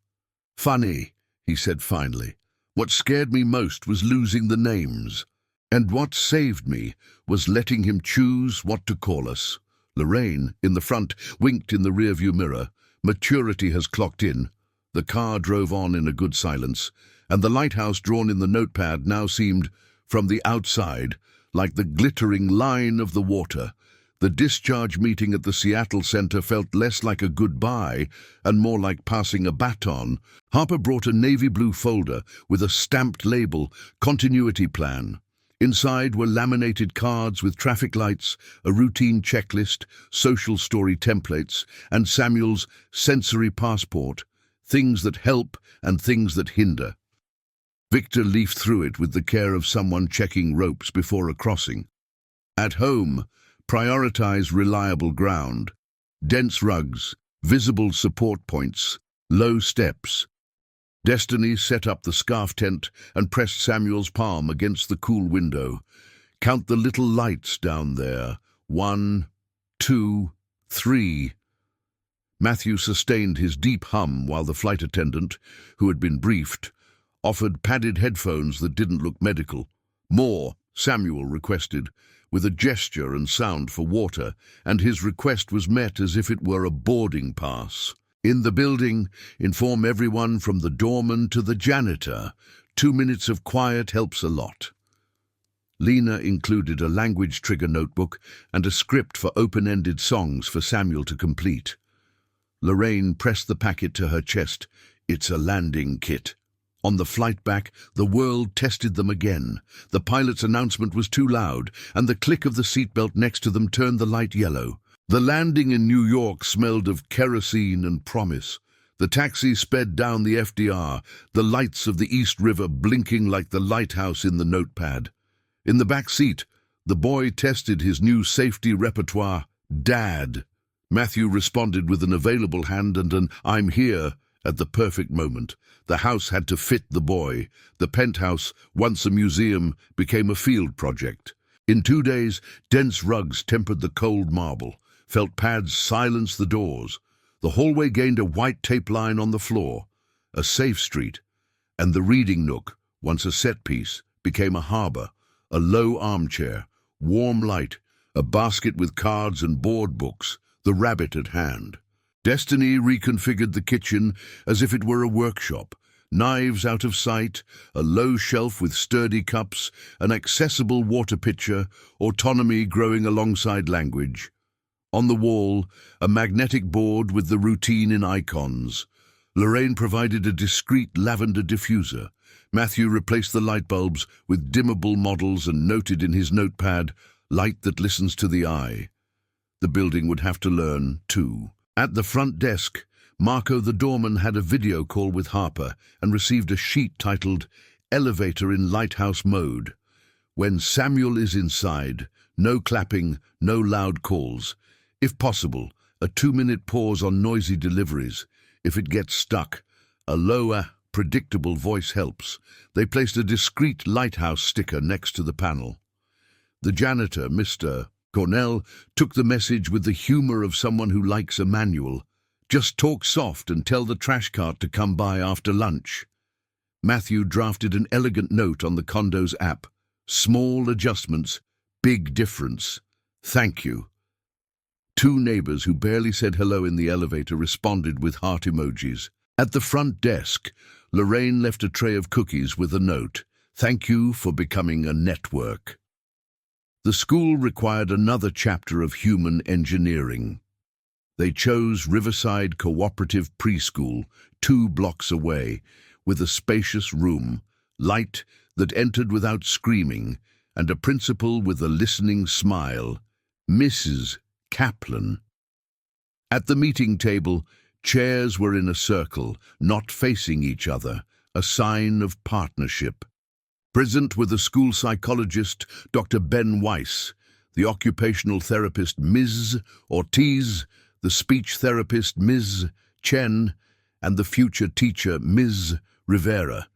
"Funny," he said finally. "What scared me most was losing the names. And what saved me was letting him choose what to call us." Lorraine, in the front, winked in the rearview mirror. Maturity has clocked in. The car drove on in a good silence, and the lighthouse drawn in the notepad now seemed, from the outside, like the glittering line of the water. The discharge meeting at the Seattle Center felt less like a goodbye and more like passing a baton. Harper brought a navy blue folder with a stamped label, continuity plan. Inside were laminated cards with traffic lights, a routine checklist, social story templates, and Samuel's sensory passport. Things that help and things that hinder. Victor leafed through it with the care of someone checking ropes before a crossing. At home, prioritize reliable ground, dense rugs, visible support points, low steps. Destiny set up the scarf tent and pressed Samuel's palm against the cool window. Count the little lights down there. 1, 2, 3. Matthew sustained his deep hum while the flight attendant, who had been briefed, offered padded headphones that didn't look medical. "More," Samuel requested, with a gesture and sound for water, and his request was met as if it were a boarding pass. "In the building, inform everyone from the doorman to the janitor. 2 minutes of quiet helps a lot." Lena included a language trigger notebook and a script for open-ended songs for Samuel to complete. Lorraine pressed the packet to her chest. "It's a landing kit." On the flight back, the world tested them again. The pilot's announcement was too loud, and the click of the seatbelt next to them turned the light yellow. The landing in New York smelled of kerosene and promise. The taxi sped down the FDR, the lights of the East River blinking like the lighthouse in the notepad. In the back seat, the boy tested his new safety repertoire, "Dad." Matthew responded with an available hand and an "I'm here" at the perfect moment. The house had to fit the boy. The penthouse, once a museum, became a field project. In 2 days, dense rugs tempered the cold marble. Felt pads silenced the doors. The hallway gained a white tape line on the floor, a safe street, and the reading nook, once a set piece, became a harbor, a low armchair, warm light, a basket with cards and board books, the rabbit at hand. Destiny reconfigured the kitchen as if it were a workshop. Knives out of sight, a low shelf with sturdy cups, an accessible water pitcher, autonomy growing alongside language. On the wall, a magnetic board with the routine in icons. Lorraine provided a discreet lavender diffuser. Matthew replaced the light bulbs with dimmable models and noted in his notepad, "Light that listens to the eye." The building would have to learn, too. At the front desk, Marco the doorman had a video call with Harper and received a sheet titled "Elevator in Lighthouse Mode." When Samuel is inside, no clapping, no loud calls. If possible, A 2-minute pause on noisy deliveries. If it gets stuck, a lower, predictable voice helps. They placed a discreet lighthouse sticker next to the panel. The janitor, Mr. Cornell, took the message with the humor of someone who likes a manual. Just talk soft and tell the trash cart to come by after lunch. Matthew drafted an elegant note on the condo's app. Small adjustments, big difference. Thank you. 2 neighbors who barely said hello in the elevator responded with heart emojis. At the front desk, Lorraine left a tray of cookies with a note. Thank you for becoming a network. The school required another chapter of human engineering. They chose Riverside Cooperative Preschool, 2 blocks away, with a spacious room, light that entered without screaming, and a principal with a listening smile, Mrs. Kaplan. At the meeting table, chairs were in a circle, not facing each other, a sign of partnership. Present were the school psychologist, Dr. Ben Weiss, the occupational therapist, Ms. Ortiz, the speech therapist, Ms. Chen, and the future teacher, Ms. Rivera.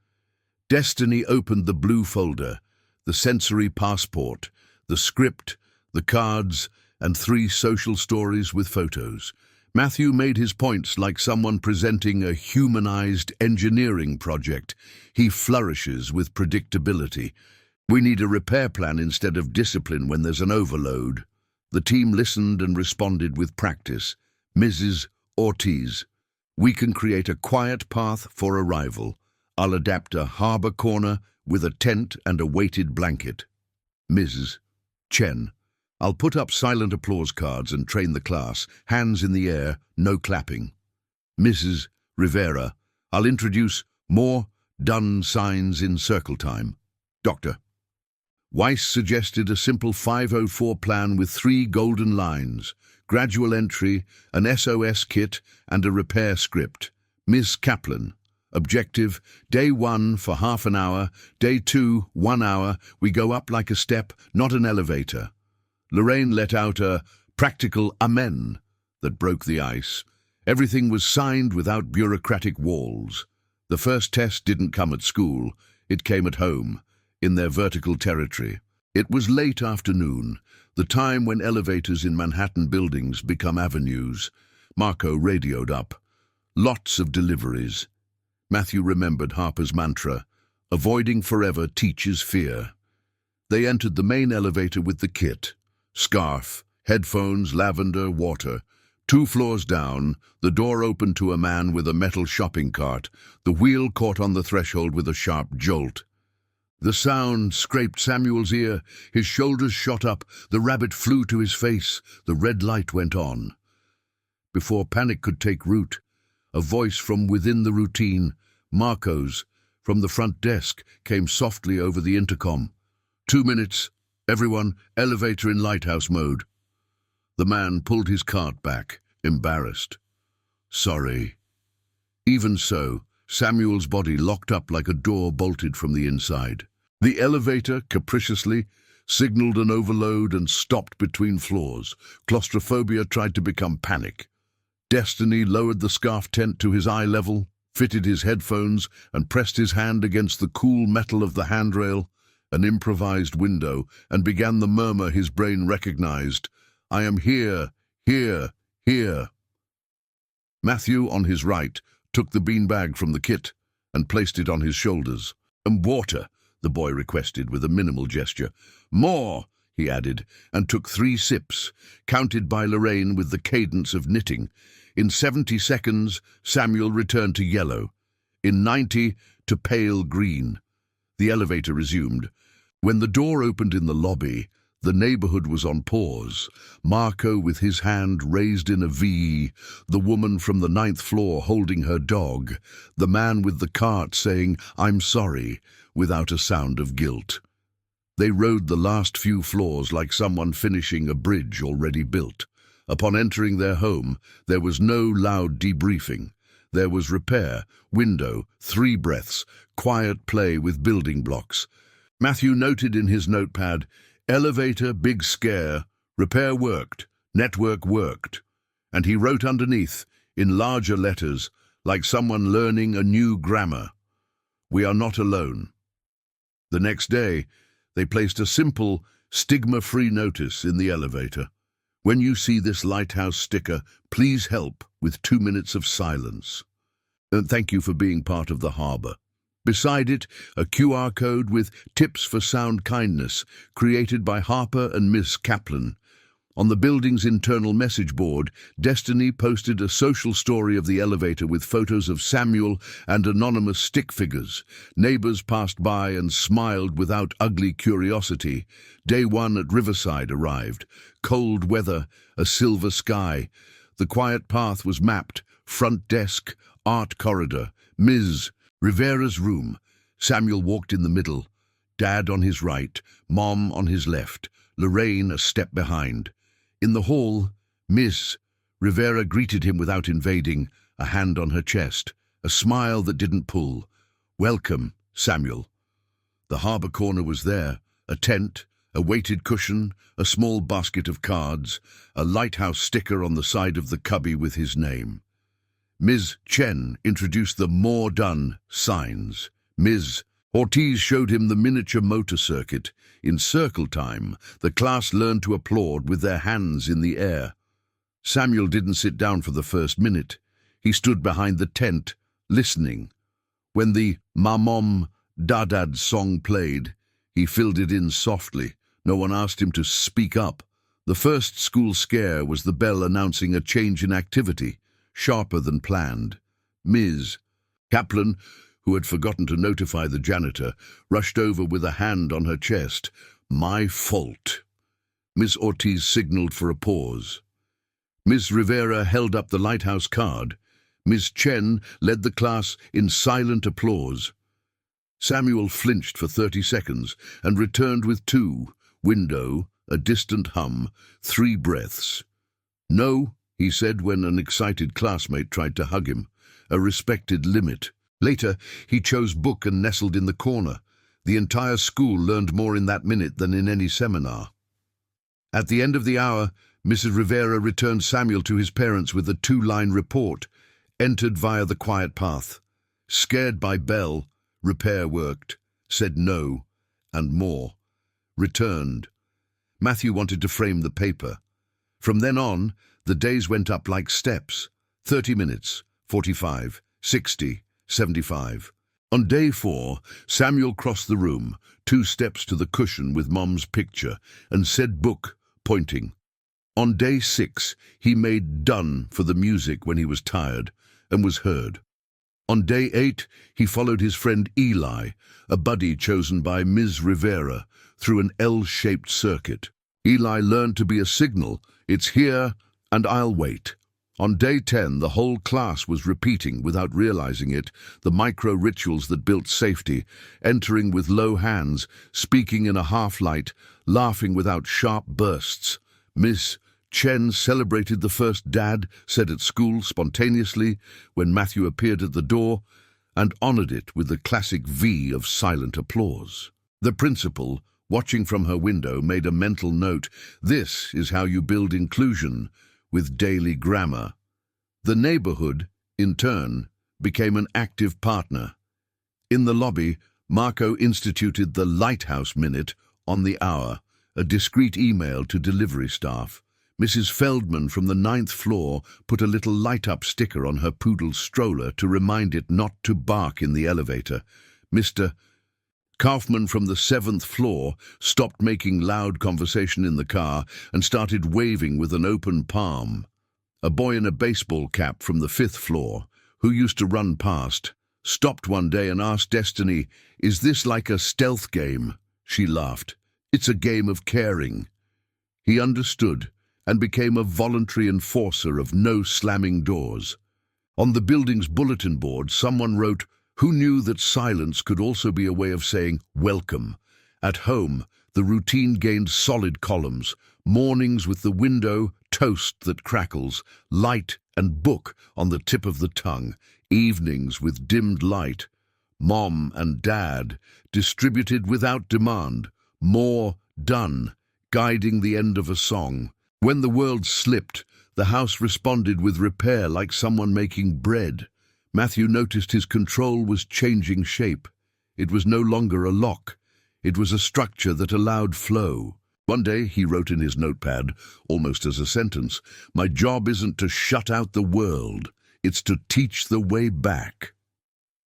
Destiny opened the blue folder, the sensory passport, the script, the cards, and 3 social stories with photos. Matthew made his points like someone presenting a humanized engineering project. He flourishes with predictability. We need a repair plan instead of discipline when there's an overload. The team listened and responded with practice. Mrs. Ortiz, we can create a quiet path for arrival. I'll adapt a harbor corner with a tent and a weighted blanket. Mrs. Chen, I'll put up silent applause cards and train the class. Hands in the air, no clapping. Mrs. Rivera, I'll introduce more done signs in circle time. Doctor. Weiss suggested a simple 504 plan with 3 golden lines, gradual entry, an SOS kit, and a repair script. Ms. Kaplan. Objective, day 1 for half an hour, day 2, 1 hour. We go up like a step, not an elevator. Lorraine let out a practical amen that broke the ice. Everything was signed without bureaucratic walls. The first test didn't come at school. It came at home, in their vertical territory. It was late afternoon, the time when elevators in Manhattan buildings become avenues. Marco radioed up. Lots of deliveries. Matthew remembered Harper's mantra, avoiding forever teaches fear. They entered the main elevator with the kit. Scarf, headphones, lavender, water. 2 floors down, the door opened to a man with a metal shopping cart. The wheel caught on the threshold with a sharp jolt. The sound scraped Samuel's ear. His shoulders shot up. The rabbit flew to his face. The red light went on. Before panic could take root, a voice from within the routine, Marco's, from the front desk, came softly over the intercom. 2 minutes. Everyone, elevator in lighthouse mode. The man pulled his cart back, embarrassed. Sorry. Even so, Samuel's body locked up like a door bolted from the inside. The elevator, capriciously, signaled an overload and stopped between floors. Claustrophobia tried to become panic. Destiny lowered the scarf tent to his eye level, fitted his headphones, and pressed his hand against the cool metal of the handrail, an improvised window, and began the murmur his brain recognized. I am here, here, here. Matthew, on his right, took the beanbag from the kit and placed it on his shoulders. And water, the boy requested with a minimal gesture. More, he added, and took 3 sips, counted by Lorraine with the cadence of knitting. In 70 seconds, Samuel returned to yellow. In 90, to pale green. The elevator resumed. When the door opened in the lobby, the neighborhood was on pause. Marco with his hand raised in a V, the woman from the 9th floor holding her dog, the man with the cart saying, I'm sorry, without a sound of guilt. They rode the last few floors like someone finishing a bridge already built. Upon entering their home, there was no loud debriefing. There was repair, window, 3 breaths, quiet play with building blocks. Matthew noted in his notepad, elevator, big scare, repair worked, network worked. And he wrote underneath, in larger letters, like someone learning a new grammar, "We are not alone." The next day, they placed a simple, stigma-free notice in the elevator. "When you see this lighthouse sticker, please help with 2 minutes of silence. And thank you for being part of the harbor." Beside it, a QR code with tips for sound kindness, created by Harper and Miss Kaplan. On the building's internal message board, Destiny posted a social story of the elevator with photos of Samuel and anonymous stick figures. Neighbors passed by and smiled without ugly curiosity. Day 1 at Riverside arrived. Cold weather, a silver sky. The quiet path was mapped. Front desk, art corridor, Ms. Rivera's room. Samuel walked in the middle. Dad on his right, Mom on his left, Lorraine a step behind. In the hall, Miss Rivera greeted him without invading, a hand on her chest, a smile that didn't pull. "Welcome, Samuel." The harbor corner was there, a tent, a weighted cushion, a small basket of cards, a lighthouse sticker on the side of the cubby with his name. Ms. Chen introduced the "More Done" signs. Ms. Ortiz showed him the miniature motor circuit. In circle time, the class learned to applaud with their hands in the air. Samuel didn't sit down for the first minute. He stood behind the tent, listening. When the "Ma Mom, Da Dad" song played, he filled it in softly. No one asked him to speak up. The first school scare was the bell announcing a change in activity, sharper than planned. Ms. Kaplan, who had forgotten to notify the janitor, rushed over with a hand on her chest. "My fault." Miss Ortiz signaled for a pause. Miss Rivera held up the lighthouse card. Miss Chen led the class in silent applause. Samuel flinched for 30 seconds and returned with 2, window, a distant hum, 3 breaths. "No," he said when an excited classmate tried to hug him, a respected limit. Later, he chose book and nestled in the corner. The entire school learned more in that minute than in any seminar. At the end of the hour, Mrs. Rivera returned Samuel to his parents with a 2-line report, entered via the quiet path. Scared by bell, repair worked, said no, and more. Returned. Matthew wanted to frame the paper. From then on, the days went up like steps. 30 minutes, 45, 60, 75. On day 4, Samuel crossed the room, 2 steps to the cushion with Mom's picture, and said book, pointing. On day 6, he made "done" for the music when he was tired, and was heard. On day 8, he followed his friend Eli, a buddy chosen by Ms. Rivera, through an L-shaped circuit. Eli learned to be a signal, "It's here, and I'll wait." On day 10, the whole class was repeating, without realizing it, the micro-rituals that built safety, entering with low hands, speaking in a half-light, laughing without sharp bursts. Miss Chen celebrated the first "dad" said at school spontaneously when Matthew appeared at the door, and honored it with the classic V of silent applause. The principal, watching from her window, made a mental note. This is how you build inclusion, with daily grammar. The neighborhood, in turn, became an active partner. In the lobby, Marco instituted the Lighthouse Minute on the hour, a discreet email to delivery staff. Mrs. Feldman from the 9th floor put a little light-up sticker on her poodle's stroller to remind it not to bark in the elevator. Mr. Kaufman from the 7th floor stopped making loud conversation in the car and started waving with an open palm. A boy in a baseball cap from the 5th floor, who used to run past, stopped one day and asked Destiny, "Is this like a stealth game?" She laughed. "It's a game of caring." He understood and became a voluntary enforcer of no slamming doors. On the building's bulletin board, someone wrote, "Who knew that silence could also be a way of saying welcome?" At home, the routine gained solid columns, mornings with the window, toast that crackles, light and book on the tip of the tongue, evenings with dimmed light, Mom and Dad, distributed without demand, more done, guiding the end of a song. When the world slipped, the house responded with repair like someone making bread. Matthew noticed his control was changing shape. It was no longer a lock. It was a structure that allowed flow. One day, he wrote in his notepad, almost as a sentence, "My job isn't to shut out the world, it's to teach the way back."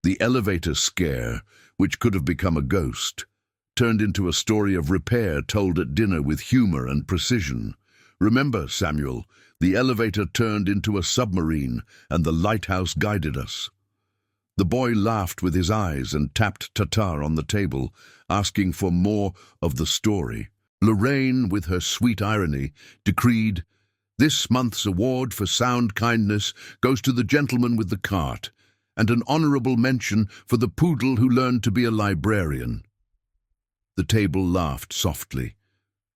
The elevator scare, which could have become a ghost, turned into a story of repair told at dinner with humor and precision. "Remember, Samuel, the elevator turned into a submarine, and the lighthouse guided us." The boy laughed with his eyes and tapped Tatar on the table, asking for more of the story. Lorraine, with her sweet irony, decreed, "This month's award for sound kindness goes to the gentleman with the cart, and an honorable mention for the poodle who learned to be a librarian." The table laughed softly,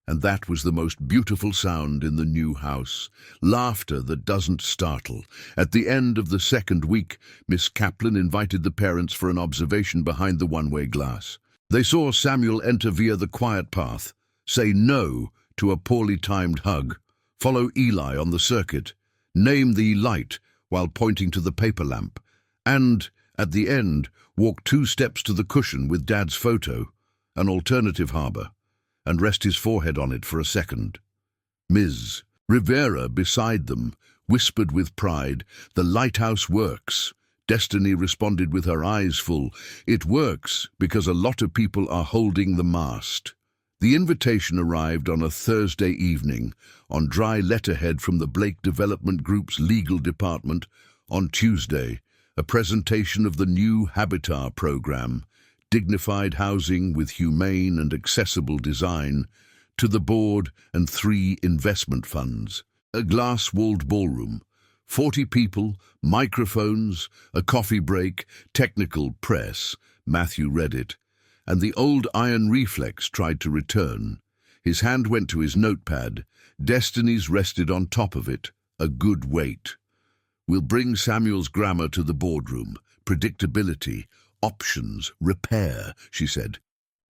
and that was the most beautiful sound in the new house. Laughter that doesn't startle. At the end of the second week, Miss Kaplan invited the parents for an observation behind the one-way glass. They saw Samuel enter via the quiet path, say no to a poorly timed hug, follow Eli on the circuit, name the light while pointing to the paper lamp, and, at the end, walk 2 steps to the cushion with Dad's photo, an alternative harbor, and rest his forehead on it for a second. Ms. Rivera, beside them, whispered with pride, "The lighthouse works." Destiny responded with her eyes full, "It works because a lot of people are holding the mast." The invitation arrived on a Thursday evening, on dry letterhead from the Blake Development Group's legal department. On Tuesday, a presentation of the new Habitat program, dignified housing with humane and accessible design, to the board and 3 investment funds. A glass-walled ballroom, 40 people, microphones, a coffee break, technical press. Matthew read it, and the old iron reflex tried to return. His hand went to his notepad. Destiny's rested on top of it, a good weight. "We'll bring Samuel's grammar to the boardroom. Predictability, options, repair," she said.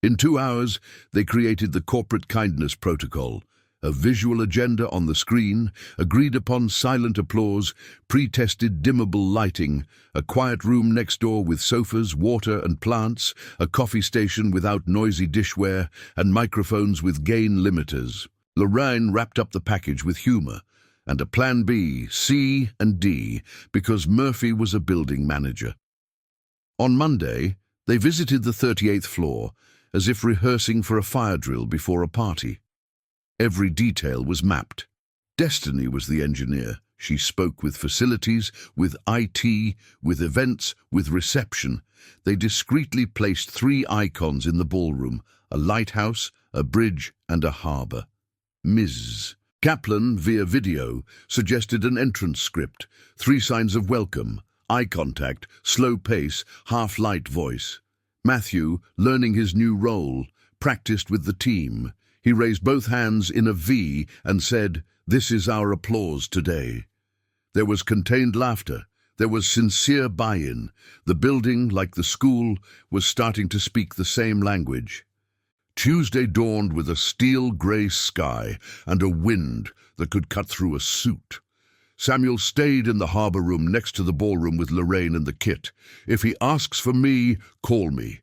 In 2 hours, they created the corporate kindness protocol, a visual agenda on the screen, agreed-upon silent applause, pre-tested dimmable lighting, a quiet room next door with sofas, water and plants, a coffee station without noisy dishware, and microphones with gain limiters. Lorraine wrapped up the package with humor, and a plan B, C and D, because Murphy was a building manager. On Monday, they visited the 38th floor, as if rehearsing for a fire drill before a party. Every detail was mapped. Destiny was the engineer. She spoke with facilities, with IT, with events, with reception. They discreetly placed 3 icons in the ballroom, a lighthouse, a bridge, and a harbor. Ms. Kaplan, via video, suggested an entrance script, 3 signs of welcome, eye contact, slow pace, half-light voice. Matthew, learning his new role, practiced with the team. He raised both hands in a V and said, "This is our applause today." There was contained laughter. There was sincere buy-in. The building, like the school, was starting to speak the same language. Tuesday dawned with a steel-grey sky and a wind that could cut through a suit. Samuel stayed in the harbor room next to the ballroom with Lorraine and the kit. "If he asks for me, call me.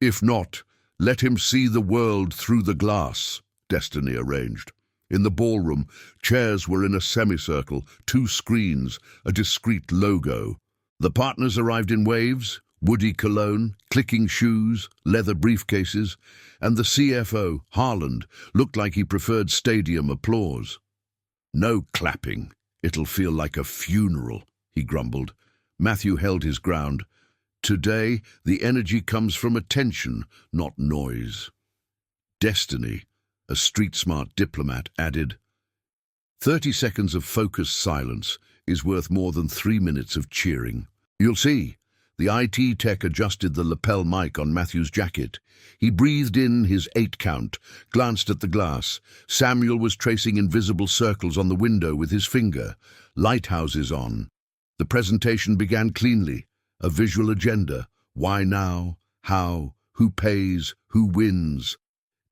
If not, let him see the world through the glass," Destiny arranged. In the ballroom, chairs were in a semicircle, 2 screens, a discreet logo. The partners arrived in waves, woody cologne, clicking shoes, leather briefcases, and the CFO, Harland, looked like he preferred stadium applause. "No clapping. It'll feel like a funeral," he grumbled. Matthew held his ground. "Today, the energy comes from attention, not noise." Destiny, a street-smart diplomat, added, 30 seconds of focused silence is worth more than 3 minutes of cheering. You'll see." The IT tech adjusted the lapel mic on Matthew's jacket. He breathed in his 8 count, glanced at the glass. Samuel was tracing invisible circles on the window with his finger. Lighthouses on. The presentation began cleanly. A visual agenda. Why now? How? Who pays? Who wins?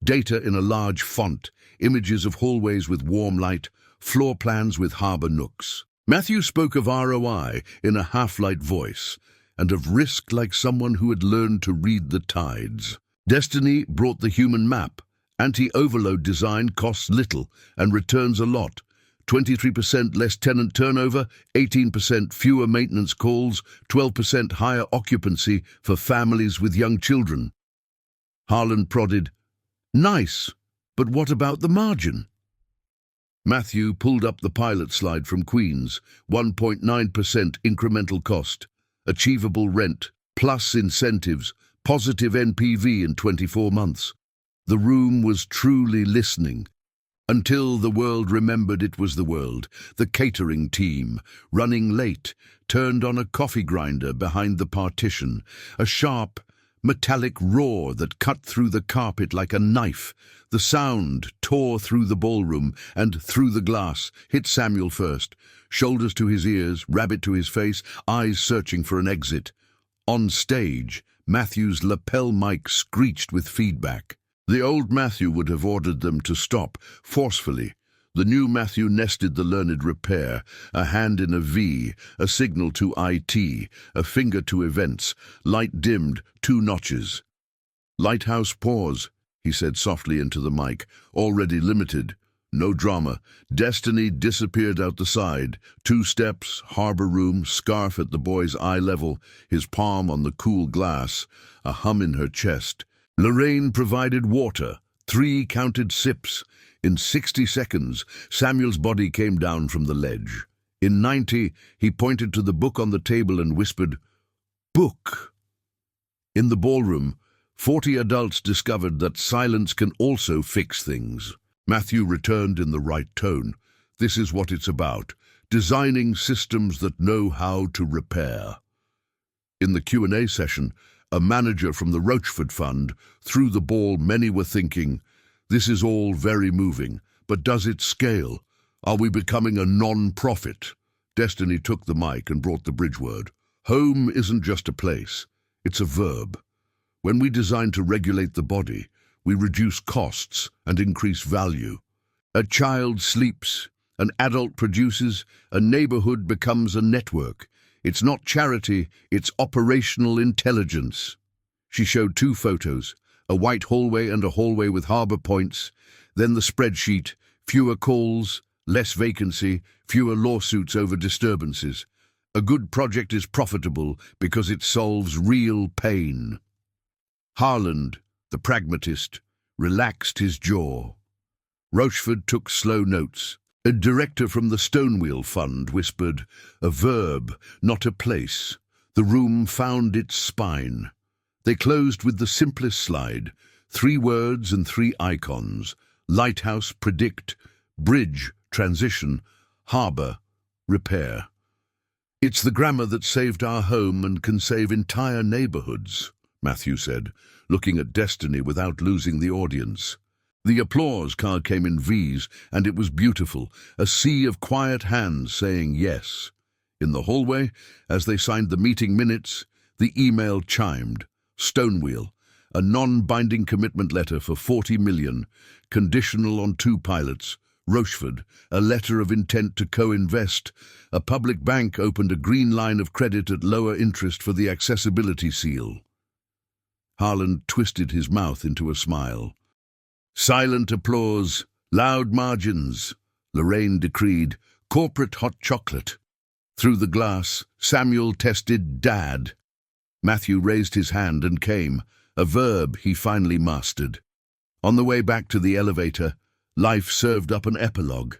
Data in a large font. Images of hallways with warm light. floor plans with harbour nooks. Matthew spoke of ROI in a half-light voice, and of risk like someone who had learned to read the tides. Destiny brought the human map. Anti-overload design costs little and returns a lot. 23% less tenant turnover, 18% fewer maintenance calls, 12% higher occupancy for families with young children. Harlan prodded, "Nice, but what about the margin?" Matthew pulled up the pilot slide from Queens, 1.9% incremental cost, achievable rent, plus incentives, positive NPV in 24 months. The room was truly listening. Until the world remembered it was the world. The catering team, running late, turned on a coffee grinder behind the partition, a sharp, metallic roar that cut through the carpet like a knife. The sound tore through the ballroom and through the glass, hit Samuel first, shoulders to his ears, rabbit to his face, eyes searching for an exit. On stage, Matthew's lapel mic screeched with feedback. The old Matthew would have ordered them to stop, forcefully. The new Matthew nested the learned repair, a hand in a V, a signal to IT, a finger to events, light dimmed, 2 notches. "Lighthouse pause," he said softly into the mic, already limited. No drama. Destiny disappeared out the side. 2 steps, harbour room, scarf at the boy's eye level, his palm on the cool glass, a hum in her chest. Lorraine provided water, 3 counted sips. In 60 seconds, Samuel's body came down from the ledge. In 90, he pointed to the book on the table and whispered, "Book." In the ballroom, 40 adults discovered that silence can also fix things. Matthew returned in the right tone. "This is what it's about, designing systems that know how to repair." In the Q&A session, a manager from the Rochford Fund threw the ball. Many were thinking, this is all very moving, but does it scale? Are we becoming a non-profit? Destiny took the mic and brought the bridge word. Home isn't just a place, it's a verb. When we design to regulate the body, we reduce costs and increase value. A child sleeps, an adult produces, a neighborhood becomes a network. It's not charity, it's operational intelligence. She showed 2 photos, a white hallway and a hallway with harbor points, then the spreadsheet, fewer calls, less vacancy, fewer lawsuits over disturbances. A good project is profitable because it solves real pain. Harlan, the pragmatist, relaxed his jaw. Rochford took slow notes. A director from the Stonewheel Fund whispered, "A verb, not a place." The room found its spine. They closed with the simplest slide, 3 words and 3 icons: lighthouse, predict; bridge, transition; harbour, repair. "It's the grammar that saved our home and can save entire neighbourhoods," Matthew said, looking at Destiny without losing the audience. The applause card came in V's, and it was beautiful, a sea of quiet hands saying yes. In the hallway, as they signed the meeting minutes, the email chimed. Stonewheel, a non-binding commitment letter for 40 million, conditional on 2 pilots. Rochford, a letter of intent to co-invest. A public bank opened a green line of credit at lower interest for the accessibility seal. Harlan twisted his mouth into a smile. Silent applause, loud margins. Lorraine decreed, corporate hot chocolate. Through the glass, Samuel tested Dad. Matthew raised his hand and came, a verb he finally mastered. On the way back to the elevator, life served up an epilogue.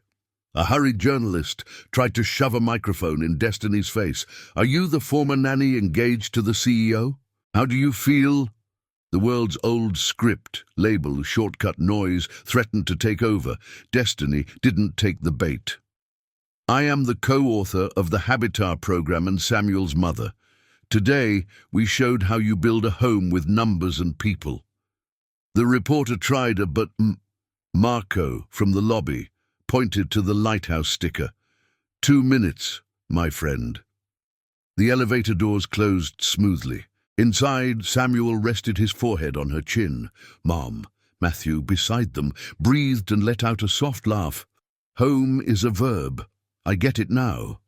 A hurried journalist tried to shove a microphone in Destiny's face. "Are you the former nanny engaged to the CEO? How do you feel?" The world's old script, label, shortcut noise threatened to take over. Destiny didn't take the bait. "I am the co-author of the Habitat program and Samuel's mother. Today, we showed how you build a home with numbers and people." The reporter tried but Marco, from the lobby, pointed to the lighthouse sticker. 2 minutes, my friend." The elevator doors closed smoothly. Inside, Samuel rested his forehead on her chin. Mom, Matthew, beside them, breathed and let out a soft laugh. Home is a verb. I get it now.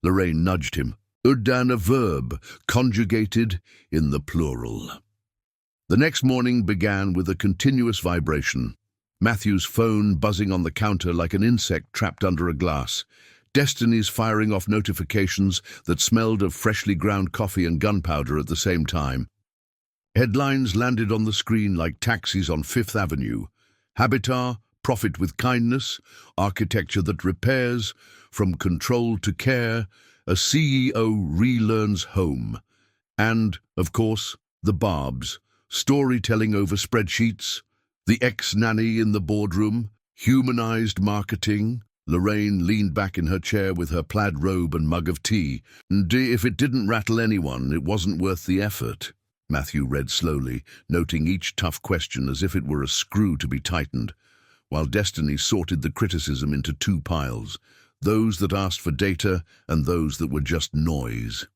Lorraine nudged him. Than a verb, conjugated in the plural. The next morning began with a continuous vibration. Matthew's phone buzzing on the counter like an insect trapped under a glass. Destiny's firing off notifications that smelled of freshly ground coffee and gunpowder at the same time. Headlines landed on the screen like taxis on Fifth Avenue. Habitat, profit with kindness, architecture that repairs, from control to care, a CEO relearns home. And, of course, the barbs, storytelling over spreadsheets, the ex-nanny in the boardroom, humanized marketing. Lorraine leaned back in her chair with her plaid robe and mug of tea. And if it didn't rattle anyone, it wasn't worth the effort. Matthew read slowly, noting each tough question as if it were a screw to be tightened, while Destiny sorted the criticism into two piles, those that asked for data and those that were just noise.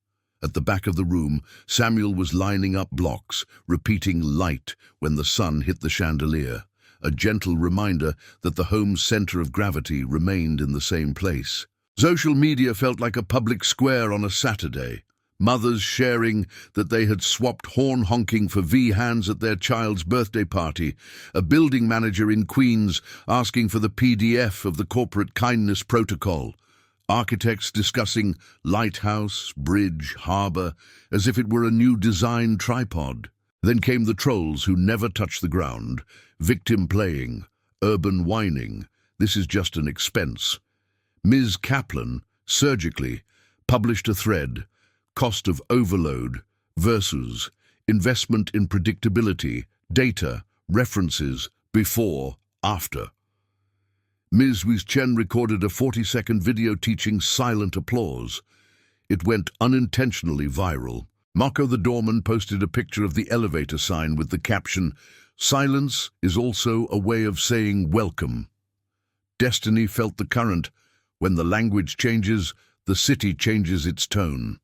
At the back of the room, Samuel was lining up blocks, repeating light when the sun hit the chandelier, a gentle reminder that the home's center of gravity remained in the same place. Social media felt like a public square on a Saturday. Mothers sharing that they had swapped horn honking for V-hands at their child's birthday party, a building manager in Queens asking for the PDF of the corporate kindness protocol, architects discussing lighthouse, bridge, harbour, as if it were a new design tripod. Then came the trolls who never touch the ground, victim playing, urban whining, this is just an expense. Ms. Kaplan, surgically, published a thread, cost of overload versus investment in predictability, data, references, before, after. Ms. Chen recorded a 40-second video teaching silent applause. It went unintentionally viral. Marco the doorman posted a picture of the elevator sign with the caption, "Silence is also a way of saying welcome." Destiny felt the current. When the language changes, the city changes its tone.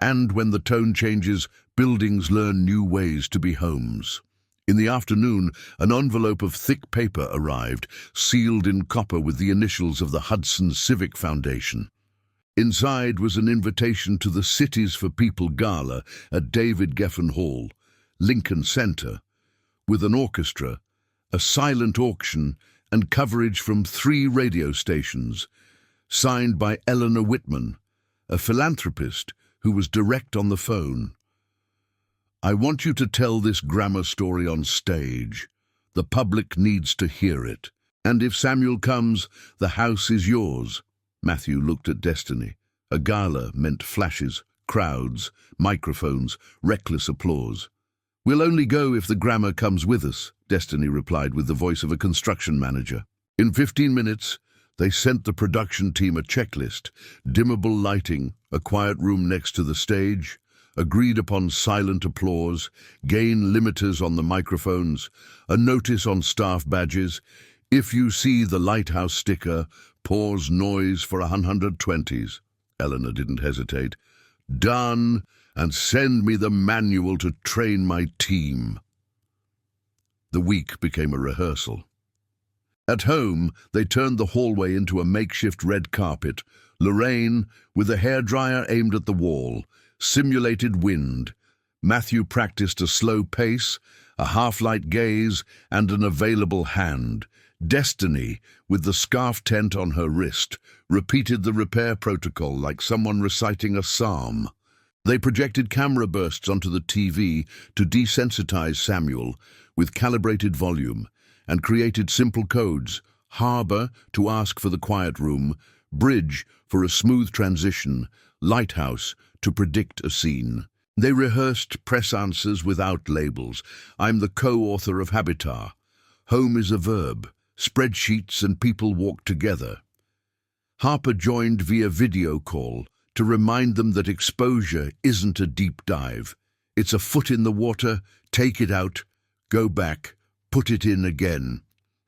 And when the tone changes, buildings learn new ways to be homes. In the afternoon, an envelope of thick paper arrived, sealed in copper with the initials of the Hudson Civic Foundation. Inside was an invitation to the Cities for People Gala at David Geffen Hall, Lincoln Center, with an orchestra, a silent auction, and coverage from 3 radio stations, signed by Eleanor Whitman, a philanthropist who was direct on the phone. "I want you to tell this grammar story on stage. The public needs to hear it. And if Samuel comes, the house is yours." Matthew looked at Destiny. A gala meant flashes, crowds, microphones, reckless applause. "We'll only go if the grammar comes with us," Destiny replied with the voice of a construction manager. In 15 minutes, they sent the production team a checklist, dimmable lighting, a quiet room next to the stage, agreed upon silent applause, gain limiters on the microphones, a notice on staff badges, "If you see the lighthouse sticker, pause noise for 120s. Eleanor didn't hesitate. "Done, and send me the manual to train my team." The week became a rehearsal. At home, they turned the hallway into a makeshift red carpet. Lorraine, with a hairdryer aimed at the wall, simulated wind. Matthew practiced a slow pace, a half-light gaze, and an available hand. Destiny, with the scarf tent on her wrist, repeated the repair protocol like someone reciting a psalm. They projected camera bursts onto the TV to desensitize Samuel with calibrated volume, and created simple codes: harbor to ask for the quiet room, bridge for a smooth transition, lighthouse to predict a scene. They rehearsed press answers without labels. "I'm the co-author of Habitat. Home is a verb. Spreadsheets and people walk together." Harper joined via video call to remind them that exposure isn't a deep dive. It's a foot in the water, take it out, go back, put it in again.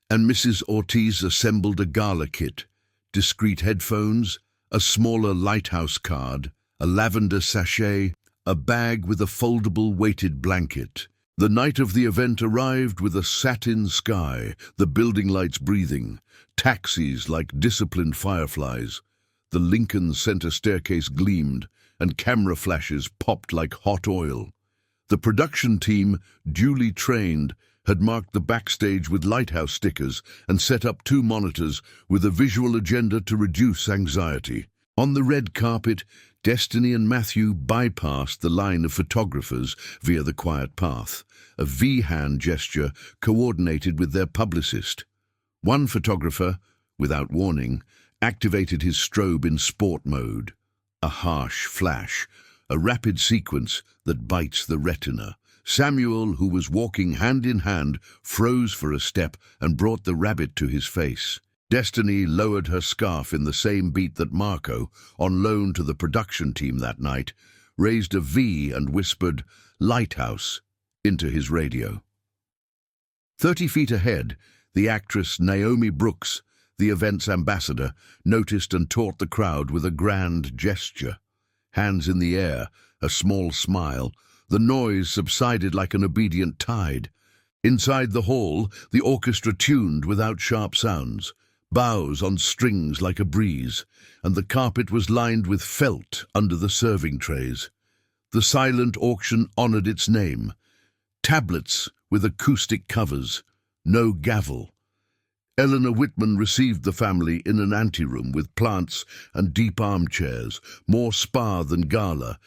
And Mrs. Ortiz assembled a gala kit: discreet headphones, a smaller lighthouse card, a lavender sachet, a bag with a foldable weighted blanket. The night of the event arrived with a satin sky, the building lights breathing, taxis like disciplined fireflies. The Lincoln Center staircase gleamed, and camera flashes popped like hot oil. The production team, duly trained, had marked the backstage with lighthouse stickers and set up 2 monitors with a visual agenda to reduce anxiety. On the red carpet, Destiny and Matthew bypassed the line of photographers via the quiet path, a V-hand gesture coordinated with their publicist. One photographer, without warning, activated his strobe in sport mode. A harsh flash, a rapid sequence that bites the retina. Samuel, who was walking hand in hand, froze for a step and brought the rabbit to his face. Destiny lowered her scarf in the same beat that Marco, on loan to the production team that night, raised a V and whispered, "Lighthouse," into his radio. 30 feet ahead, the actress Naomi Brooks, the event's ambassador, noticed and taught the crowd with a grand gesture. Hands in the air, a small smile, the noise subsided like an obedient tide. Inside the hall, the orchestra tuned without sharp sounds, bows on strings like a breeze, and the carpet was lined with felt under the serving trays. The silent auction honored its name. Tablets with acoustic covers, no gavel. Eleanor Whitman received the family in an anteroom with plants and deep armchairs, more spa than gala.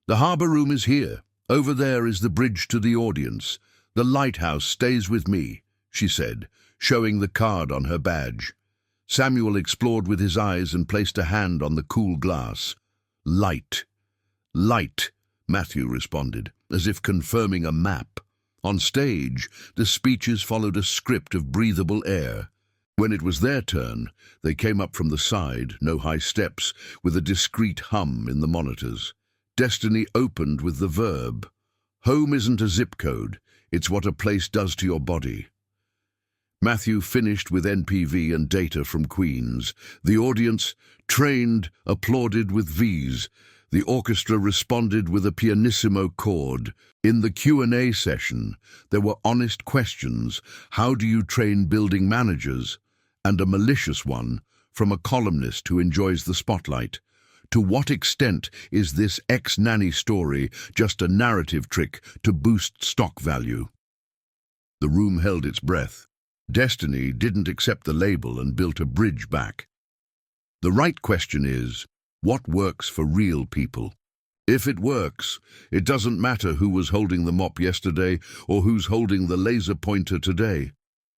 "The harbour room is here. Over there is the bridge to the audience. The lighthouse stays with me," she said, showing the card on her badge. Samuel explored with his eyes and placed a hand on the cool glass. "Light. Light," Matthew responded, as if confirming a map. On stage, the speeches followed a script of breathable air. When it was their turn, they came up from the side, no high steps, with a discreet hum in the monitors. Destiny opened with the verb. "Home isn't a zip code, it's what a place does to your body." Matthew finished with NPV and data from Queens. The audience, trained, applauded with V's. The orchestra responded with a pianissimo chord. In the Q&A session, there were honest questions. How do you train building managers? And a malicious one from a columnist who enjoys the spotlight. To what extent is this ex-nanny story just a narrative trick to boost stock value? The room held its breath. Destiny didn't accept the label and built a bridge back. The right question is, what works for real people? If it works, it doesn't matter who was holding the mop yesterday or who's holding the laser pointer today.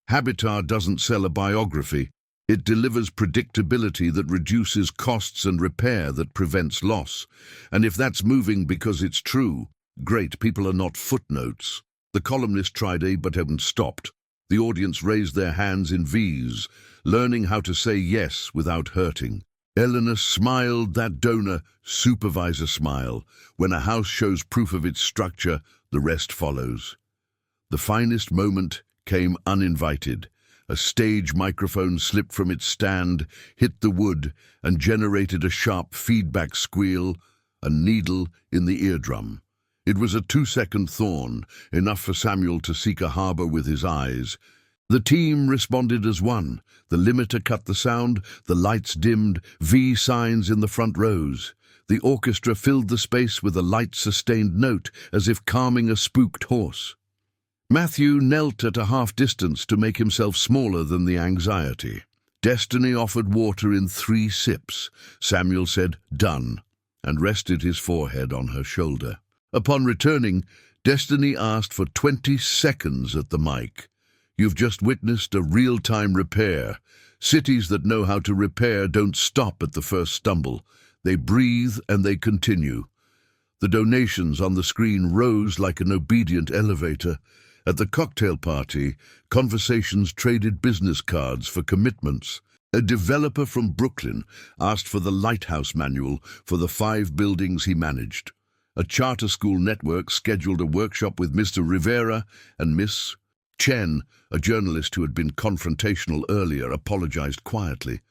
Habitat doesn't sell a biography. It delivers predictability that reduces costs and repair that prevents loss. And if that's moving because it's true, great, people are not footnotes. The columnist tried but hadn't stopped. The audience raised their hands in V's, learning how to say yes without hurting. Eleanor smiled that donor, supervisor smile. When a house shows proof of its structure, the rest follows. The finest moment came uninvited. A stage microphone slipped from its stand, hit the wood, and generated a sharp feedback squeal, a needle in the eardrum. It was a 2-second thorn, enough for Samuel to seek a harbour with his eyes. The team responded as one. The limiter cut the sound, the lights dimmed, V signs in the front rows. The orchestra filled the space with a light sustained note, as if calming a spooked horse. Matthew knelt at a half distance to make himself smaller than the anxiety. Destiny offered water in 3 sips. Samuel said, "Done," and rested his forehead on her shoulder. Upon returning, Destiny asked for 20 seconds at the mic. "You've just witnessed a real-time repair. Cities that know how to repair don't stop at the first stumble. They breathe and they continue." The donations on the screen rose like an obedient elevator. At the cocktail party, conversations traded business cards for commitments. A developer from Brooklyn asked for the lighthouse manual for the 5 buildings he managed. A charter school network scheduled a workshop with Mr. Rivera, and Miss Chen, a journalist who had been confrontational earlier, apologized quietly.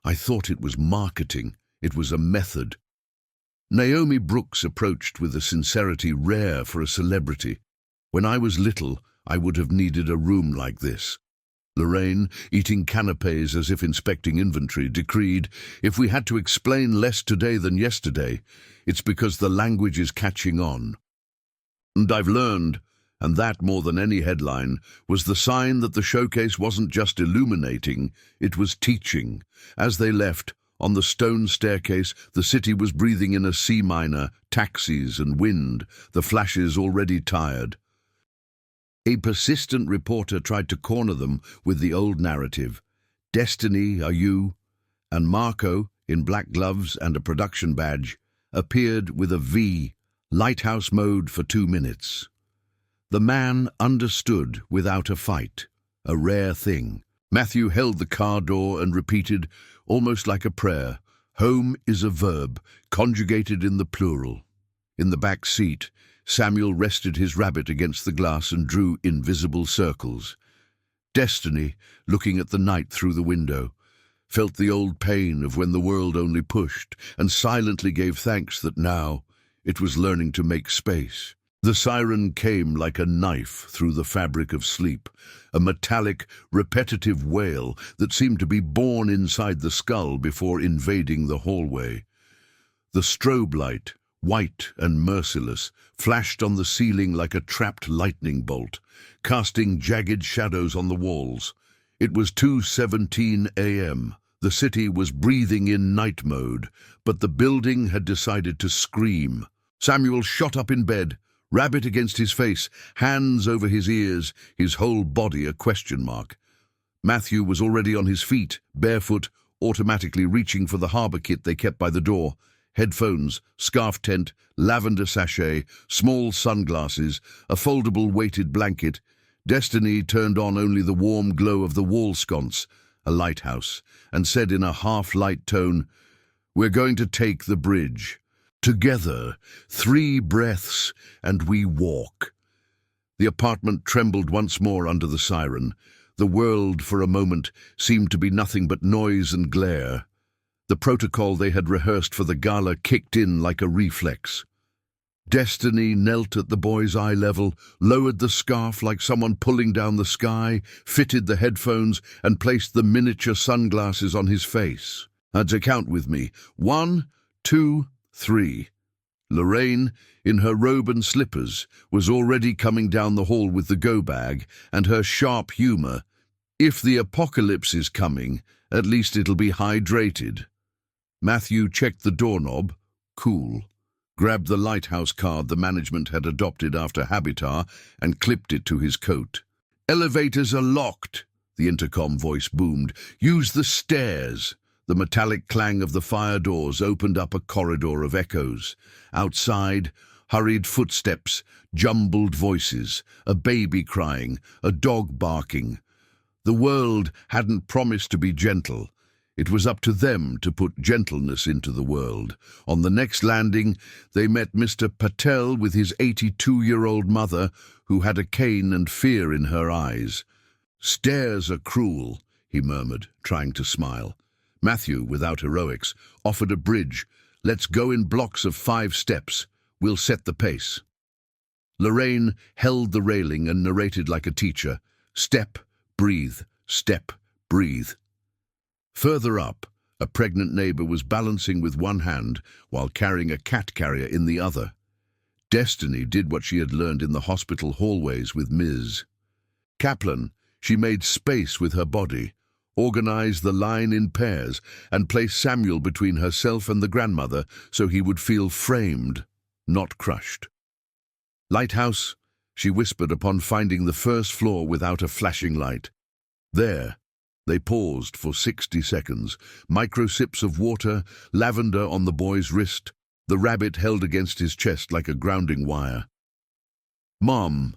"I thought it was marketing. It was a method." Naomi Brooks approached with a sincerity rare for a celebrity. When I was little, I would have needed a room like this. Lorraine, eating canapes as if inspecting inventory, decreed, if we had to explain less today than yesterday, it's because the language is catching on. And I've learned, and that more than any headline, was the sign that the showcase wasn't just illuminating, it was teaching. As they left, on the stone staircase, the city was breathing in a C minor, taxis and wind, the flashes already tired. A persistent reporter tried to corner them with the old narrative. Destiny, are you? And Marco, in black gloves and a production badge, appeared with a V, lighthouse mode for 2 minutes. The man understood without a fight, a rare thing. Matthew held the car door and repeated, almost like a prayer, home is a verb, conjugated in the plural. In the back seat, Samuel rested his rabbit against the glass and drew invisible circles. Destiny, looking at the night through the window, felt the old pain of when the world only pushed and silently gave thanks that now it was learning to make space. The siren came like a knife through the fabric of sleep, a metallic, repetitive wail that seemed to be born inside the skull before invading the hallway. The strobe light, white and merciless, flashed on the ceiling like a trapped lightning bolt, casting jagged shadows on the walls. It was 2:17 a.m. The city was breathing in night mode, but the building had decided to scream. Samuel shot up in bed, rabbit against his face, hands over his ears, his whole body a question mark. Matthew was already on his feet, barefoot, automatically reaching for the harbour kit they kept by the door. Headphones, scarf tent, lavender sachet, small sunglasses, a foldable weighted blanket. Destiny turned on only the warm glow of the wall sconce, a lighthouse, and said in a half-light tone, "We're going to take the bridge. Together, 3 breaths, and we walk." The apartment trembled once more under the siren. The world, for a moment, seemed to be nothing but noise and glare. The protocol they had rehearsed for the gala kicked in like a reflex. Destiny knelt at the boy's eye level, lowered the scarf like someone pulling down the sky, fitted the headphones, and placed the miniature sunglasses on his face. "That's a count with me. 1, 2, 3. Lorraine, in her robe and slippers, was already coming down the hall with the go-bag and her sharp humour. If the apocalypse is coming, at least it'll be hydrated. Matthew checked the doorknob, cool, grabbed the lighthouse card the management had adopted after Habitat and clipped it to his coat. "Elevators are locked," the intercom voice boomed. "Use the stairs." The metallic clang of the fire doors opened up a corridor of echoes. Outside, hurried footsteps, jumbled voices, a baby crying, a dog barking. The world hadn't promised to be gentle. It was up to them to put gentleness into the world. On the next landing, they met Mr. Patel with his 82-year-old mother, who had a cane and fear in her eyes. "Stairs are cruel," he murmured, trying to smile. Matthew, without heroics, offered a bridge. "Let's go in blocks of 5 steps. We'll set the pace." Lorraine held the railing and narrated like a teacher. Step, breathe, step, breathe. Further up, a pregnant neighbour was balancing with one hand while carrying a cat carrier in the other. Destiny did what she had learned in the hospital hallways with Ms. Kaplan. She made space with her body, organized the line in pairs, and placed Samuel between herself and the grandmother so he would feel framed, not crushed. "Lighthouse," she whispered upon finding the first floor without a flashing light. There. They paused for 60 seconds, micro sips of water, lavender on the boy's wrist, the rabbit held against his chest like a grounding wire. "Mom,"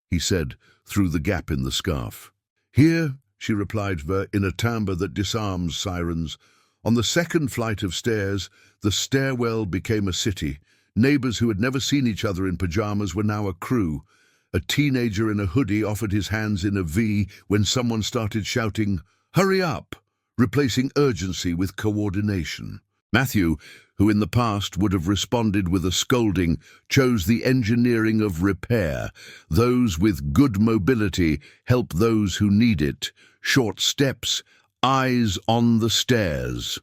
he said, through the gap in the scarf. "Here," she replied in a timbre that disarms sirens. On the second flight of stairs, the stairwell became a city. Neighbors who had never seen each other in pajamas were now a crew. A teenager in a hoodie offered his hands in a V when someone started shouting, "Hurry up!" replacing urgency with coordination. Matthew, who in the past would have responded with a scolding, chose the engineering of repair. Those with good mobility help those who need it. Short steps, eyes on the stairs.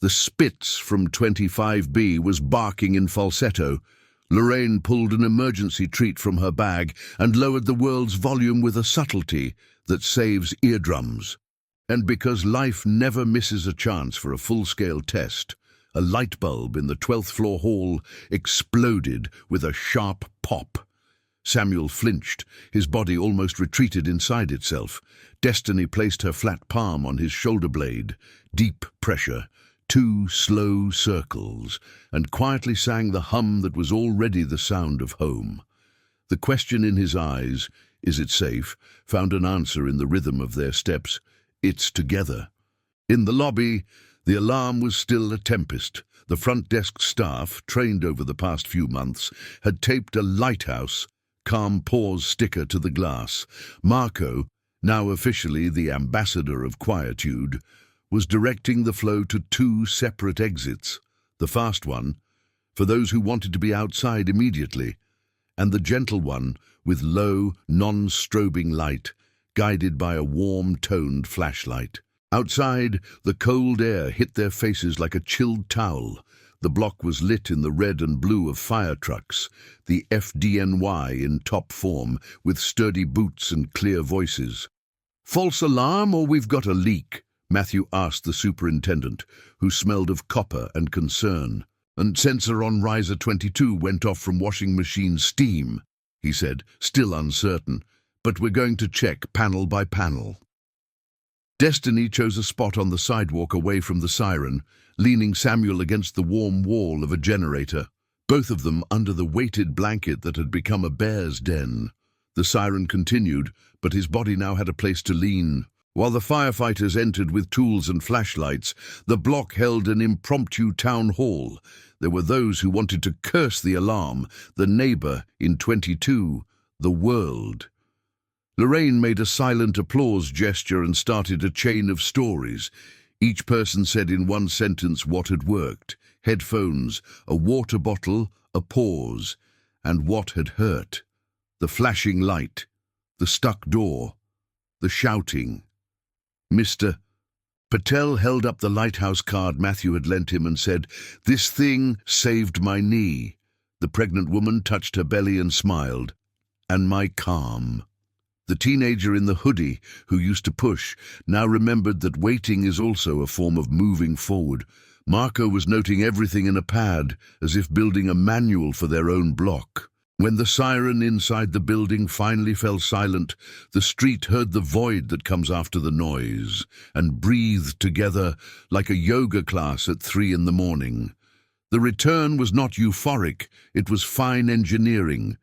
The Spitz from 25B was barking in falsetto. Lorraine pulled an emergency treat from her bag and lowered the world's volume with a subtlety that saves eardrums. And because life never misses a chance for a full-scale test, a light bulb in the 12th floor hall exploded with a sharp pop. Samuel flinched, his body almost retreated inside itself. Destiny placed her flat palm on his shoulder blade. Deep pressure, 2 slow circles, and quietly sang the hum that was already the sound of home. The question in his eyes, "Is it safe?" found an answer in the rhythm of their steps. It's together. In the lobby, the alarm was still a tempest. The front desk staff, trained over the past few months, had taped a lighthouse, calm pause sticker to the glass. Marco, now officially the ambassador of quietude, was directing the flow to 2 separate exits. The fast one, for those who wanted to be outside immediately, and the gentle one with low, non-strobing light, guided by a warm-toned flashlight. Outside, the cold air hit their faces like a chilled towel. The block was lit in the red and blue of fire trucks, the FDNY in top form, with sturdy boots and clear voices. "False alarm, or we've got a leak?" Matthew asked the superintendent, who smelled of copper and concern. "And sensor on riser 22 went off from washing machine steam," he said, still uncertain. "But we're going to check panel by panel." Destiny chose a spot on the sidewalk away from the siren, leaning Samuel against the warm wall of a generator, both of them under the weighted blanket that had become a bear's den. The siren continued, but his body now had a place to lean. While the firefighters entered with tools and flashlights, the block held an impromptu town hall. There were those who wanted to curse the alarm, the neighbor in 22, the world. Lorraine made a silent applause gesture and started a chain of stories. Each person said in one sentence what had worked: headphones, a water bottle, a pause, and what had hurt. The flashing light, the stuck door, the shouting. Mr. Patel held up the lighthouse card Matthew had lent him and said, "This thing saved my knee." The pregnant woman touched her belly and smiled. "And my calm." The teenager in the hoodie, who used to push, now remembered that waiting is also a form of moving forward. Marco was noting everything in a pad, as if building a manual for their own block. When the siren inside the building finally fell silent, the street heard the void that comes after the noise, and breathed together like a yoga class at 3 in the morning. The return was not euphoric, it was fine engineering.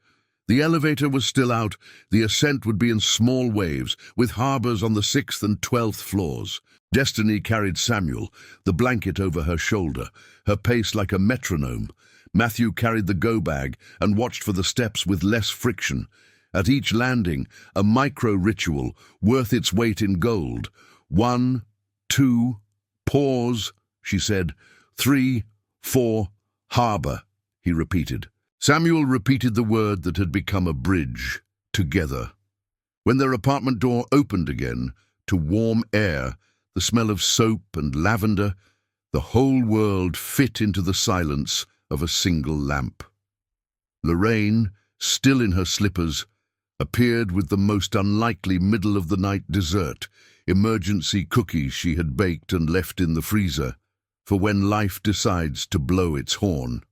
The elevator was still out, the ascent would be in small waves, with harbors on the 6th and 12th floors. Destiny carried Samuel, the blanket over her shoulder, her pace like a metronome. Matthew carried the go-bag and watched for the steps with less friction. At each landing, a micro-ritual worth its weight in gold. 1, 2, pause, she said. 3, 4, harbor, he repeated. Samuel repeated the word that had become a bridge, together. When their apartment door opened again, to warm air, the smell of soap and lavender, the whole world fit into the silence of a single lamp. Lorraine, still in her slippers, appeared with the most unlikely middle-of-the-night dessert, emergency cookies she had baked and left in the freezer, for when life decides to blow its horn.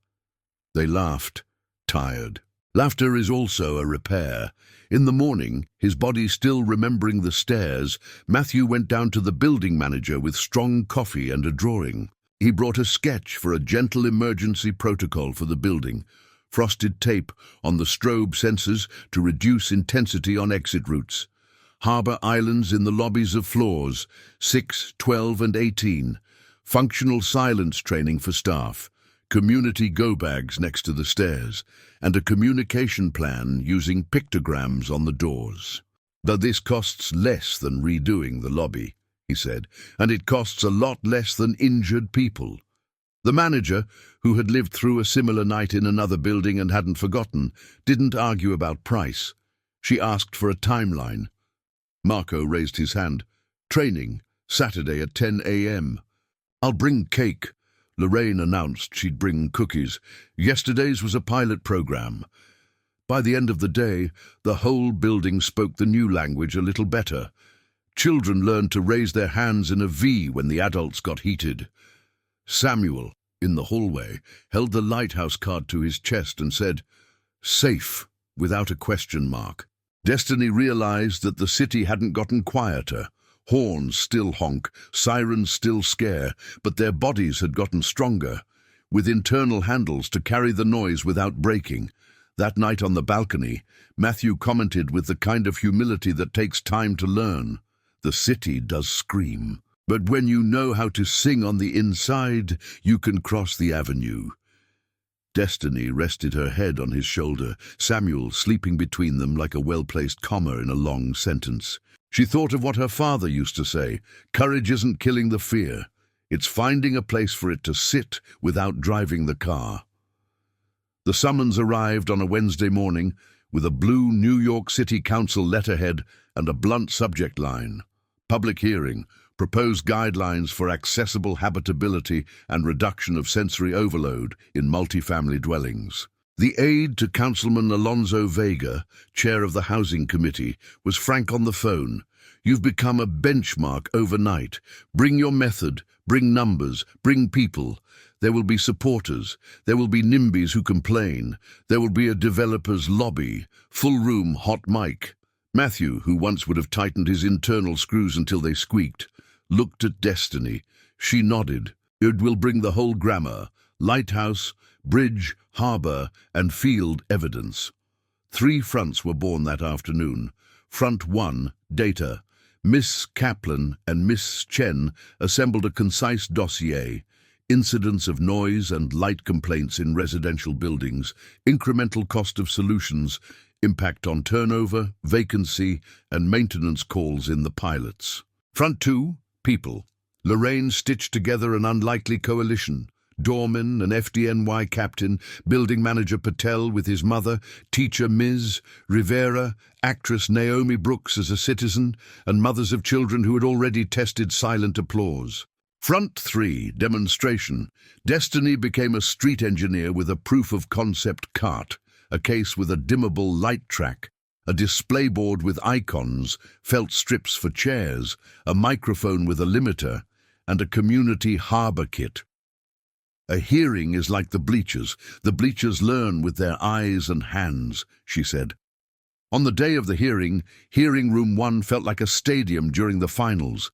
They laughed, tired. Laughter is also a repair. In the morning, his body still remembering the stairs, Matthew went down to the building manager with strong coffee and a drawing. He brought a sketch for a gentle emergency protocol for the building, frosted tape on the strobe sensors to reduce intensity on exit routes, harbor islands in the lobbies of floors 6, 12, and 18, functional silence training for staff, community go-bags next to the stairs, and a communication plan using pictograms on the doors. "Though this costs less than redoing the lobby," he said, "and it costs a lot less than injured people." The manager, who had lived through a similar night in another building and hadn't forgotten, didn't argue about price. She asked for a timeline. Marco raised his hand. Training, Saturday at 10 a.m. I'll bring cake. Lorraine announced she'd bring cookies. Yesterday's was a pilot program. By the end of the day, the whole building spoke the new language a little better. Children learned to raise their hands in a V when the adults got heated. Samuel, in the hallway, held the lighthouse card to his chest and said, "Safe," without a question mark. Destiny realized that the city hadn't gotten quieter. Horns still honk, sirens still scare, but their bodies had gotten stronger, with internal handles to carry the noise without breaking. That night on the balcony, Matthew commented with the kind of humility that takes time to learn. The city does scream, but when you know how to sing on the inside, you can cross the avenue. Destiny rested her head on his shoulder, Samuel sleeping between them like a well-placed comma in a long sentence. She thought of what her father used to say, courage isn't killing the fear, it's finding a place for it to sit without driving the car. The summons arrived on a Wednesday morning with a blue New York City Council letterhead and a blunt subject line. Public hearing, proposed guidelines for accessible habitability and reduction of sensory overload in multifamily dwellings. The aide to Councilman Alonso Vega, chair of the Housing Committee, was frank on the phone. You've become a benchmark overnight. Bring your method, bring numbers, bring people. There will be supporters. There will be NIMBYs who complain. There will be a developer's lobby, full room, hot mic. Matthew, who once would have tightened his internal screws until they squeaked, looked at Destiny. She nodded. It will bring the whole grammar, lighthouse, bridge, harbour, and field evidence. 3 fronts were born that afternoon. Front 1, data. Miss Kaplan and Miss Chen assembled a concise dossier. Incidents of noise and light complaints in residential buildings, incremental cost of solutions, impact on turnover, vacancy, and maintenance calls in the pilots. Front 2, people. Lorraine stitched together an unlikely coalition. Doorman, an FDNY captain, building manager Patel with his mother, teacher Ms. Rivera, actress Naomi Brooks as a citizen, and mothers of children who had already tested silent applause. Front 3, demonstration. Destiny became a street engineer with a proof-of-concept cart, a case with a dimmable light track, a display board with icons, felt strips for chairs, a microphone with a limiter, and a community harbour kit. A hearing is like the bleachers. The bleachers learn with their eyes and hands, she said. On the day of the hearing, hearing room 1 felt like a stadium during the finals.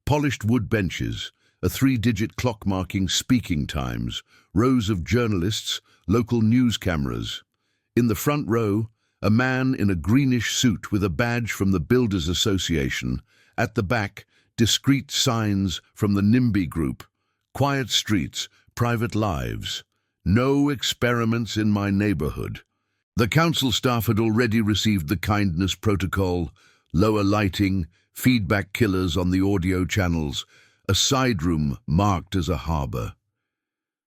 Polished wood benches, a 3-digit clock marking speaking times, rows of journalists, local news cameras. In the front row, a man in a greenish suit with a badge from the Builders Association. At the back, discreet signs from the NIMBY group. Quiet streets, private lives. No experiments in my neighborhood. The council staff had already received the kindness protocol, lower lighting, feedback killers on the audio channels, a side room marked as a harbor.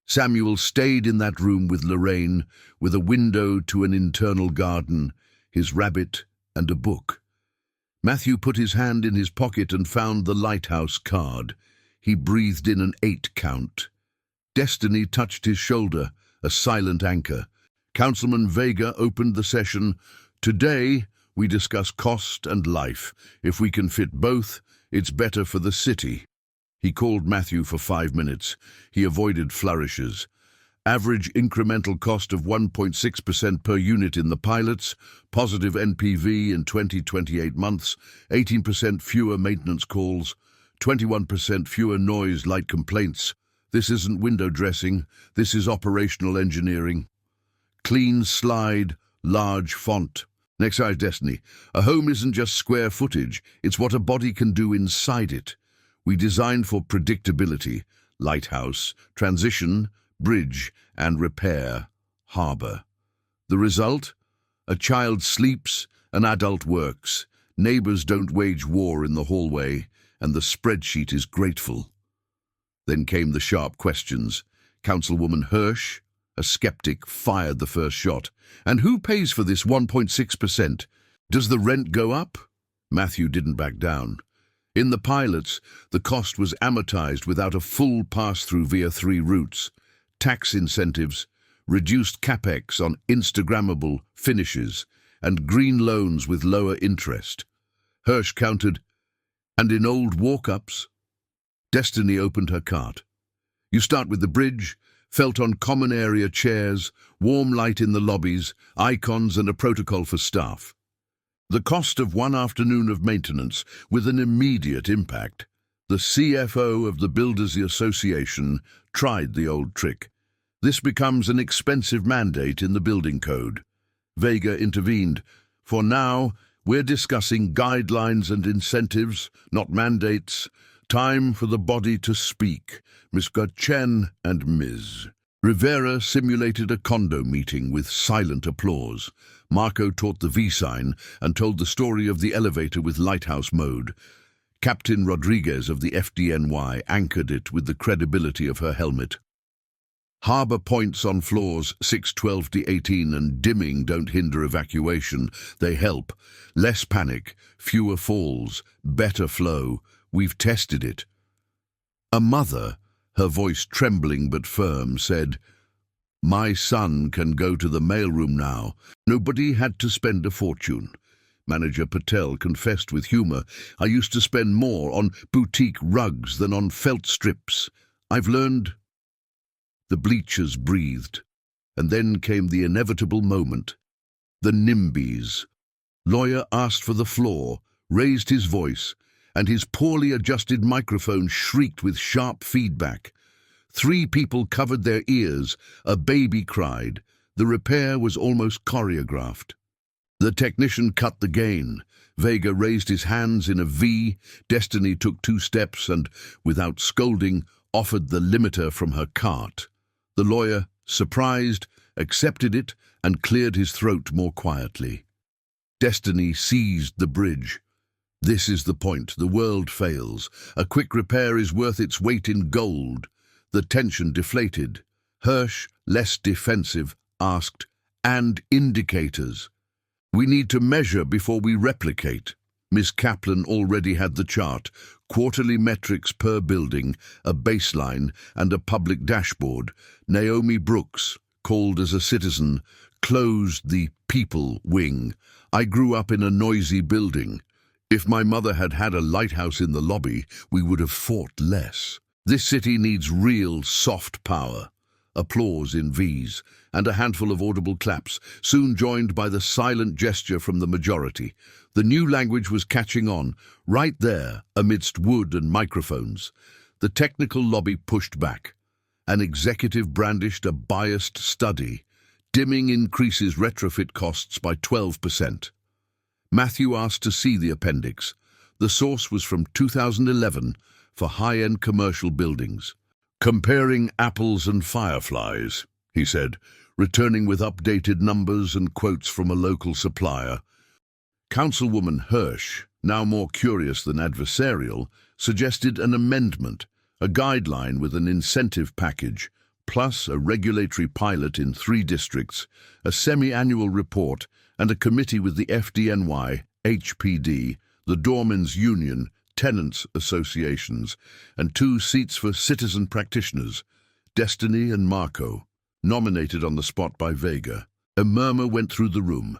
Samuel stayed in that room with Lorraine, with a window to an internal garden, his rabbit, and a book. Matthew put his hand in his pocket and found the lighthouse card. He breathed in an 8 count. Destiny touched his shoulder, a silent anchor. Councilman Vega opened the session. Today, we discuss cost and life. If we can fit both, it's better for the city. He called Matthew for 5 minutes. He avoided flourishes. Average incremental cost of 1.6% per unit in the pilots, positive NPV in 28 months, 18% fewer maintenance calls, 21% fewer noise light complaints. This isn't window dressing, this is operational engineering. Clean slide, large font. Next slide, Destiny. A home isn't just square footage, it's what a body can do inside it. We designed for predictability, lighthouse, transition, bridge, and repair, harbor. The result? A child sleeps, an adult works. Neighbors don't wage war in the hallway, and the spreadsheet is grateful. Then came the sharp questions. Councilwoman Hirsch, a skeptic, fired the first shot. And who pays for this 1.6%? Does the rent go up? Matthew didn't back down. In the pilots, the cost was amortized without a full pass-through via 3 routes: tax incentives, reduced capex on Instagrammable finishes, and green loans with lower interest. Hirsch countered, and in old walk-ups? Destiny opened her cart. You start with the bridge, felt on common area chairs, warm light in the lobbies, icons and a protocol for staff. The cost of one afternoon of maintenance with an immediate impact. The CFO of the Builders Association tried the old trick. This becomes an expensive mandate in the building code. Vega intervened. For now, we're discussing guidelines and incentives, not mandates. Time for the body to speak. Miss Chen and Ms. Rivera simulated a condo meeting with silent applause. Marco taught the V sign and told the story of the elevator with lighthouse mode. Captain Rodriguez of the FDNY anchored it with the credibility of her helmet. Harbor points on floors 6, 12 to 18 and dimming don't hinder evacuation. They help. Less panic, fewer falls, better flow. We've tested it. A mother, her voice trembling but firm, said, "My son can go to the mailroom now. Nobody had to spend a fortune." Manager Patel confessed with humor, "I used to spend more on boutique rugs than on felt strips. I've learned." The bleachers breathed, and then came the inevitable moment. The NIMBYs. Lawyer asked for the floor, raised his voice, and his poorly adjusted microphone shrieked with sharp feedback. 3 people covered their ears. A baby cried. The repair was almost choreographed. The technician cut the gain. Vega raised his hands in a V. Destiny took 2 steps and, without scolding, offered the limiter from her cart. The lawyer, surprised, accepted it and cleared his throat more quietly. Destiny seized the bridge. This is the point. The world fails. A quick repair is worth its weight in gold. The tension deflated. Hirsch, less defensive, asked, "And indicators? We need to measure before we replicate." Miss Kaplan already had the chart, quarterly metrics per building, a baseline, and a public dashboard. Naomi Brooks, called as a citizen, closed the people wing. "I grew up in a noisy building. If my mother had had a lighthouse in the lobby, we would have fought less. This city needs real soft power." Applause in V's, and a handful of audible claps, soon joined by the silent gesture from the majority. The new language was catching on, right there, amidst wood and microphones. The technical lobby pushed back. An executive brandished a biased study. Dimming increases retrofit costs by 12%. Matthew asked to see the appendix. The source was from 2011 for high-end commercial buildings. "Comparing apples and fireflies," he said, returning with updated numbers and quotes from a local supplier. Councilwoman Hirsch, now more curious than adversarial, suggested an amendment, a guideline with an incentive package, plus a regulatory pilot in 3 districts, a semi-annual report, and a committee with the FDNY, HPD, the Doormen's Union, tenants' associations, and 2 seats for citizen practitioners, Destiny and Marco, nominated on the spot by Vega. A murmur went through the room.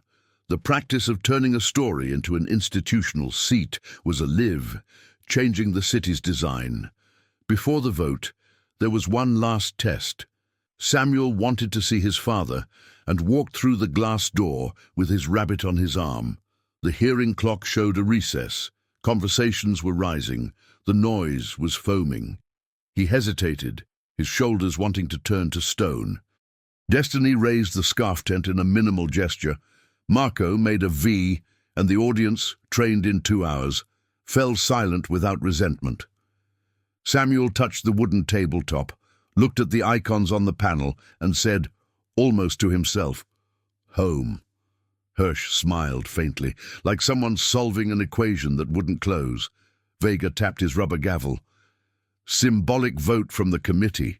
The practice of turning a story into an institutional seat was alive, changing the city's design. Before the vote, there was one last test. Samuel wanted to see his father and walked through the glass door with his rabbit on his arm. The hearing clock showed a recess. Conversations were rising. The noise was foaming. He hesitated, his shoulders wanting to turn to stone. Destiny raised the scarf tent in a minimal gesture. Marco made a V, and the audience, trained in 2 hours, fell silent without resentment. Samuel touched the wooden tabletop, looked at the icons on the panel, and said, almost to himself, "Home." Hirsch smiled faintly, like someone solving an equation that wouldn't close. Vega tapped his rubber gavel. "Symbolic vote from the committee.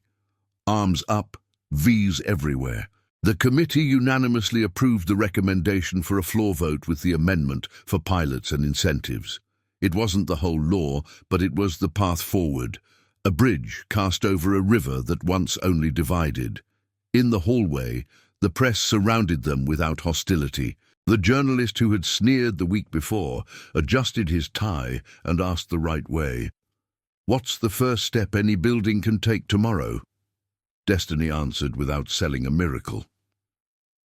arms up, V's everywhere. The committee unanimously approved the recommendation for a floor vote with the amendment for pilots and incentives. It wasn't the whole law, but it was the path forward, a bridge cast over a river that once only divided. In the hallway, the press surrounded them without hostility. The journalist who had sneered the week before adjusted his tie and asked the right way. "What's the first step any building can take tomorrow?" Destiny answered without selling a miracle.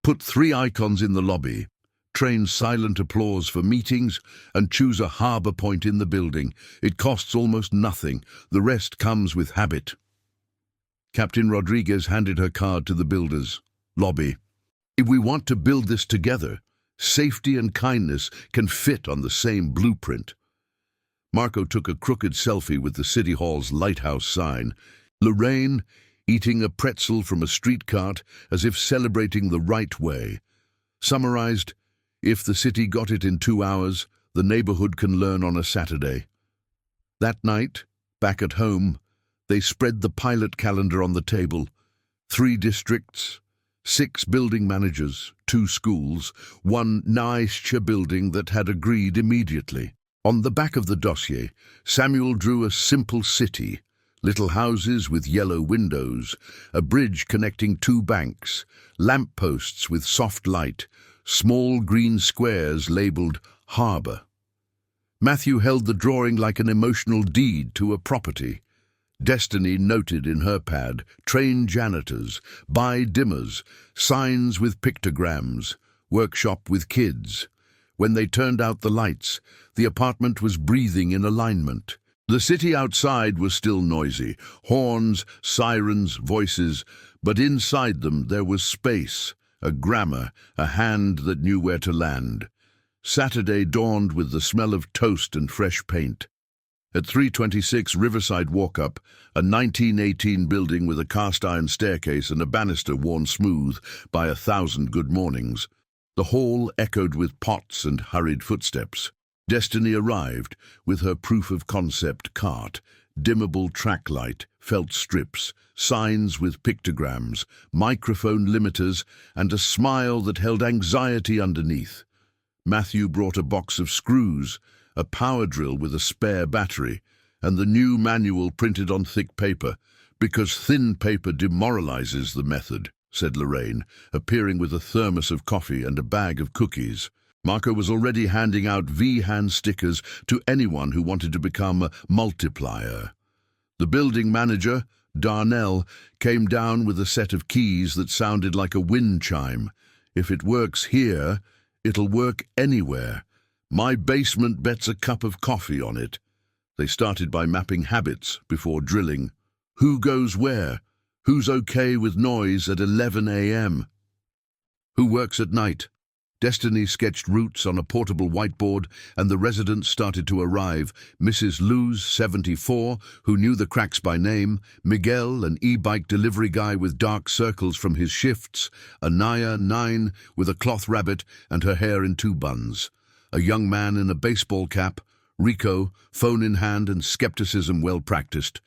"Put 3 icons in the lobby, train silent applause for meetings, and choose a harbour point in the building. It costs almost nothing. The rest comes with habit." Captain Rodriguez handed her card to the builders. "Lobby. If we want to build this together, safety and kindness can fit on the same blueprint." Marco took a crooked selfie with the City Hall's lighthouse sign. Lorraine, eating a pretzel from a street cart as if celebrating the right way, summarized, "If the city got it in 2 hours, the neighborhood can learn on a Saturday." That night, back at home, they spread the pilot calendar on the table. 3 districts, 6 building managers, 2 schools, 1 nice building that had agreed immediately. On the back of the dossier, Samuel drew a simple city, little houses with yellow windows, a bridge connecting 2 banks, lampposts with soft light, small green squares labelled harbour. Matthew held the drawing like an emotional deed to a property. Destiny noted in her pad, train janitors, buy dimmers, signs with pictograms, workshop with kids. When they turned out the lights, the apartment was breathing in alignment. The city outside was still noisy, horns, sirens, voices, but inside them there was space, a grammar, a hand that knew where to land. Saturday dawned with the smell of toast and fresh paint. At 326 Riverside Walk-Up, a 1918 building with a cast-iron staircase and a banister worn smooth by 1,000 good mornings, the hall echoed with pots and hurried footsteps. Destiny arrived with her proof-of-concept cart, dimmable track light, felt strips, signs with pictograms, microphone limiters, and a smile that held anxiety underneath. Matthew brought a box of screws, a power drill with a spare battery, and the new manual printed on thick paper, because thin paper demoralizes the method, said Lorraine, appearing with a thermos of coffee and a bag of cookies. Marco was already handing out V-hand stickers to anyone who wanted to become a multiplier. The building manager, Darnell, came down with a set of keys that sounded like a wind chime. "If it works here, it'll work anywhere. My basement bets a cup of coffee on it." They started by mapping habits before drilling. Who goes where? Who's okay with noise at 11 a.m.? Who works at night? Destiny sketched routes on a portable whiteboard, and the residents started to arrive. Mrs. Luz, 74, who knew the cracks by name, Miguel, an e-bike delivery guy with dark circles from his shifts, Anaya, 9, with a cloth rabbit and her hair in 2 buns, a young man in a baseball cap, Rico, phone in hand and skepticism well practiced.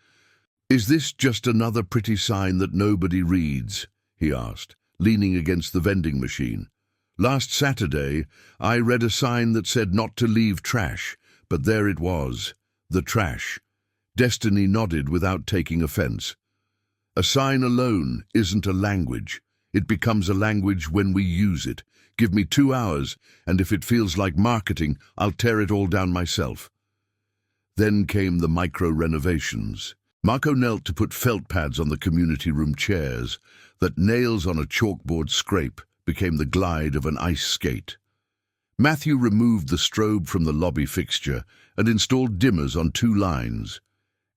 "Is this just another pretty sign that nobody reads?" he asked, leaning against the vending machine. "Last Saturday, I read a sign that said not to leave trash, but there it was, the trash." Destiny nodded without taking offense. "A sign alone isn't a language. It becomes a language when we use it. Give me 2 hours, and if it feels like marketing, I'll tear it all down myself." Then came the micro-renovations. Marco knelt to put felt pads on the community room chairs, that nails on a chalkboard scrape became the glide of an ice skate. Matthew removed the strobe from the lobby fixture and installed dimmers on 2 lines.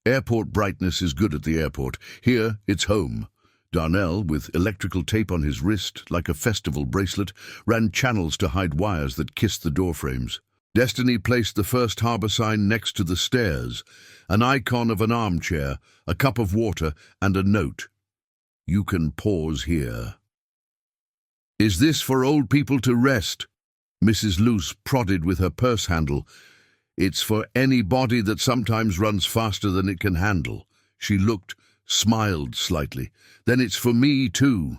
Airport brightness is good at the airport. Here, it's home. Darnell, with electrical tape on his wrist like a festival bracelet, ran channels to hide wires that kissed the doorframes. Destiny placed the first harbour sign next to the stairs, an icon of an armchair, a cup of water, and a note. "You can pause here." "Is this for old people to rest?" Mrs. Luce prodded with her purse handle. "It's for any body that sometimes runs faster than it can handle." She looked smiled slightly. Then it's for me too.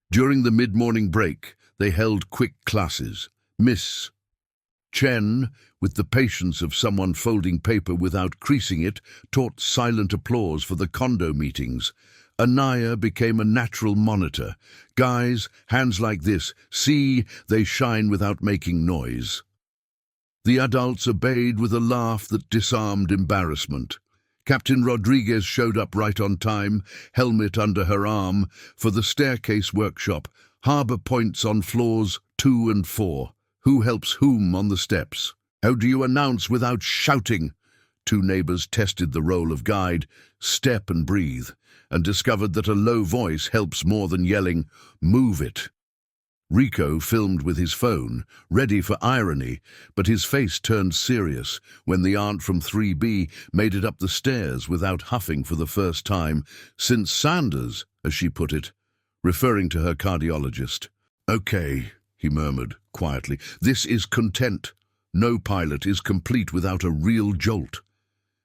During the mid-morning break, they held quick classes. Miss Chen, with the patience of someone folding paper without creasing it, taught silent applause for the condo meetings. Anaya became a natural monitor. Guys, hands like this. See, they shine without making noise. The adults obeyed with a laugh that disarmed embarrassment. Captain Rodriguez showed up right on time, helmet under her arm, for the staircase workshop, harbor points on floors 2 and 4. Who helps whom on the steps? How do you announce without shouting? 2 neighbors tested the role of guide, step and breathe, and discovered that a low voice helps more than yelling, "Move it." Rico filmed with his phone, ready for irony, but his face turned serious when the aunt from 3B made it up the stairs without huffing for the first time since Sanders, as she put it, referring to her cardiologist. "Okay," he murmured quietly, "this is content. No pilot is complete without a real jolt."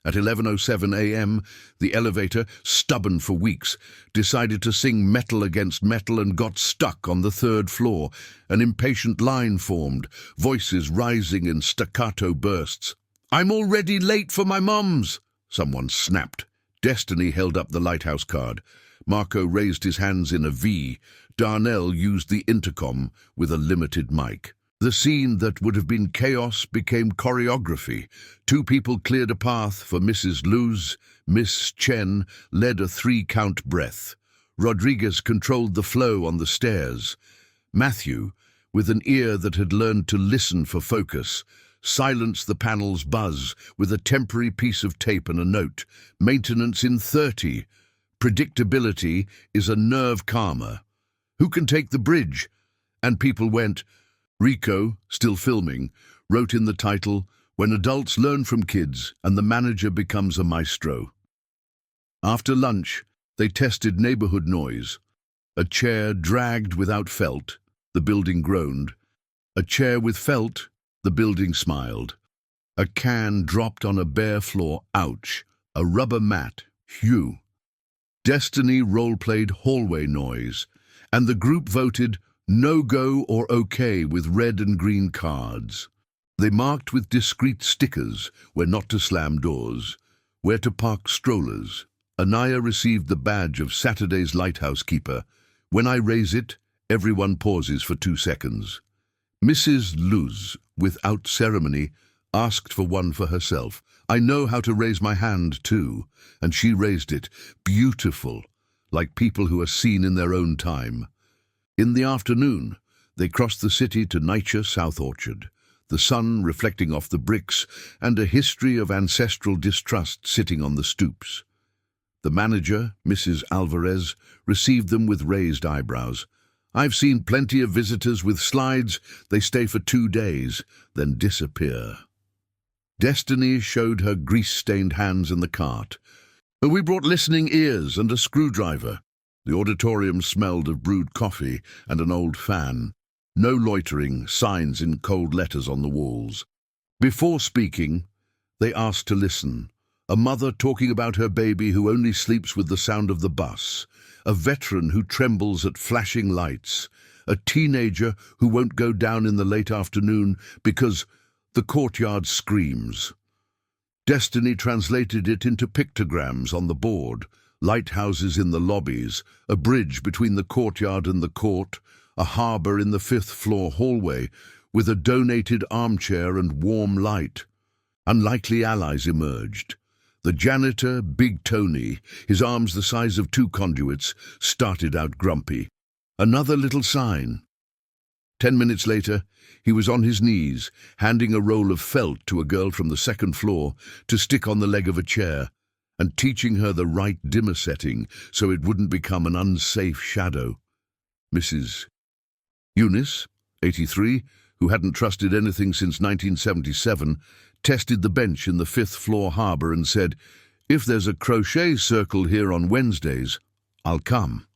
At 11:07 a.m., the elevator, stubborn for weeks, decided to sing Metal Against Metal and got stuck on the 3rd floor. An impatient line formed, voices rising in staccato bursts. "I'm already late for my mum's!" someone snapped. Destiny held up the lighthouse card. Marco raised his hands in a V. Darnell used the intercom with a limited mic. The scene that would have been chaos became choreography. 2 people cleared a path for Mrs. Luz. Miss Chen led a 3-count breath. Rodriguez controlled the flow on the stairs. Matthew, with an ear that had learned to listen for focus, silenced the panel's buzz with a temporary piece of tape and a note. "Maintenance in 30. Predictability is a nerve calmer. Who can take the bridge?" And people went. Rico, still filming, wrote in the title, "When adults learn from kids and the manager becomes a maestro." After lunch, they tested neighborhood noise. A chair dragged without felt, the building groaned. A chair with felt, the building smiled. A can dropped on a bare floor, ouch. A rubber mat, phew. Destiny role-played hallway noise, and the group voted no-go or okay with red and green cards. They marked with discreet stickers where not to slam doors, where to park strollers. Anaya received the badge of Saturday's lighthouse keeper. When I raise it, everyone pauses for 2 seconds. Mrs. Luz, without ceremony, asked for one for herself. "I know how to raise my hand too," and she raised it. Beautiful, like people who are seen in their own time. In the afternoon, they crossed the city to NYCHA South Orchard, the sun reflecting off the bricks and a history of ancestral distrust sitting on the stoops. The manager, Mrs. Alvarez, received them with raised eyebrows. "I've seen plenty of visitors with slides. They stay for 2 days, then disappear." Destiny showed her grease-stained hands in the cart. "We brought listening ears and a screwdriver." The auditorium smelled of brewed coffee and an old fan. No loitering, signs in cold letters on the walls. Before speaking, they asked to listen. A mother talking about her baby who only sleeps with the sound of the bus. A veteran who trembles at flashing lights. A teenager who won't go down in the late afternoon because the courtyard screams. Destiny translated it into pictograms on the board. Lighthouses in the lobbies, a bridge between the courtyard and the court, a harbour in the 5th-floor hallway, with a donated armchair and warm light. Unlikely allies emerged. The janitor, Big Tony, his arms the size of 2 conduits, started out grumpy. Another little sign. 10 minutes later, he was on his knees, handing a roll of felt to a girl from the 2nd floor to stick on the leg of a chair, and teaching her the right dimmer setting so it wouldn't become an unsafe shadow. Mrs. Eunice, 83, who hadn't trusted anything since 1977, tested the bench in the 5th-floor harbour and said, "If there's a crochet circle here on Wednesdays, I'll come."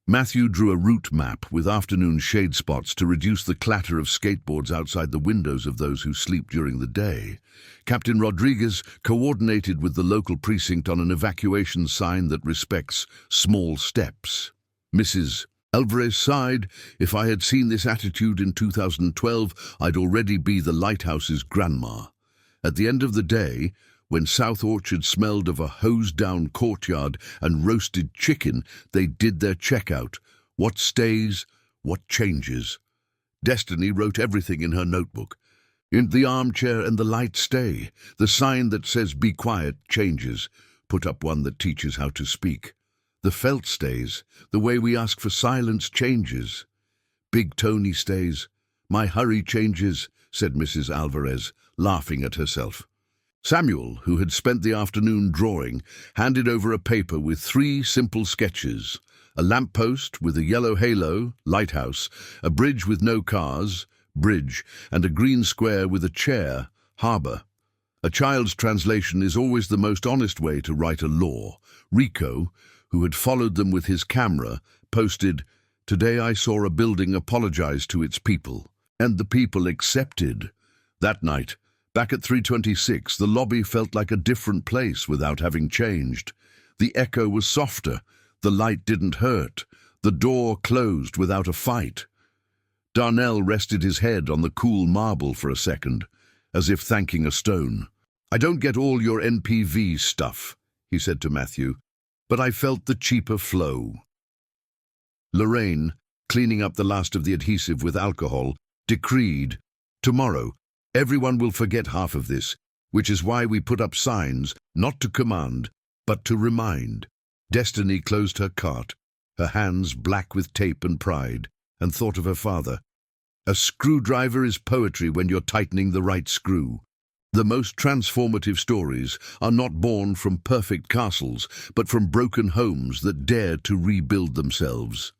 Matthew drew a route map with afternoon shade spots to reduce the clatter of skateboards outside the windows of those who sleep during the day. Captain Rodriguez coordinated with the local precinct on an evacuation sign that respects small steps. Mrs. Alvarez sighed. If I had seen this attitude in 2012, I'd already be the lighthouse's grandma. At the end of the day, when South Orchard smelled of a hosed-down courtyard and roasted chicken, they did their checkout. What stays, what changes. Destiny wrote everything in her notebook. In the armchair and the light stay. The sign that says be quiet changes. Put up one that teaches how to speak. The felt stays. The way we ask for silence changes. Big Tony stays. My hurry changes, said Mrs. Alvarez, laughing at herself. Samuel, who had spent the afternoon drawing, handed over a paper with 3 simple sketches: a lamppost with a yellow halo, lighthouse, a bridge with no cars, bridge, and a green square with a chair, harbour. A child's translation is always the most honest way to write a law. Rico, who had followed them with his camera, posted, "Today I saw a building apologize to its people, and the people accepted." That night, back at 326, the lobby felt like a different place without having changed. The echo was softer, the light didn't hurt, the door closed without a fight. Darnell rested his head on the cool marble for a second, as if thanking a stone. "I don't get all your NPV stuff," he said to Matthew, "but I felt the cheaper flow." Lorraine, cleaning up the last of the adhesive with alcohol, decreed, "Tomorrow, everyone will forget half of this, which is why we put up signs, not to command, but to remind." Destiny closed her cart, her hands black with tape and pride, and thought of her father. A screwdriver is poetry when you're tightening the right screw. The most transformative stories are not born from perfect castles, but from broken homes that dare to rebuild themselves.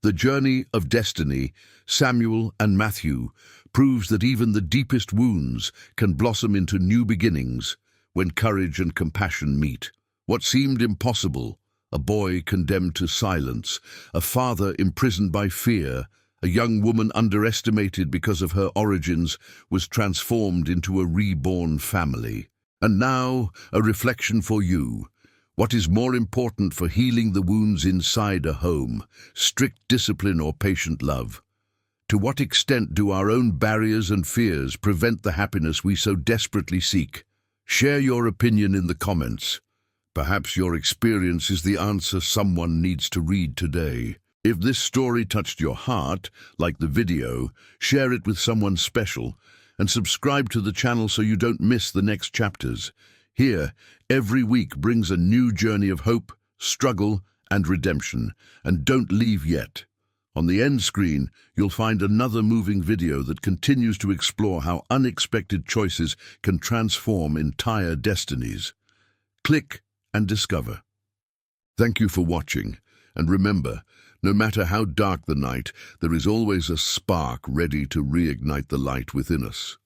The journey of Destiny, Samuel and Matthew, proves that even the deepest wounds can blossom into new beginnings when courage and compassion meet. What seemed impossible, a boy condemned to silence, a father imprisoned by fear, a young woman underestimated because of her origins, was transformed into a reborn family. And now, a reflection for you. What is more important for healing the wounds inside a home, strict discipline or patient love? To what extent do our own barriers and fears prevent the happiness we so desperately seek? Share your opinion in the comments. Perhaps your experience is the answer someone needs to read today. If this story touched your heart, like the video, share it with someone special, and subscribe to the channel so you don't miss the next chapters. Here, every week brings a new journey of hope, struggle, and redemption. And don't leave yet. On the end screen, you'll find another moving video that continues to explore how unexpected choices can transform entire destinies. Click and discover. Thank you for watching, and remember, no matter how dark the night, there is always a spark ready to reignite the light within us.